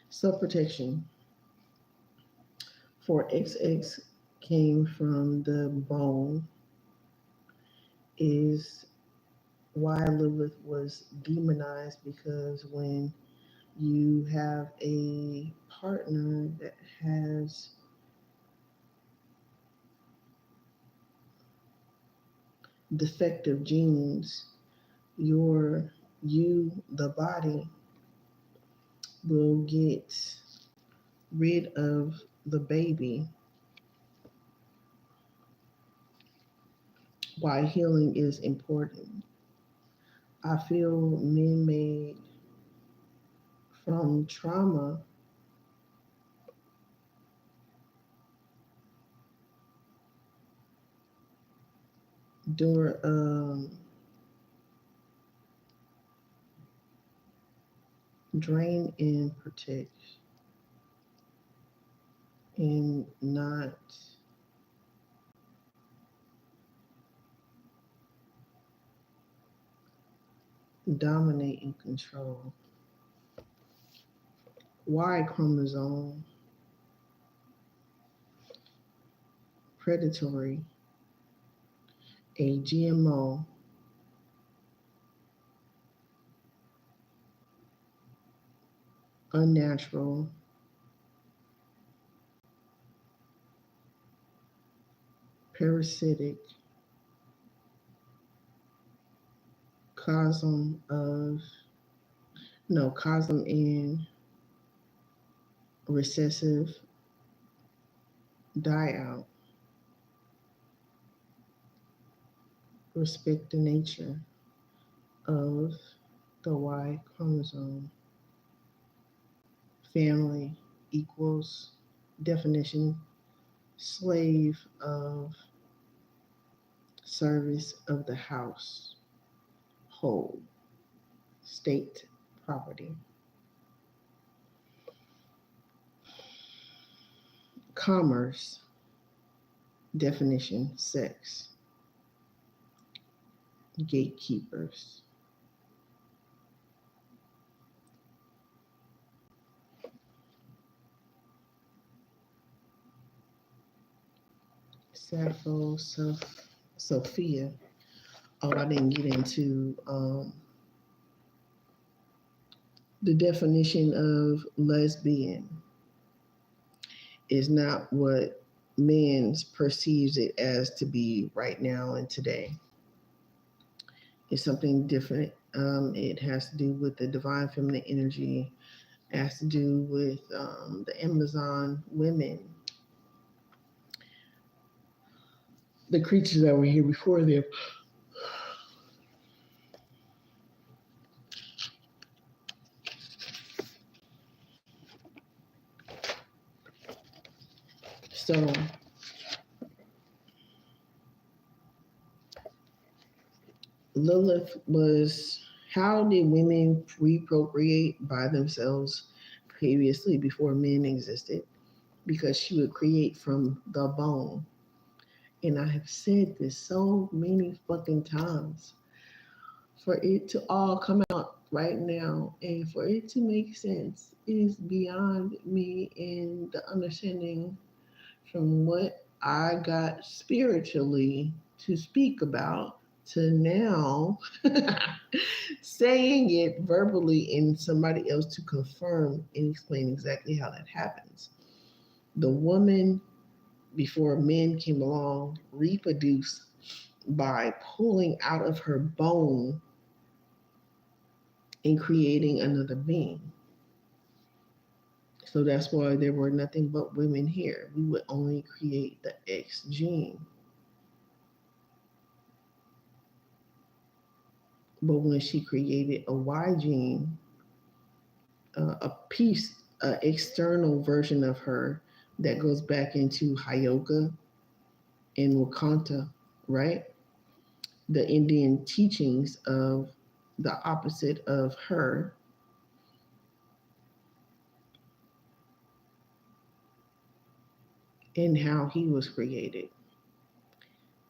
Self protection for XX came from the bone is why Lilith was demonized, because when you have a partner that has defective genes, the body, will get rid of the baby. Why healing is important. I feel men made from trauma during drain and protect. and not dominate and control. Y chromosome, predatory, a GMO, unnatural, parasitic, cosm of, no, cosm in recessive, die out, respect the nature of the Y chromosome, family equals definition, slave of service of the house, whole, state property. Commerce, definition, sex, gatekeepers. Sappho, Sophia. Oh, I didn't get into the definition of lesbian is not what men perceives it as to be right now and today. It's something different. It has to do with the divine feminine energy. It has to do with the Amazon women, the creatures that were here before them. So Lilith was, how did women reprocreate by themselves previously before men existed? Because she would create from the bone. And I have said this so many fucking times. For it to all come out right now and for it to make sense is beyond me and the understanding from what I got spiritually to speak about to now saying it verbally and somebody else to confirm and explain exactly how that happens. The woman before men came along reproduced by pulling out of her bone and creating another being. So that's why there were nothing but women here. We would only create the X gene. But when she created a Y gene, a piece, an external version of her that goes back into Hyoka and Wakanta, right? The Indian teachings of the opposite of her, and how he was created.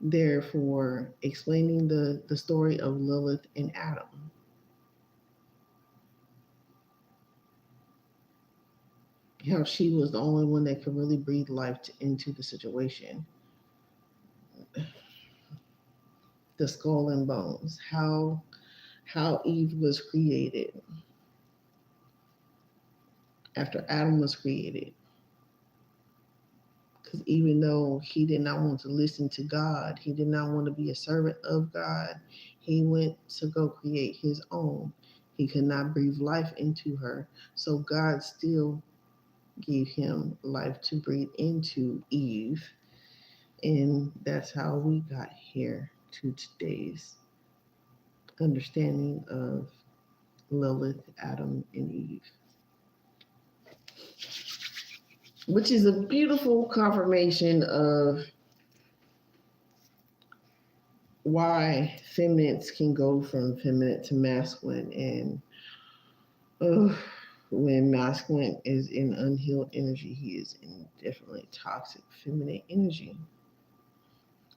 Therefore, explaining the story of Lilith and Adam. How she was the only one that could really breathe life into the situation. The skull and bones. How Eve was created after Adam was created. Because even though he did not want to listen to God, he did not want to be a servant of God, he went to go create his own. He could not breathe life into her. So God still gave him life to breathe into Eve. And that's how we got here to today's understanding of Lilith, Adam, and Eve, which is a beautiful confirmation of why feminists can go from feminine to masculine. And When masculine is in unhealed energy, he is in definitely toxic feminine energy,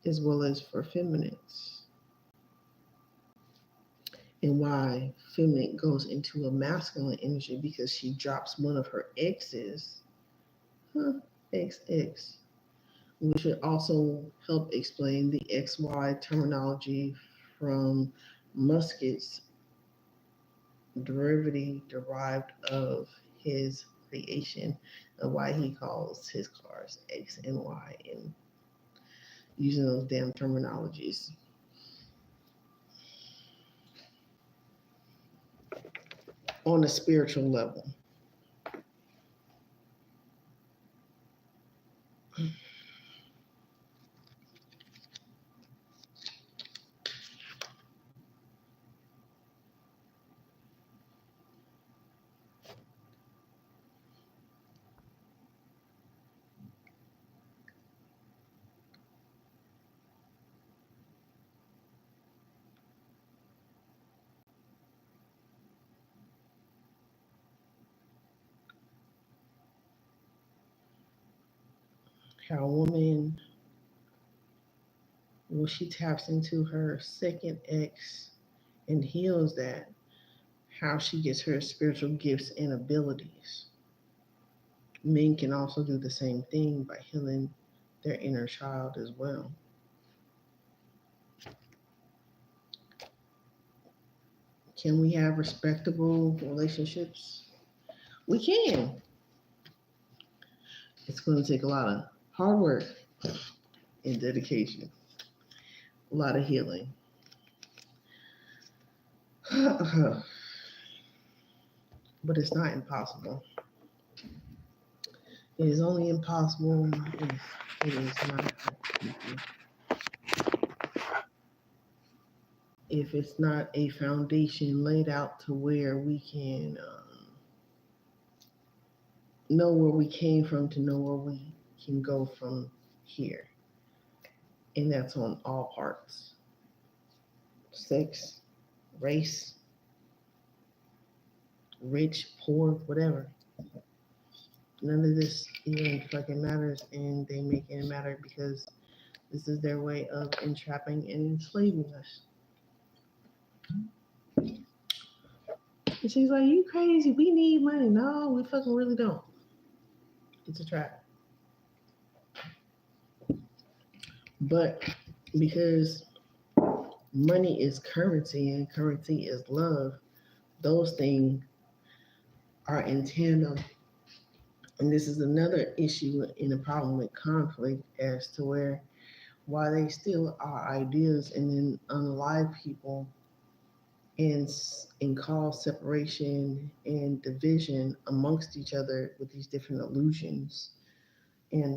as well as for feminists. And why feminine goes into a masculine energy because she drops one of her exes, huh, XX, which would also help explain the XY terminology from Muskett's derivative derived of his creation and why he calls his cars X and Y and using those damn terminologies. On a spiritual level, how a woman, when she taps into her second X and heals that, how she gets her spiritual gifts and abilities. Men can also do the same thing by healing their inner child as well. Can we have respectable relationships? We can. It's going to take a lot of hard work and dedication, a lot of healing. But it's not impossible. It is only impossible if it is not if it's not a foundation laid out to where we can know where we came from to know where we can go from here. And that's on all parts: sex, race, rich, poor, whatever. None of this even fucking matters, and they make it matter because this is their way of entrapping and enslaving us. And she's like, "You crazy? We need money." No, we fucking really don't. It's a trap. But because money is currency and currency is love, those things are in tandem. And this is another issue in the problem with conflict as to where why they steal our ideas and then unalive people and cause separation and division amongst each other with these different illusions and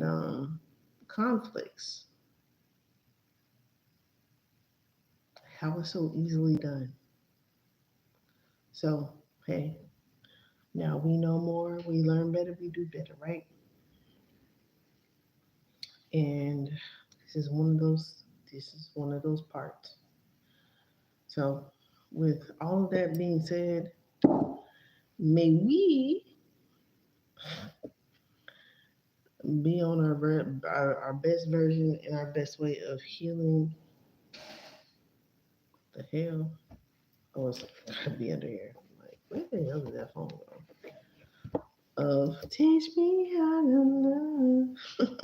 conflicts. How it's so easily done. So, hey, now we know more, we learn better, we do better, right? And this is one of those parts. So, with all of that being said, may we be on our best version and our best way of healing. The hell? Oh, it's gotta be under here. Like, where the hell did that phone go? Of teach me how to love,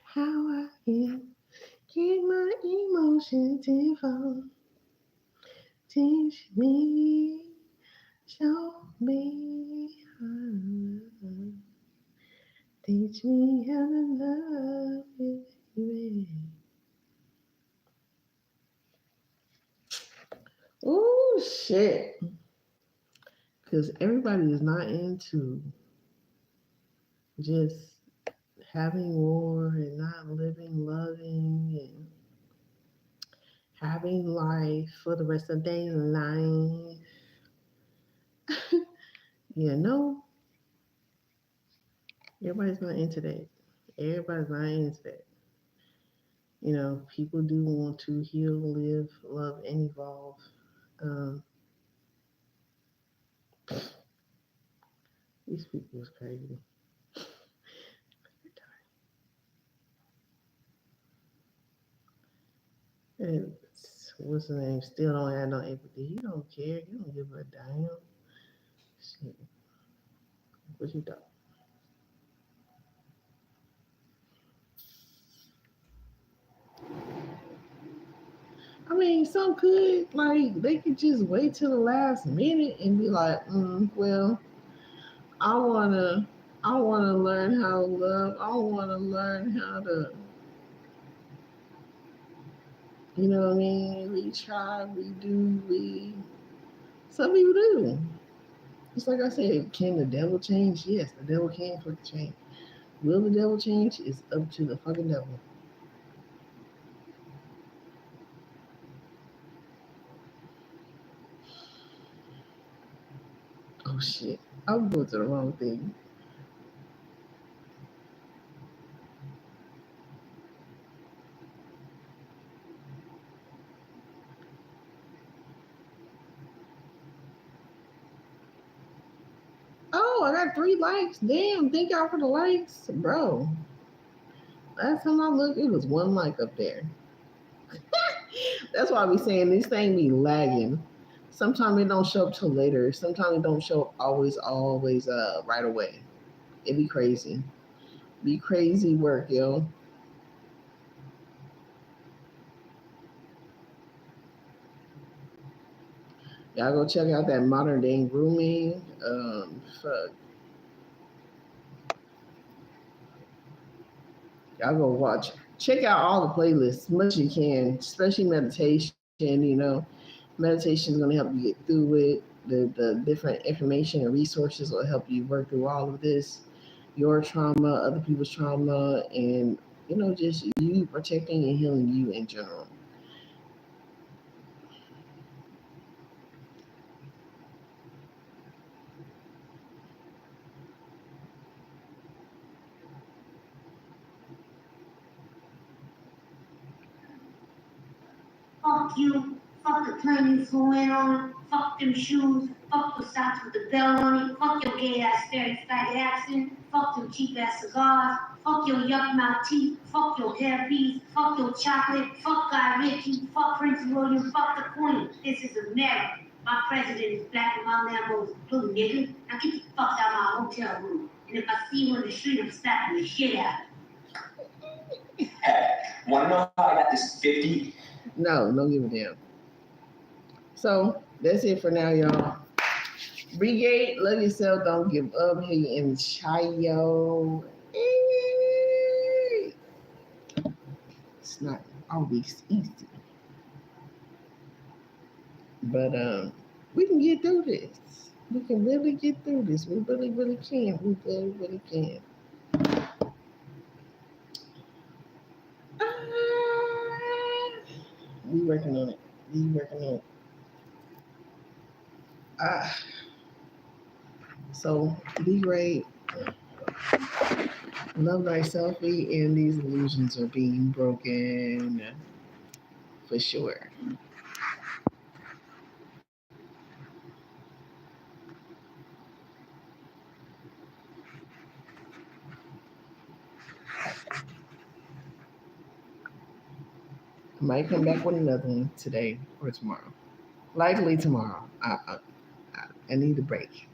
how I can keep my emotions involved. Teach me, show me how to love. Teach me how to love you, baby. Oh shit! Because everybody is not into just having war and not living, loving, and having life for the rest of their life. You know, everybody's not into that. Everybody's not into that. You know, people do want to heal, live, love, and evolve. Um, These people is crazy. And what's the name? Still don't have no empathy. He don't care. He don't give a damn. Shit. What you thought? I mean, some could like they could just wait till the last minute and be like, well, I wanna, I wanna learn how to love. I wanna learn how to, you know what I mean? Retry, redo, re. Some people do. Just like I said, can the devil change? Yes, the devil can fucking change. Will the devil change? It's up to the fucking devil. Oh shit. I'm going to the wrong thing. Oh, I got 3 likes. Damn, thank y'all for the likes. Bro. Last time I looked, it was 1 like up there. That's why I be saying this thing be lagging. Sometimes it don't show up till later. Sometimes it don't show up always right away. It be crazy. Be crazy work, yo. Y'all go check out that modern day grooming. Fuck. Y'all go watch. Check out all the playlists as much as you can, especially meditation. Meditation is gonna help you get through it. The different information and resources will help you work through all of this, your trauma, other people's trauma, and just you protecting and healing you in general. Fuck you. Fuck the plane you flew in on. Fuck them shoes. Fuck the socks with the bell on it. Fuck your gay ass staring faggot accent. Fuck them cheap ass cigars. Fuck your yuck mouth teeth. Fuck your hairpiece. Fuck your chocolate. Fuck Guy Ritchie. Fuck Prince William. Fuck the Queen. This is America. My president is black and my Lambo is blue, nigga. Now get the fuck out of my hotel room. And if I see you in the street, I'm slapping the shit out of you. Hey, wanna know how I got this 50? No, don't give a damn. So that's it for now, y'all. Brigade, love yourself, don't give up. Hey, and Chayo. It's not always easy, but we can get through this. We can really get through this. We really, really can. We really, really can. We working on it. We working on it. Ah, so be great. Love thyself, and these illusions are being broken for sure. I might come back with another one today or tomorrow. Likely tomorrow. I need a break.